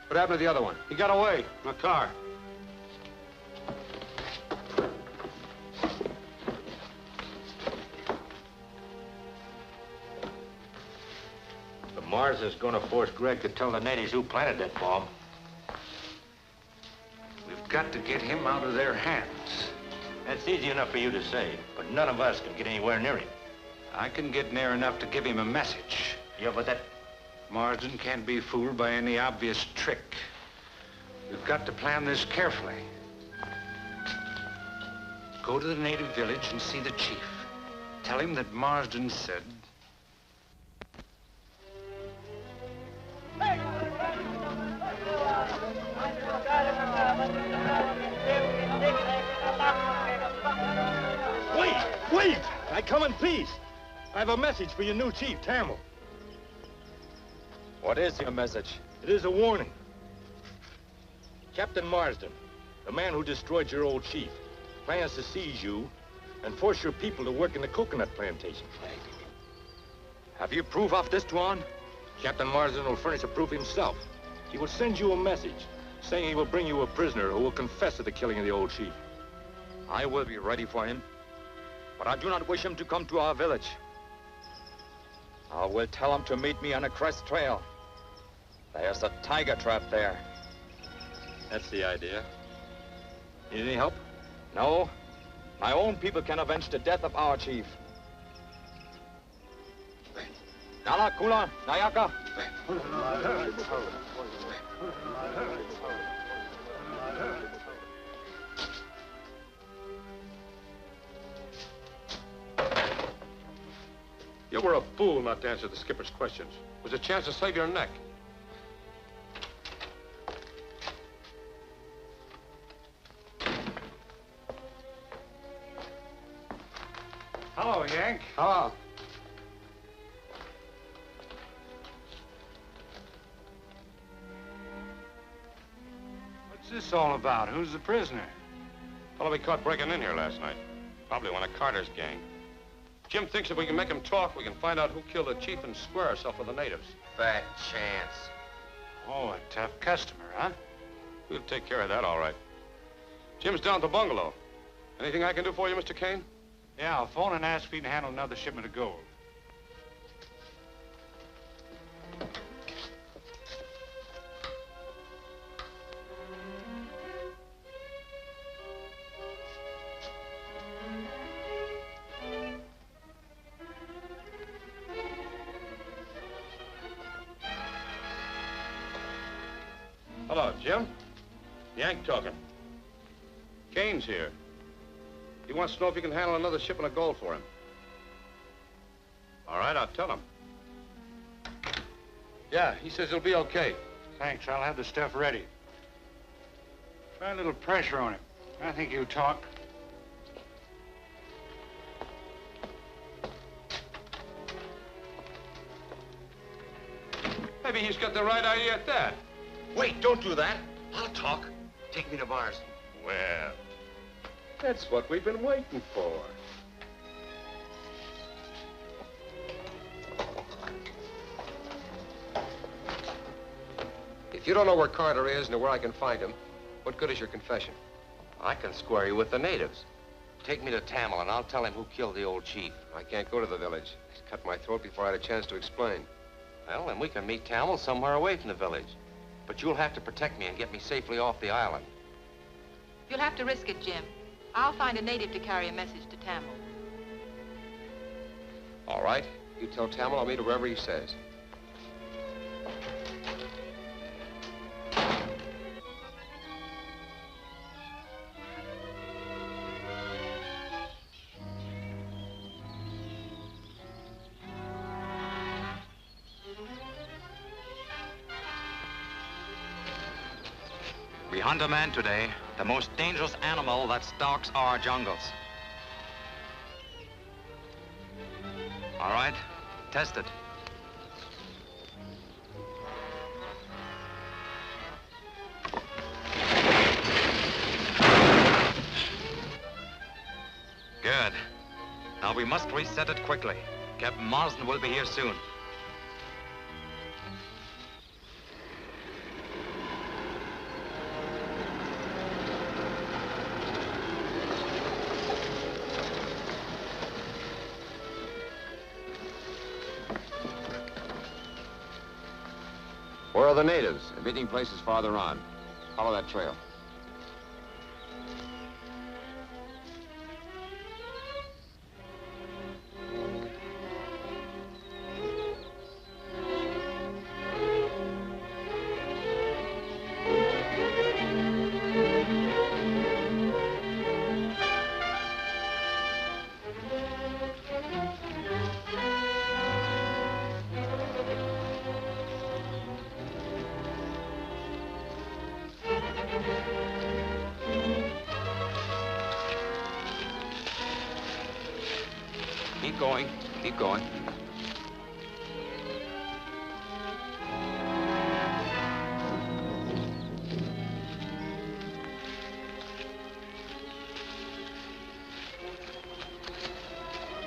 What happened to the other one? He got away in a car. The Mars is going to force Greg to tell the natives who planted that bomb. got to get him out of their hands. That's easy enough for you to say, but none of us can get anywhere near him. I can get near enough to give him a message. Yeah, but that... Marsden can't be fooled by any obvious trick. We've got to plan this carefully. Go to the native village and see the chief. Tell him that Marsden said... Wait! I come in peace. I have a message for your new chief, Tamil. What is your message? It is a warning. Captain Marsden, the man who destroyed your old chief, plans to seize you and force your people to work in the coconut plantation. Have you proof of this, Tuan? Captain Marsden will furnish a proof himself. He will send you a message saying he will bring you a prisoner who will confess to the killing of the old chief. I will be ready for him, but I do not wish him to come to our village. I will tell him to meet me on a crest trail. There's a tiger trap there. That's the idea. Need any help? No. My own people can avenge the death of our chief. Nala, Kula, Nayaka. You were a fool not to answer the skipper's questions. It was a chance to save your neck. Hello, Yank. Hello. What's this all about? Who's the prisoner? Fellow we caught breaking in here last night. Probably one of Carter's gang. Jim thinks if we can make him talk, we can find out who killed the chief and square ourselves with the natives. Fat chance. Oh, a tough customer, huh? We'll take care of that, all right. Jim's down at the bungalow. Anything I can do for you, Mr. Kane? Yeah, I'll phone and ask for you to handle another shipment of gold. Hello, Jim. Yank talking. Kane's here. He wants to know if you can handle another shipment of gold for him. All right, I'll tell him. Yeah, he says he'll be okay. Thanks, I'll have the stuff ready. Try a little pressure on him. I think he'll talk. Maybe he's got the right idea at that. Wait, don't do that. I'll talk. Take me to Marsden. Well, that's what we've been waiting for. If you don't know where Carter is nor where I can find him, what good is your confession? I can square you with the natives. Take me to Tamil and I'll tell him who killed the old chief. I can't go to the village. He's cut my throat before I had a chance to explain. Well, then we can meet Tamil somewhere away from the village. But you'll have to protect me and get me safely off the island. You'll have to risk it, Jim. I'll find a native to carry a message to Tamil. All right. You tell Tamil I'll meet her wherever he says. We hunt a man today, the most dangerous animal that stalks our jungles. All right, test it. Good. Now we must reset it quickly. Captain Marsden will be here soon. Where are the natives? The meeting place is farther on. Follow that trail. going. Keep going.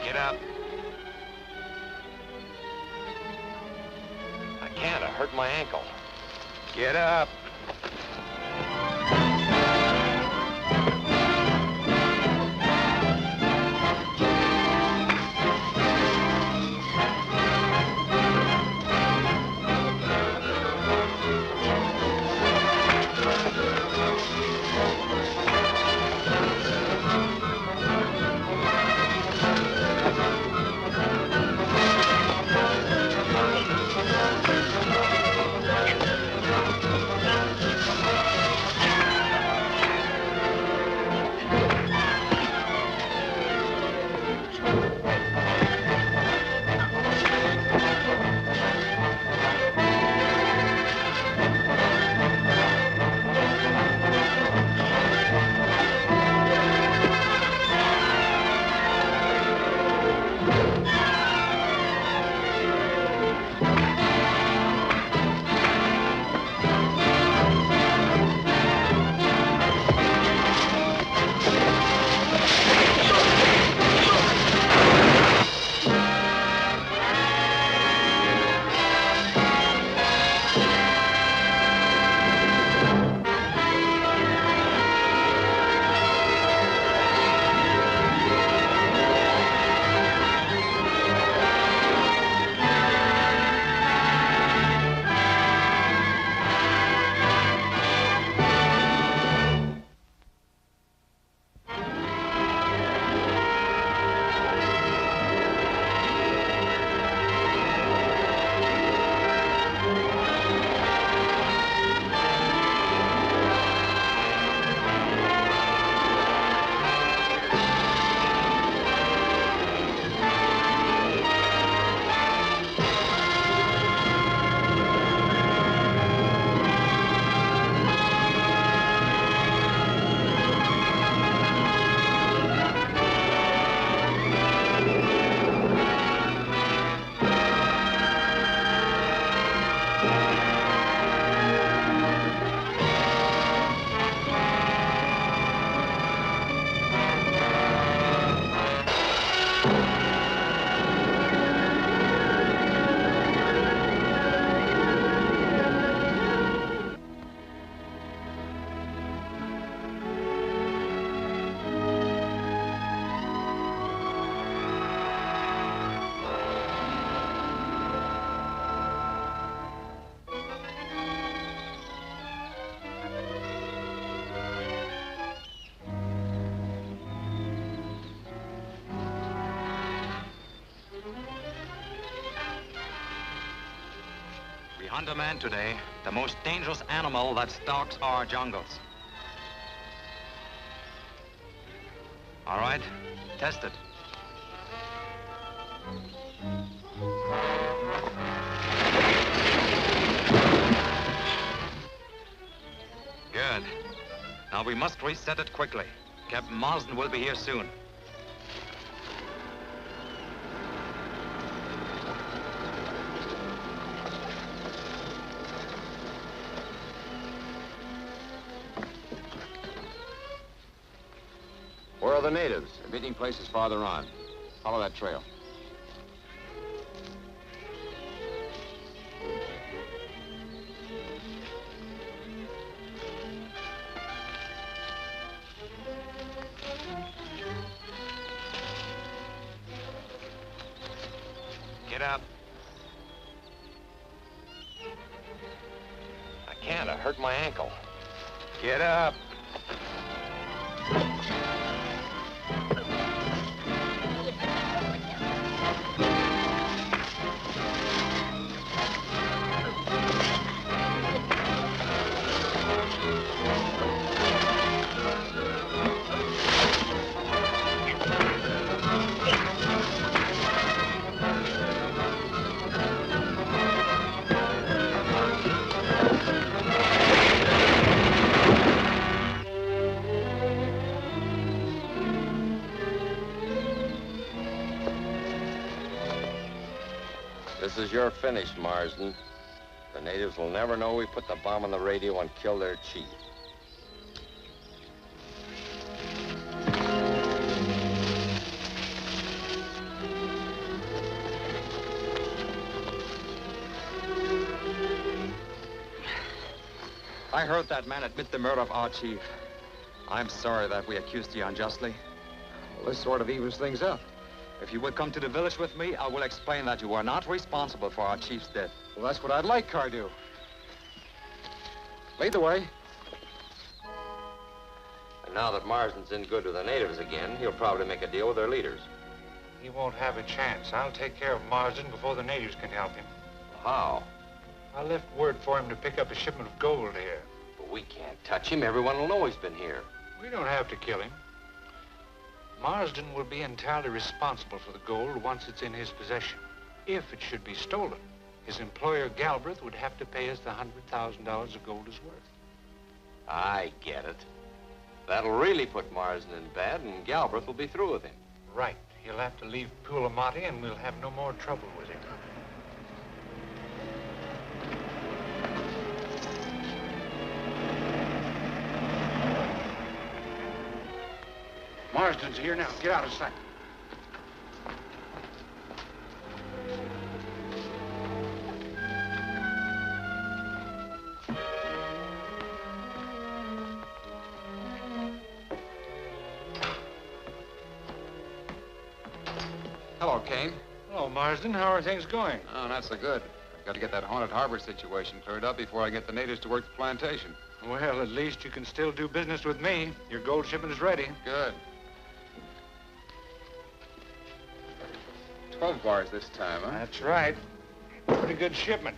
Get up. I can't. I hurt my ankle. Get up. We hunt a man today, the most dangerous animal that stalks our jungles. All right, test it. Good. Now we must reset it quickly. Captain Marsden will be here soon. Where are the natives? The meeting place is farther on. Follow that trail. Get up. I can't. I hurt my ankle. Get up. This is your finish, Marsden. The natives will never know we put the bomb on the radio and killed their chief. I heard that man admit the murder of our chief. I'm sorry that we accused you unjustly. Well, this sort of evens things up. If you will come to the village with me, I will explain that you are not responsible for our chief's death. Well, that's what I'd like, Cardew. Lead the way. And now that Marsden's in good with the natives again, he'll probably make a deal with their leaders. He won't have a chance. I'll take care of Marsden before the natives can help him. How? I left word for him to pick up a shipment of gold here. But we can't touch him. Everyone will know he's been here. We don't have to kill him. Marsden will be entirely responsible for the gold once it's in his possession. If it should be stolen, his employer, Galbraith, would have to pay us the $100,000 the gold is worth. I get it. That'll really put Marsden in bad, and Galbraith will be through with him. Right. He'll have to leave Pulamati, and we'll have no more trouble with him. Marsden's here now. Get out of sight. Hello, Kane. Hello, Marsden. How are things going? Oh, not so good. I've got to get that haunted harbor situation cleared up before I get the natives to work the plantation. Well, at least you can still do business with me. Your gold shipment is ready. Good. 12 bars this time, huh? That's right. Pretty good shipment.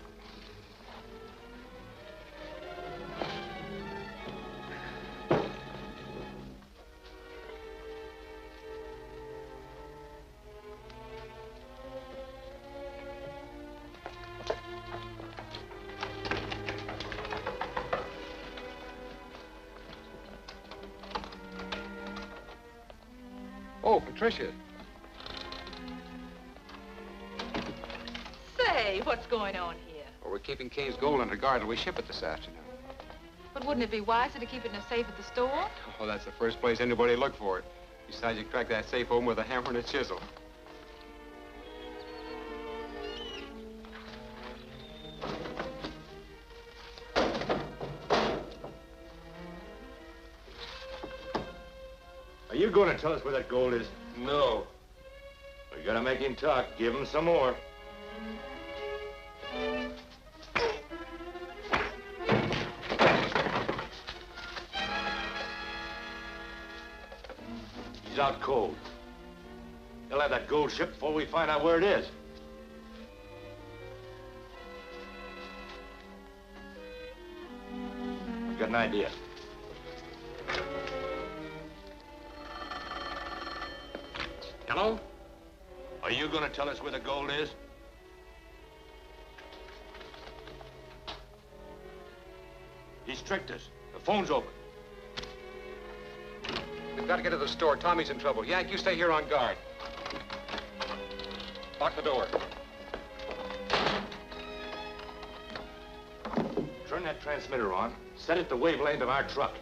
Oh, Patricia. Say, what's going on here? Well, we're keeping Kane's gold under guard till we ship it this afternoon. But wouldn't it be wiser to keep it in a safe at the store? Oh, that's the first place anybody look for it. Besides, you crack that safe open with a hammer and a chisel. Are you going to tell us where that gold is? No. We gotta make him talk. Give him some more. He's out cold. He'll have that gold shipped before we find out where it is. I've got an idea. Hello? Are you going to tell us where the gold is? He's tricked us. The phone's open. We've got to get to the store. Tommy's in trouble. Yank, you stay here on guard. Lock the door. Turn that transmitter on. Set it the wavelength of our truck.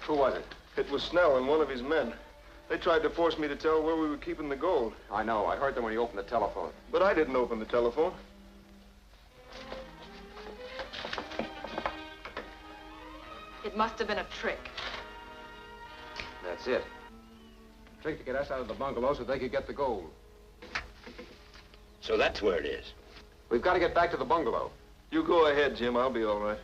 Who was it? It was Snell and one of his men. They tried to force me to tell where we were keeping the gold. I know. I heard them when you opened the telephone. But I didn't open the telephone. It must have been a trick. That's it. Trick to get us out of the bungalow so they could get the gold. So that's where it is. We've got to get back to the bungalow. You go ahead, Jim. I'll be all right.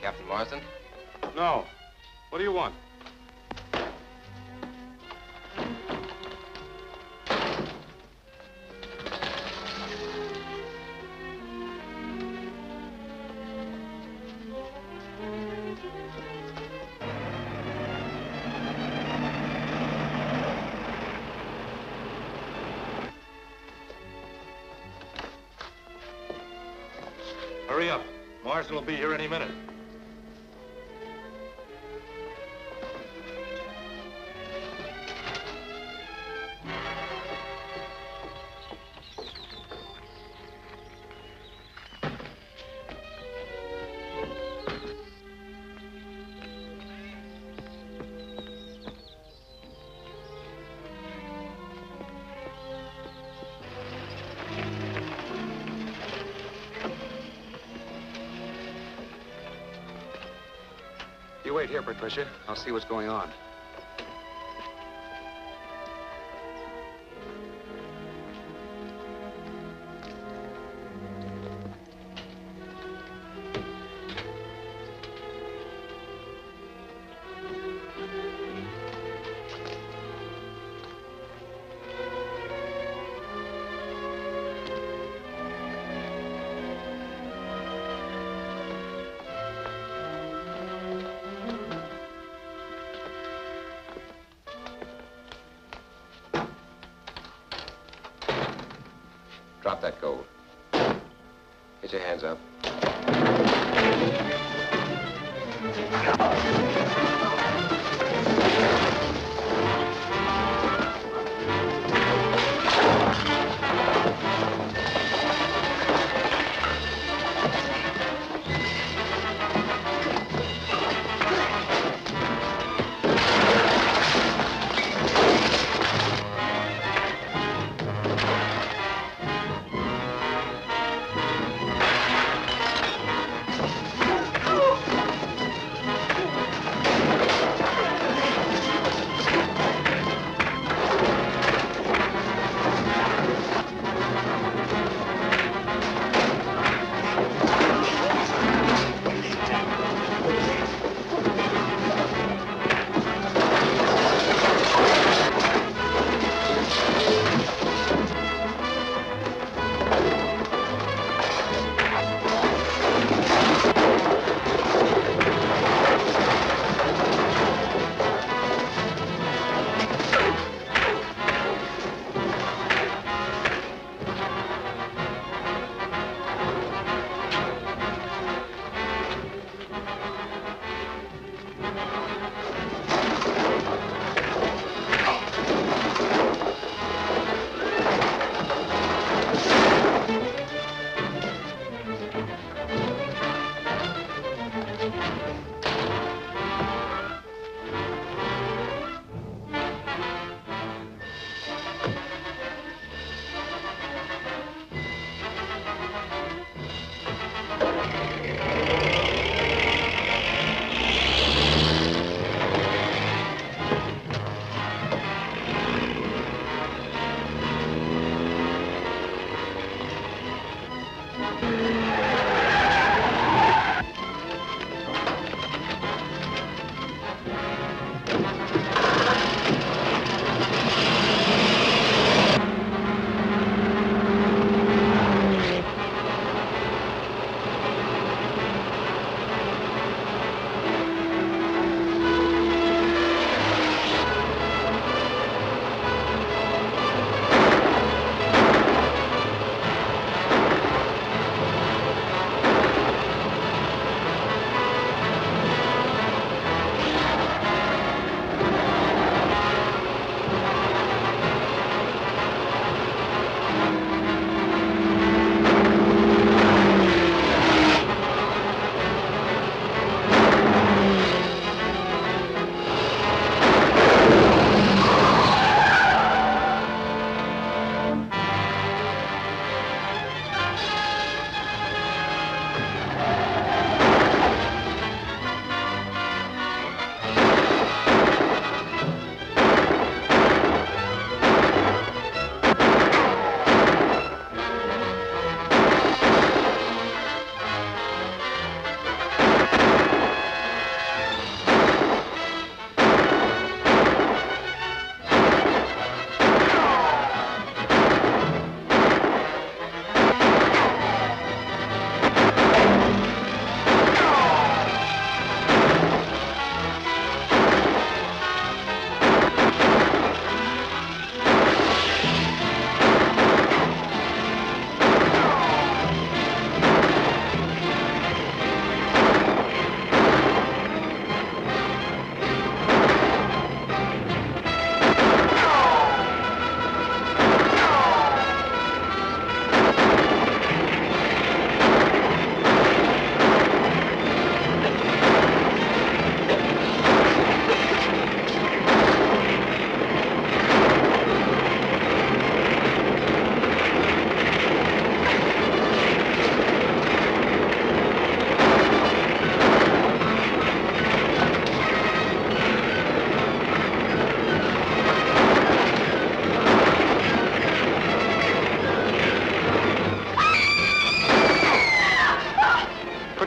Captain Marsden? No. What do you want? Hurry up. Marsden will be here any minute. You wait here, Patricia. I'll see what's going on. Drop that gold. Get your hands up.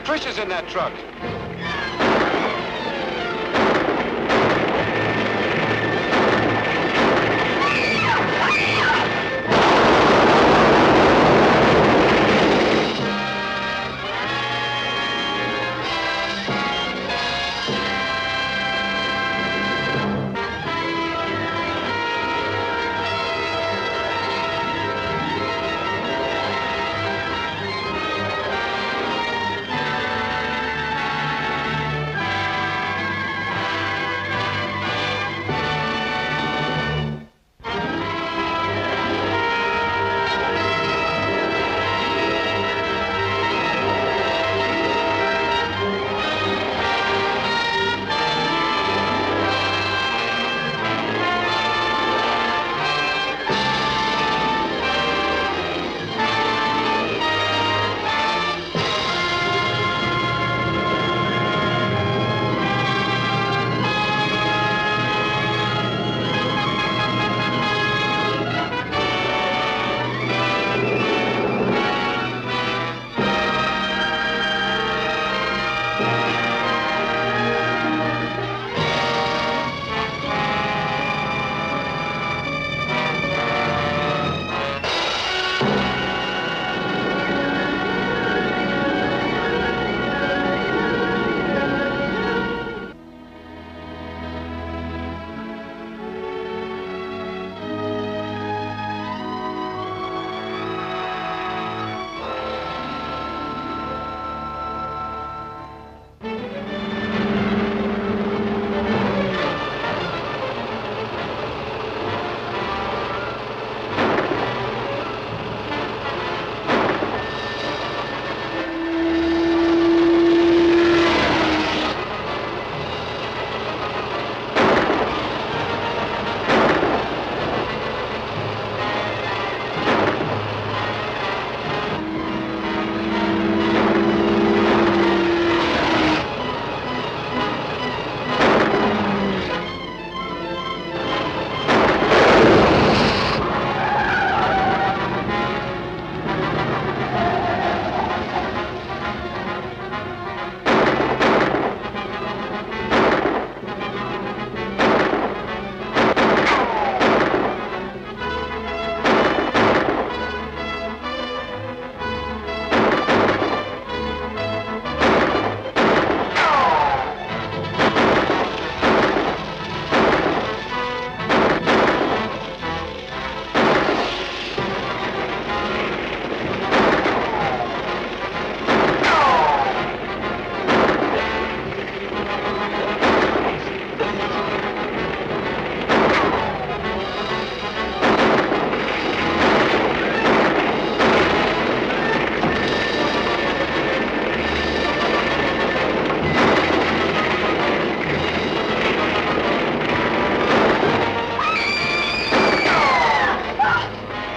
Patricia's in that truck.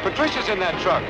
Patricia's in that truck.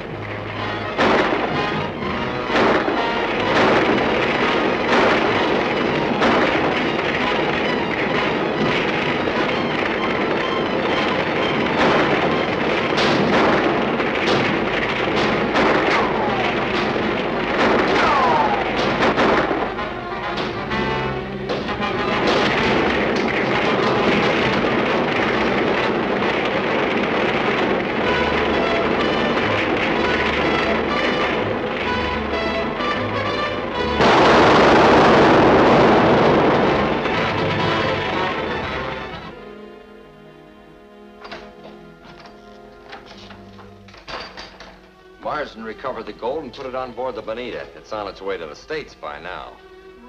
Marsden recovered the gold and put it on board the Bonita. It's on its way to the States by now.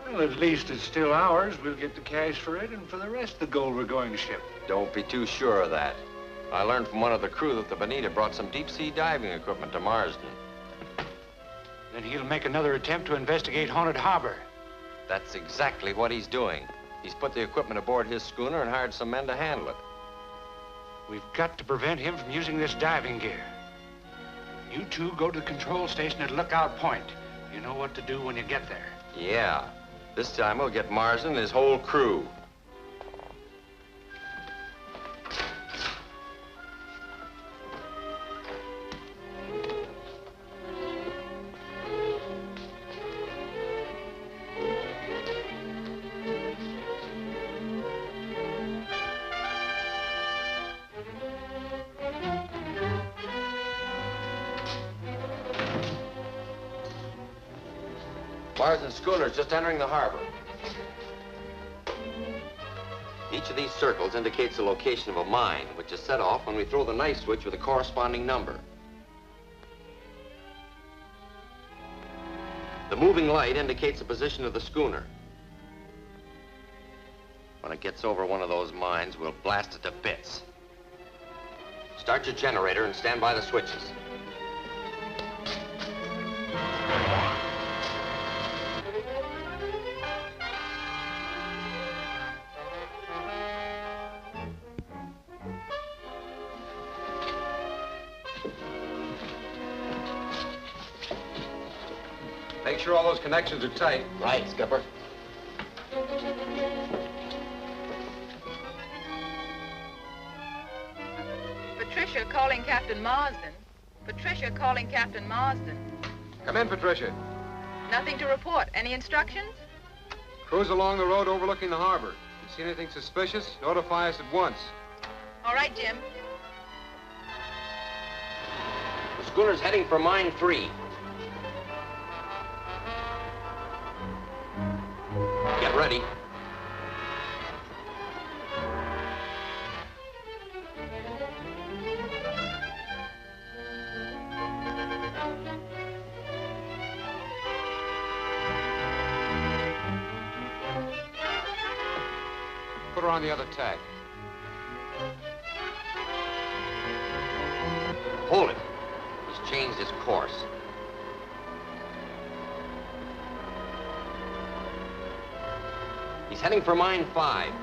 Well, at least it's still ours. We'll get the cash for it and for the rest of the gold we're going to ship. Don't be too sure of that. I learned from one of the crew that the Bonita brought some deep-sea diving equipment to Marsden. Then he'll make another attempt to investigate Haunted Harbor. That's exactly what he's doing. He's put the equipment aboard his schooner and hired some men to handle it. We've got to prevent him from using this diving gear. You two go to the control station at Lookout Point. You know what to do when you get there. Yeah. This time we'll get Marsden and his whole crew. Marsden's schooner is just entering the harbor. Each of these circles indicates the location of a mine, which is set off when we throw the knife switch with a corresponding number. The moving light indicates the position of the schooner. When it gets over one of those mines, we'll blast it to bits. Start your generator and stand by the switches. Make sure all those connections are tight. Right, Skipper. Patricia calling Captain Marsden. Patricia calling Captain Marsden. Come in, Patricia. Nothing to report. Any instructions? Cruise along the road overlooking the harbor. If you see anything suspicious, notify us at once. All right, Jim. The schooner's heading for mine 3. Get ready. Put her on the other tack. Hold it. He's changed his course. He's heading for mine 5.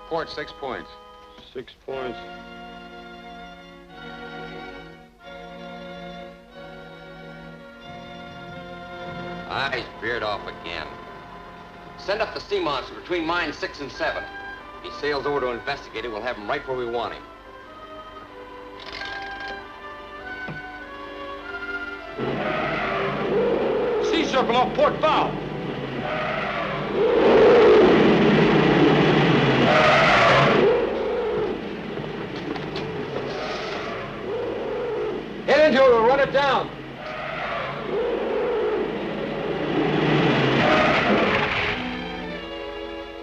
Port 6 points. 6 points. He's veered off again. Send up the sea monster between mines 6 and 7. If he sails over to investigate it, we'll have him right where we want him. Sea circle off port bow. Head into it, we'll run it down.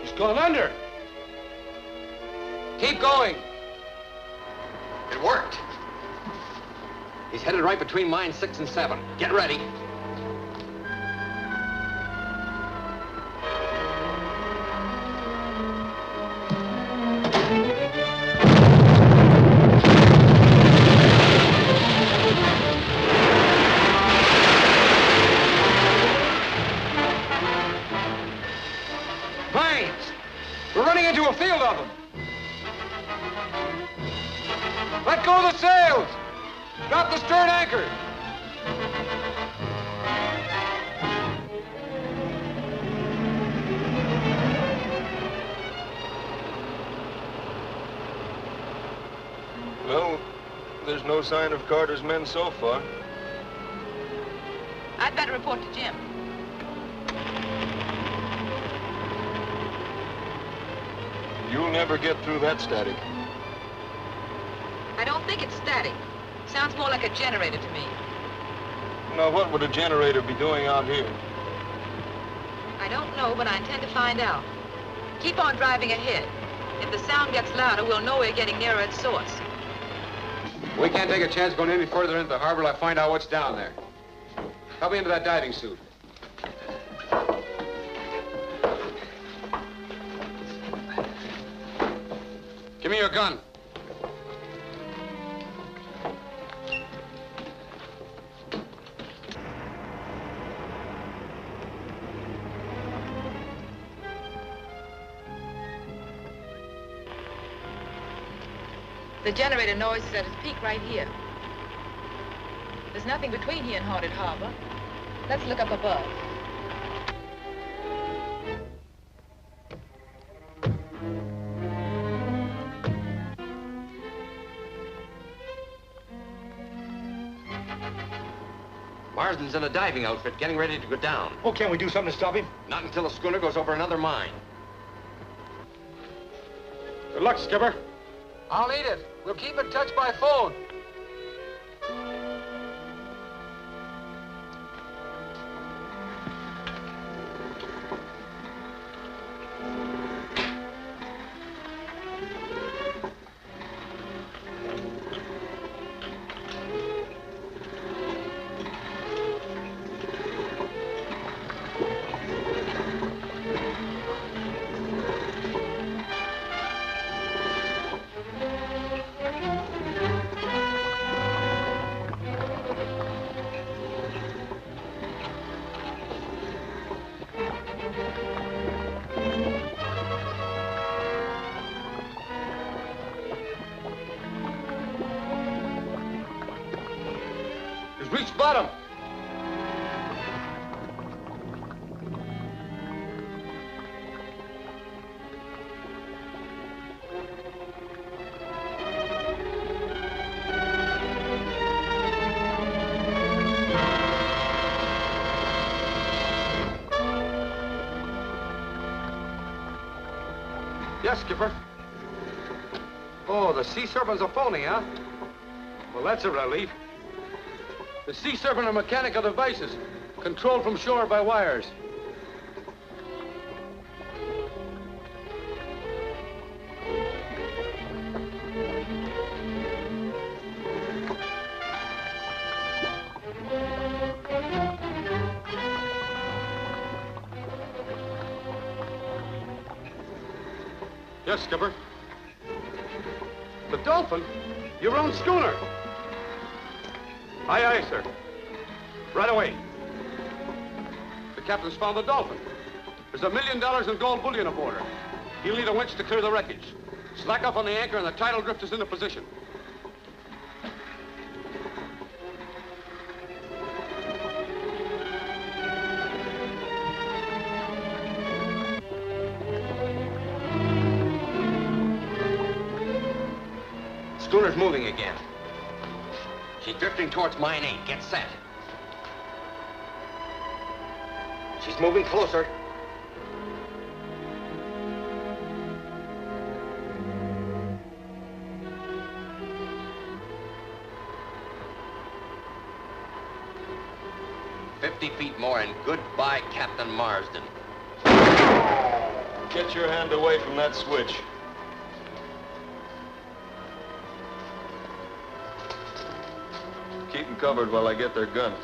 He's gone under. Keep going. It worked. He's headed right between mines 6 and 7. Get ready. Mines! We're running into a field of them. Let go of the sails! Drop the stern anchor! Well, there's no sign of Carter's men so far. I'd better report to Jim. You'll never get through that static. I don't think it's static. Sounds more like a generator to me. Now, what would a generator be doing out here? I don't know, but I intend to find out. Keep on driving ahead. If the sound gets louder, we'll know we're getting nearer its source. We can't take a chance going any further into the harbor till I find out what's down there. Help me into that diving suit. Give me your gun. The generator noise is at its peak right here. There's nothing between here and Haunted Harbor. Let's look up above. Marsden's in a diving outfit, getting ready to go down. Oh, can't we do something to stop him? Not until the schooner goes over another mine. Good luck, Skipper. I'll need it. We'll keep in touch by phone. He's reached bottom. Yes, Skipper. Oh, the Sea Serpent's a phony, huh? Well, that's a relief. The Sea Serpent are mechanical devices, controlled from shore by wires. Yes, Skipper. The Dolphin? Your own schooner? Aye, aye, sir. Right away. The captain's found the Dolphin. There's $1 million in gold bullion aboard her. He'll need a winch to clear the wreckage. Slack up on the anchor and the tidal drift is into position. Schooner's moving again. She's drifting towards mine 8. Get set. She's moving closer. "50 feet more and goodbye, Captain Marsden." Get your hand away from that switch. Keep them covered while I get their guns.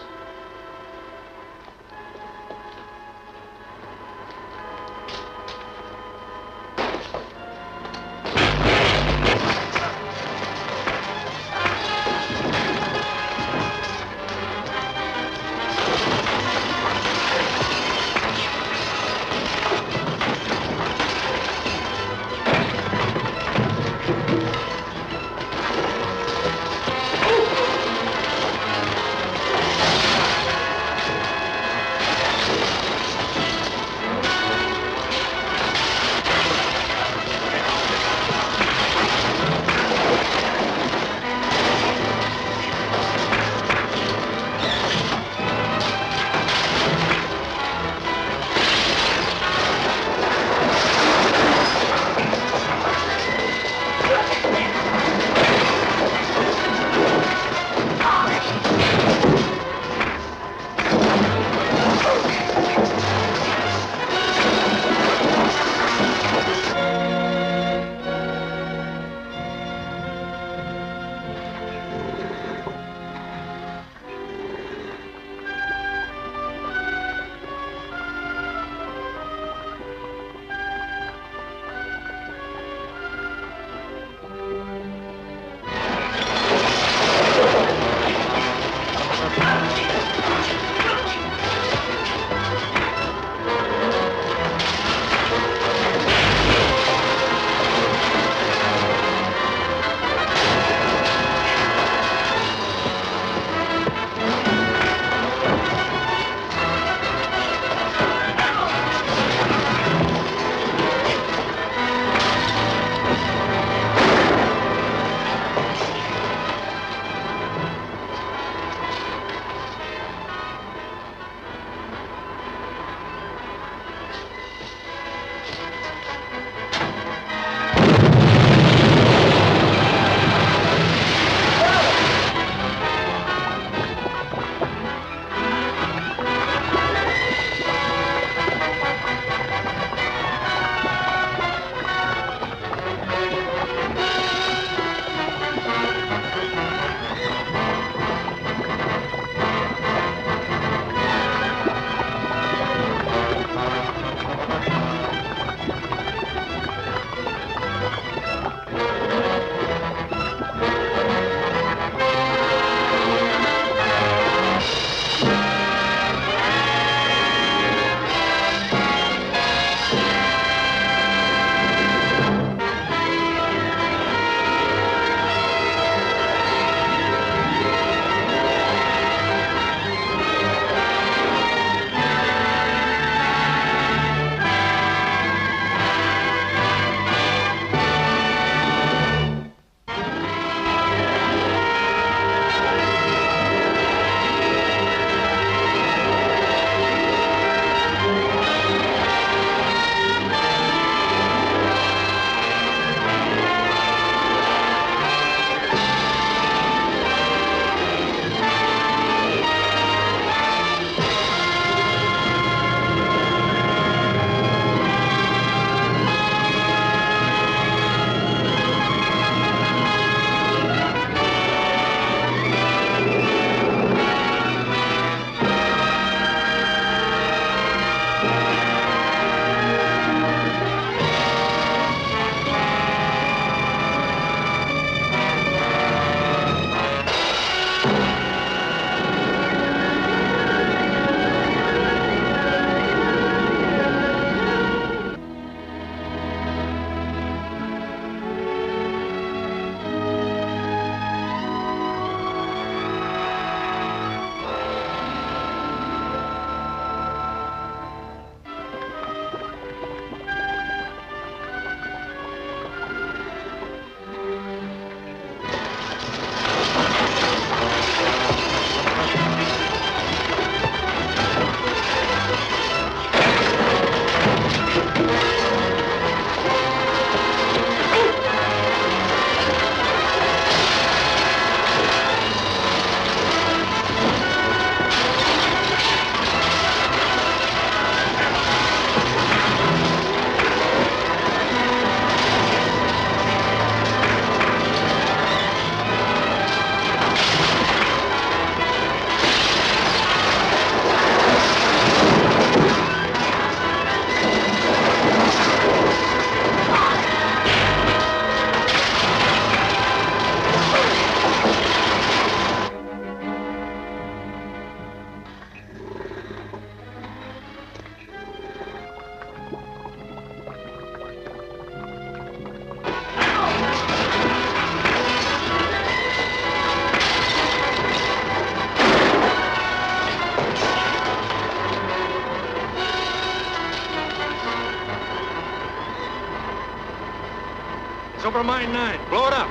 for mine 9. Blow it up.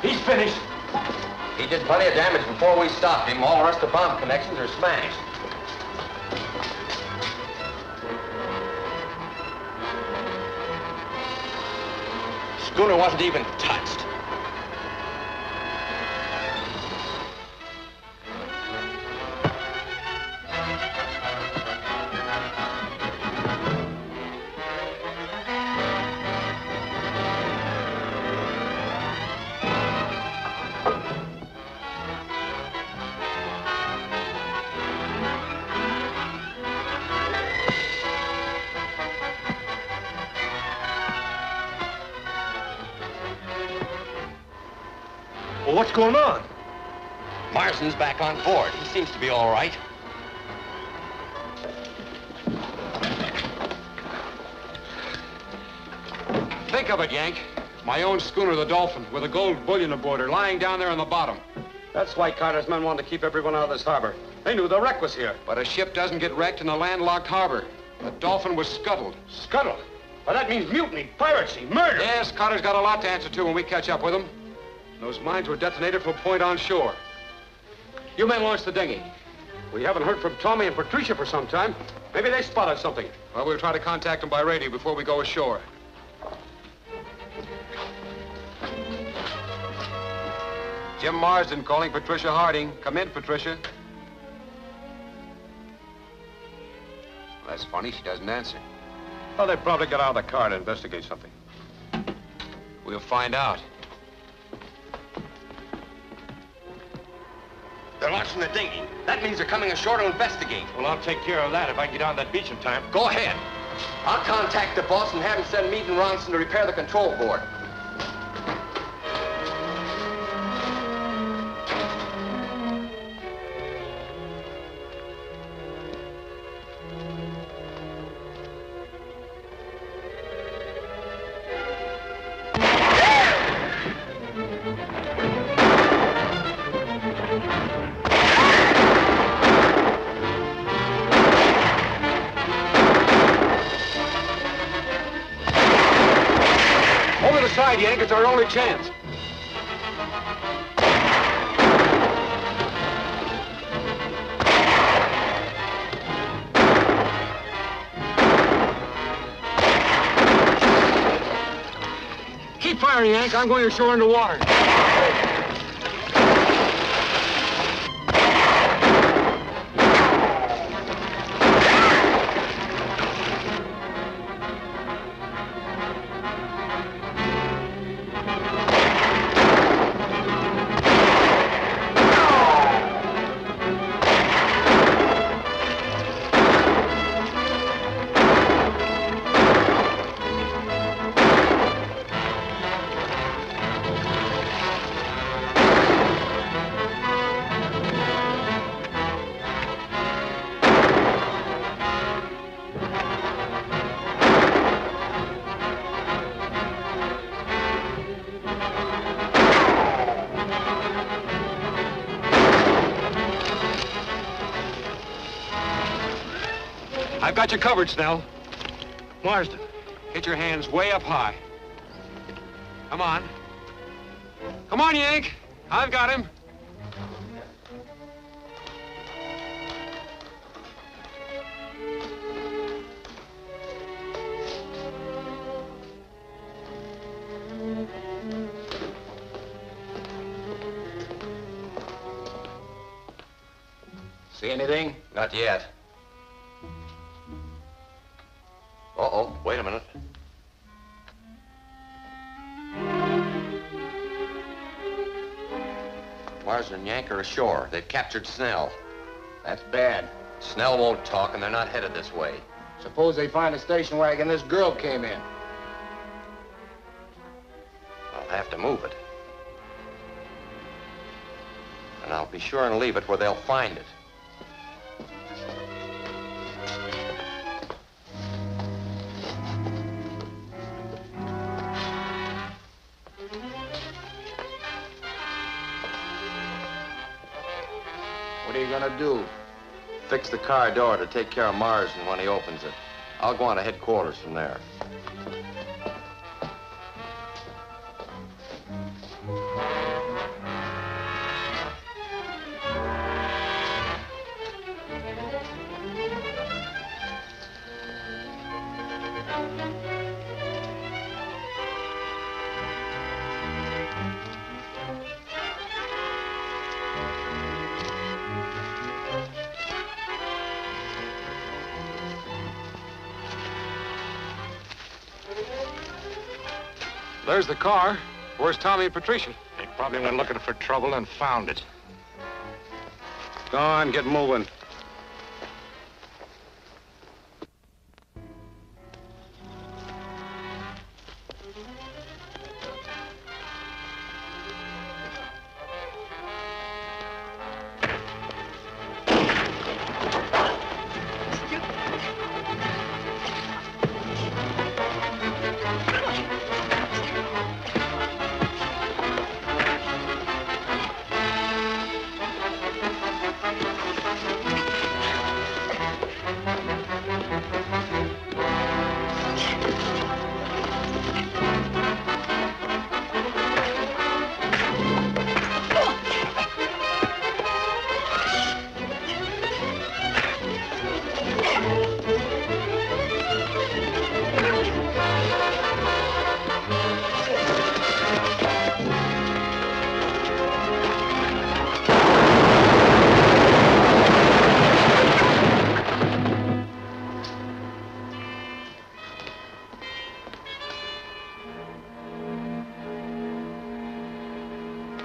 He's finished. He did plenty of damage before we stopped him. All the rest of the bomb connections are smashed. Schooner wasn't even touched. Well, what's going on? Marsden's back on board. He seems to be all right. Think of it, Yank. My own schooner, the Dolphin, with a gold bullion aboard her, lying down there on the bottom. That's why Carter's men wanted to keep everyone out of this harbor. They knew the wreck was here. But a ship doesn't get wrecked in a landlocked harbor. The Dolphin was scuttled. Scuttled? Well, that means mutiny, piracy, murder. Yes, Carter's got a lot to answer to when we catch up with him. Those mines were detonated from a point on shore. You men launched the dinghy. We haven't heard from Tommy and Patricia for some time. Maybe they spotted something. Well, we'll try to contact them by radio before we go ashore. Jim Marsden calling Patricia Harding. Come in, Patricia. That's funny, she doesn't answer. Well, they probably got out of the car and investigate something. We'll find out. They're launching the dinghy. That means they're coming ashore to investigate. Well, I'll take care of that if I can get on that beach in time. Go ahead. I'll contact the boss and have him send Meade and Ronson to repair the control board. Yank, it's our only chance. Keep firing, Yank. I'm going ashore in the water. I've got you covered, Snell. Marsden, get your hands way up high. Come on. Come on, Yank. I've got him. See anything? Not yet. Marsden and Yank are ashore. They've captured Snell. That's bad. Snell won't talk, and they're not headed this way. Suppose they find a station wagon this girl came in. I'll have to move it. And I'll be sure and leave it where they'll find it. What are you gonna do? Fix the car door to take care of Marsden when he opens it. I'll go on to headquarters from there. There's the car. Where's Tommy and Patricia? They probably went looking for trouble and found it. Go on, get moving.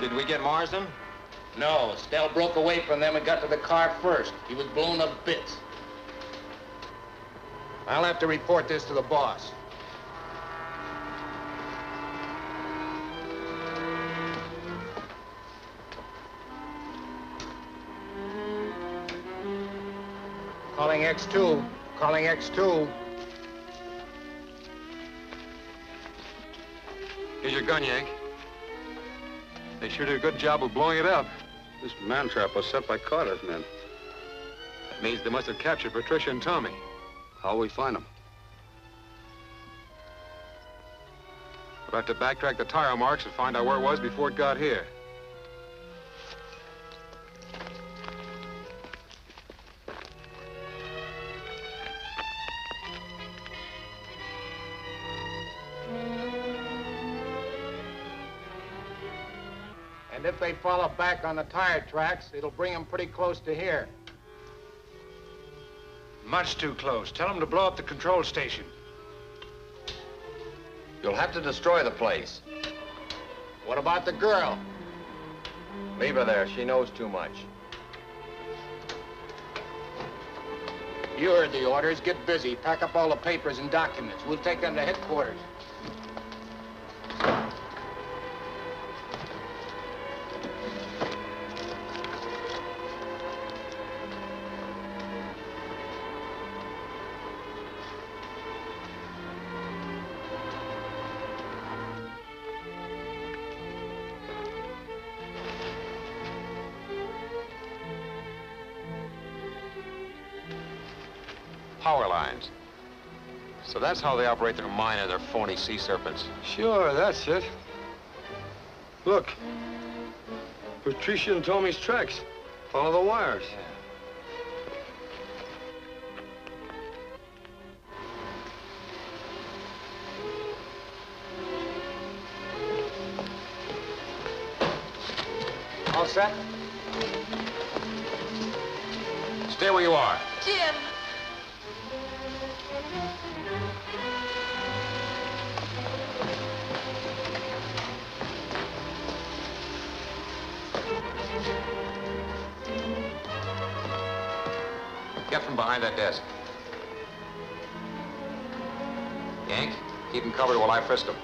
Did we get Marsden? No, Snell broke away from them and got to the car first. He was blown to bits. I'll have to report this to the boss. Calling X2. Calling X2. Here's your gun, Yank. They sure did a good job of blowing it up. This man-trap was set by Carter's men. That means they must have captured Patricia and Tommy. How'll we find them? We'll have to backtrack the tire marks and find out where it was before it got here. And if they follow back on the tire tracks, it'll bring them pretty close to here. Much too close. Tell them to blow up the control station. You'll have to destroy the place. What about the girl? Leave her there. She knows too much. You heard the orders. Get busy. Pack up all the papers and documents. We'll take them to headquarters. Power lines. So that's how they operate their mine and their phony sea serpents. Sure, that's it. Look. Patricia and Tommy's tracks. Follow the wires. All set? Stay where you are. Jim! Get from behind that desk. Yank, keep him covered while I frisk him.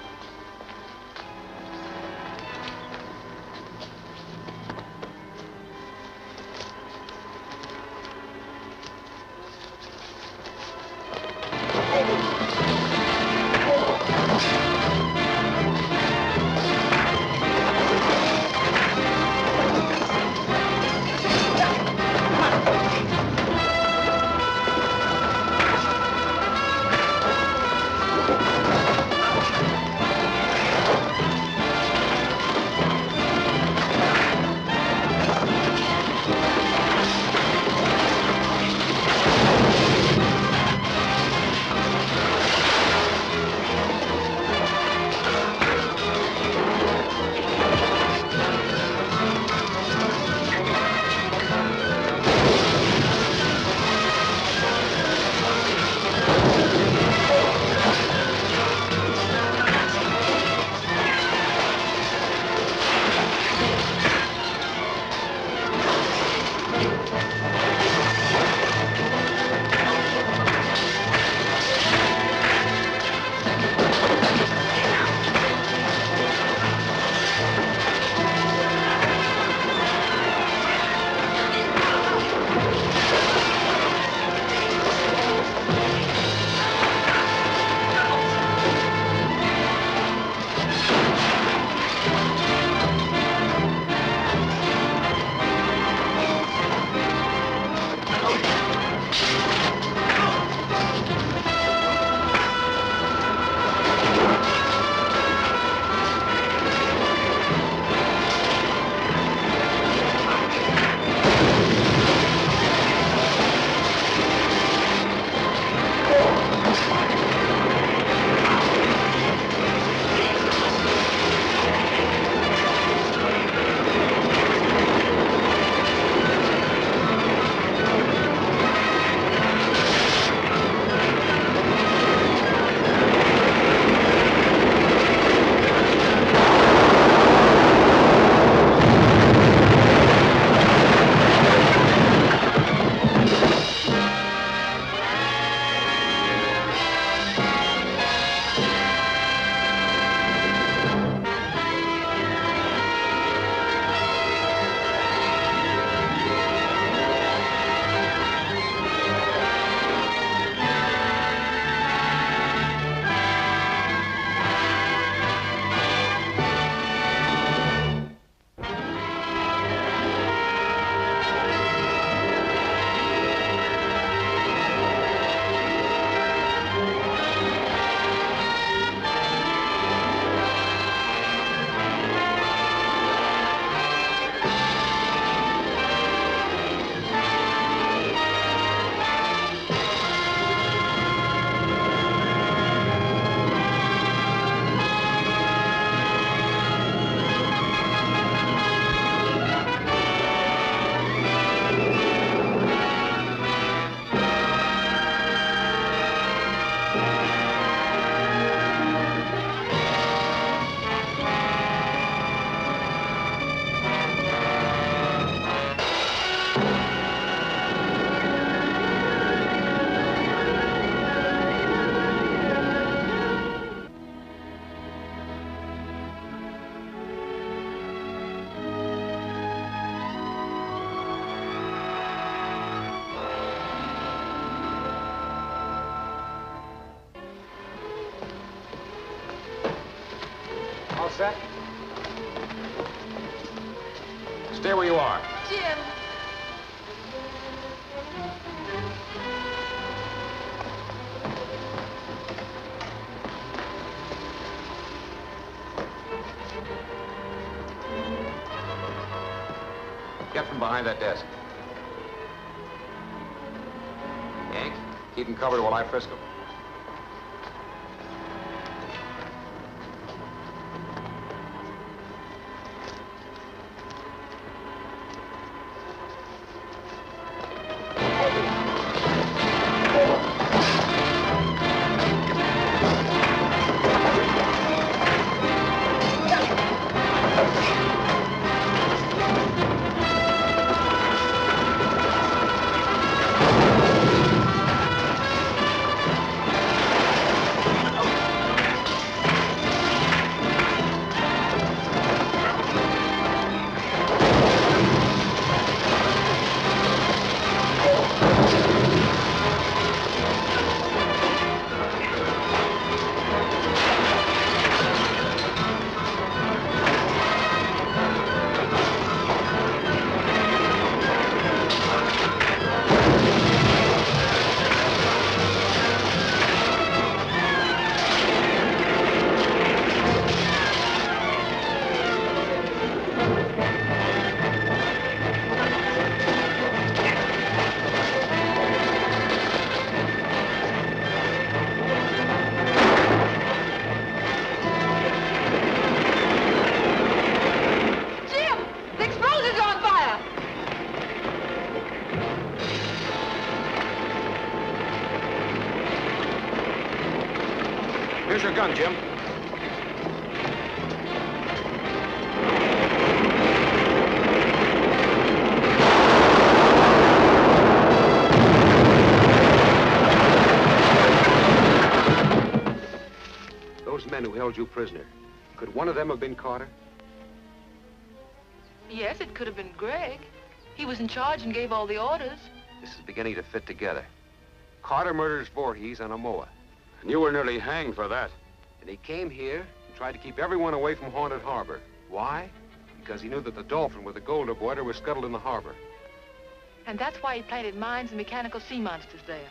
All set? Stay where you are. Jim. Get from behind that desk. Yank, keep him covered while I frisk him. Where's your gun, Jim? Those men who held you prisoner, could one of them have been Carter? Yes, it could have been Greg. He was in charge and gave all the orders. This is beginning to fit together. Carter murders Voorhees on Omoa. And you were nearly hanged for that. And he came here and tried to keep everyone away from Haunted Harbor. Why? Because he knew that the Dolphin with the gold aboard was scuttled in the harbor. And that's why he planted mines and mechanical sea monsters there.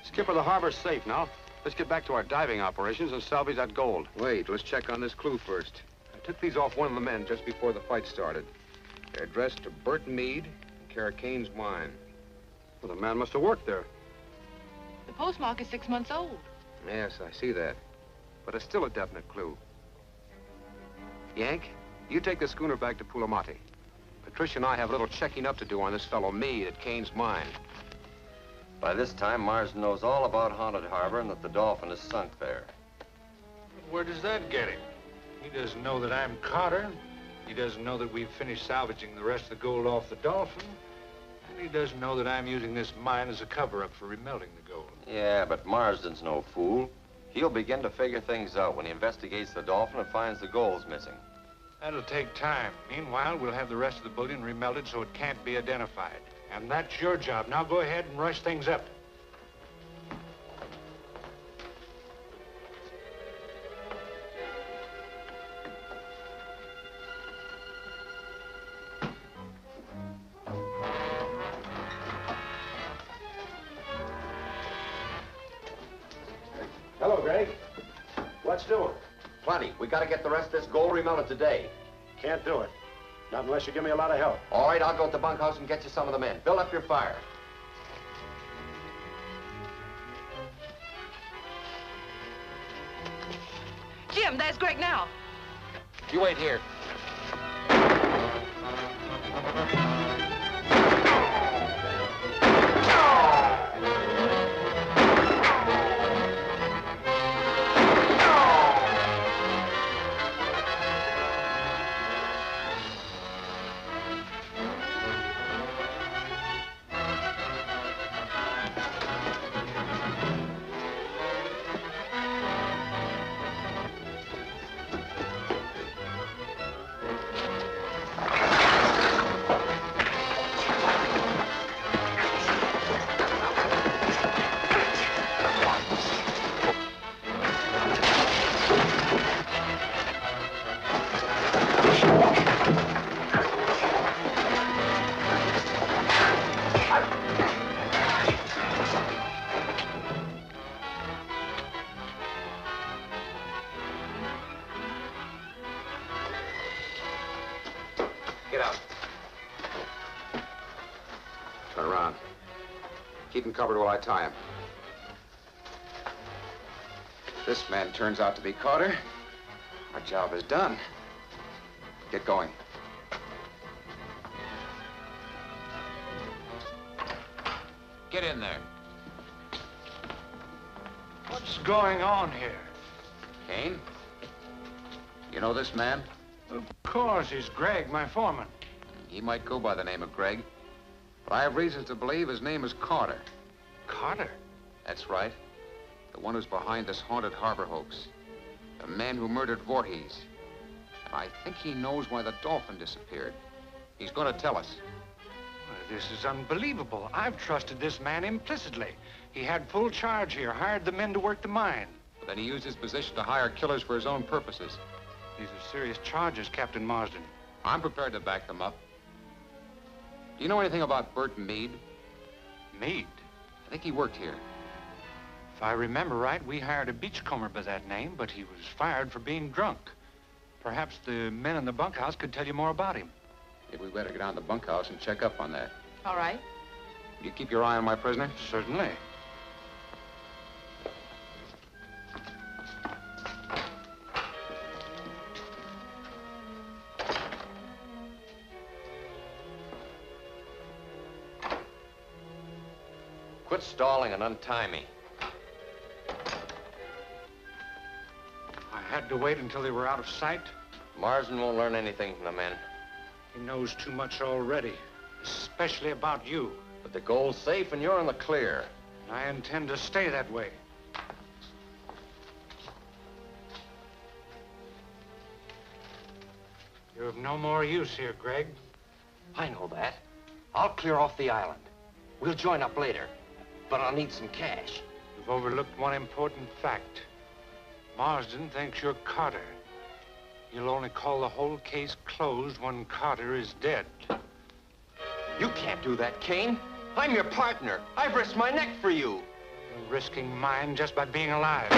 Skipper, the harbor's safe now. Let's get back to our diving operations and salvage that gold. Wait, let's check on this clue first. I took these off one of the men just before the fight started. They're addressed to Burton Meade, care of Kane's Mine. Well, the man must have worked there. The postmark is 6 months old. Yes, I see that. But it's still a definite clue. Yank, you take the schooner back to Pulamati. Patricia and I have a little checking up to do on this fellow Meade at Kane's Mine. By this time, Marsden knows all about Haunted Harbor and that the Dolphin is sunk there. Where does that get him? He doesn't know that I'm Carter. He doesn't know that we've finished salvaging the rest of the gold off the Dolphin. And he doesn't know that I'm using this mine as a cover-up for remelting the gold. Yeah, but Marsden's no fool. He'll begin to figure things out when he investigates the Dolphin and finds the gold's missing. That'll take time. Meanwhile, we'll have the rest of the bullion remelted so it can't be identified. And that's your job. Now go ahead and rush things up. Hello, Greg. What's doing? Plenty. We gotta get the rest of this gold remelted today. Can't do it. Not unless you give me a lot of help. All right, I'll go to the bunkhouse and get you some of the men. Build up your fire. Jim, there's Greg now. You wait here. Get out. Turn around. Keep him covered while I tie him. This man turns out to be Carter. Our job is done. Get going. Get in there. What's going on here? Kane? You know this man? Of course, he's Greg, my foreman. He might go by the name of Greg, but I have reasons to believe his name is Carter. Carter? That's right. The one who's behind this Haunted Harbor hoax. The man who murdered Voorhees. And I think he knows why the Dolphin disappeared. He's going to tell us. Well, this is unbelievable. I've trusted this man implicitly. He had full charge here, hired the men to work the mine. But then he used his position to hire killers for his own purposes. These are serious charges, Captain Marsden. I'm prepared to back them up. Do you know anything about Burton Meade? Meade? I think he worked here. If I remember right, we hired a beachcomber by that name, but he was fired for being drunk. Perhaps the men in the bunkhouse could tell you more about him. Maybe we better get down to the bunkhouse and check up on that. All right. You keep your eye on my prisoner? Certainly. Quit stalling and untie me. had to wait until they were out of sight? Marsden won't learn anything from the men. He knows too much already, especially about you. But the gold's safe and you're in the clear. I intend to stay that way. You're of no more use here, Greg. I know that. I'll clear off the island. We'll join up later, but I'll need some cash. You've overlooked one important fact. Marsden thinks you're Carter. He'll only call the whole case closed when Carter is dead. You can't do that, Kane. I'm your partner. I've risked my neck for you. You're risking mine just by being alive.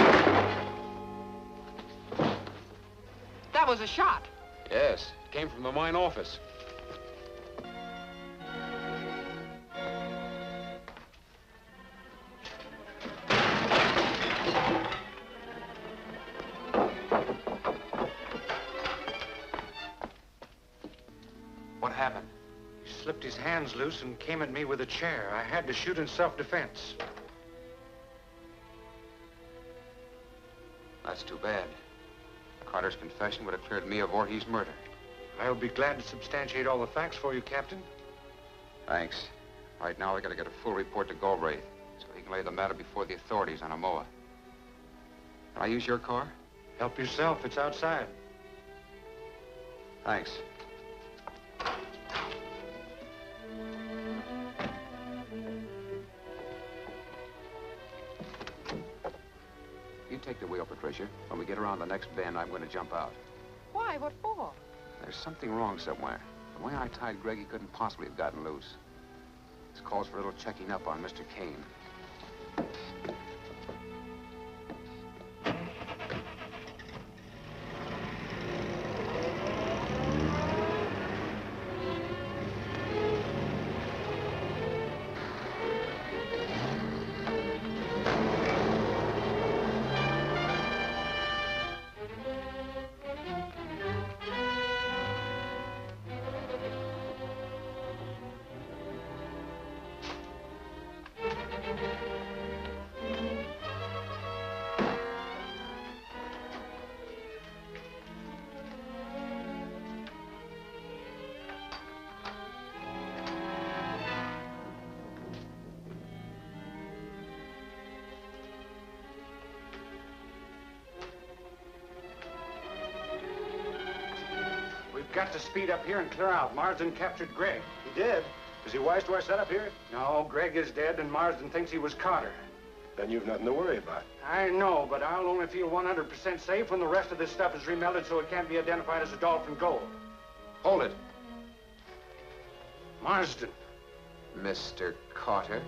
That was a shot. Yes, it came from the mine office. What happened? He slipped his hands loose and came at me with a chair. I had to shoot in self-defense. That's too bad. Carter's confession would have cleared me of Voorhees' murder. I'll be glad to substantiate all the facts for you, Captain. Thanks. Right now, I gotta get a full report to Galbraith so he can lay the matter before the authorities on Amoa. Can I use your car? Help yourself. It's outside. Thanks. You take the wheel, Patricia. When we get around the next bend, I'm going to jump out. Why? What for? There's something wrong somewhere. The way I tied Greg, he couldn't possibly have gotten loose. This calls for a little checking up on Mr. Kane. Got to speed up here and clear out. Marsden captured Greg. He did? Is he wise to our setup here? No, Greg is dead, and Marsden thinks he was Carter. Then you've nothing to worry about. I know, but I'll only feel 100% safe when the rest of this stuff is remelted so it can't be identified as a dolphin gold. Hold it. Marsden. Mr. Carter.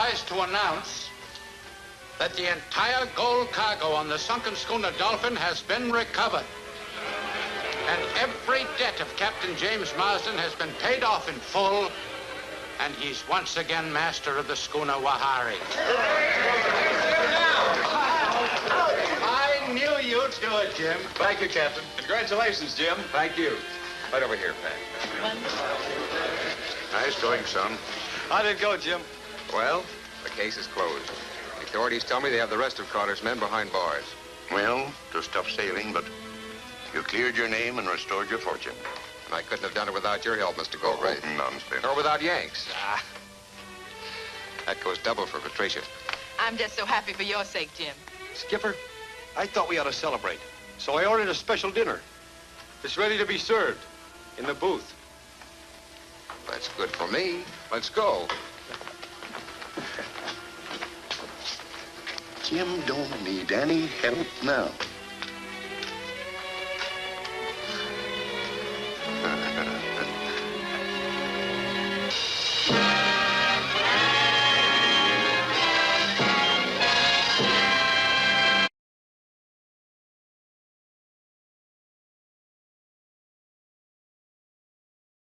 authorized to announce that the entire gold cargo on the sunken schooner Dolphin has been recovered. And every debt of Captain James Marsden has been paid off in full, and he's once again master of the schooner Wahari. I knew you'd do it, Jim. Thank you, Captain. Congratulations, Jim. Thank you. Right over here, Pat. Nice going, son. How'd it go, Jim? Well, the case is closed. The authorities tell me they have the rest of Carter's men behind bars. Well, it was tough sailing, but you cleared your name and restored your fortune. And I couldn't have done it without your help, Mr. Galbraith. Oh, nonsense. Or without Yanks. That goes double for Patricia. I'm just so happy for your sake, Jim. Skipper, I thought we ought to celebrate. So I ordered a special dinner. It's ready to be served in the booth. That's good for me. Let's go. Jim don't need any help now.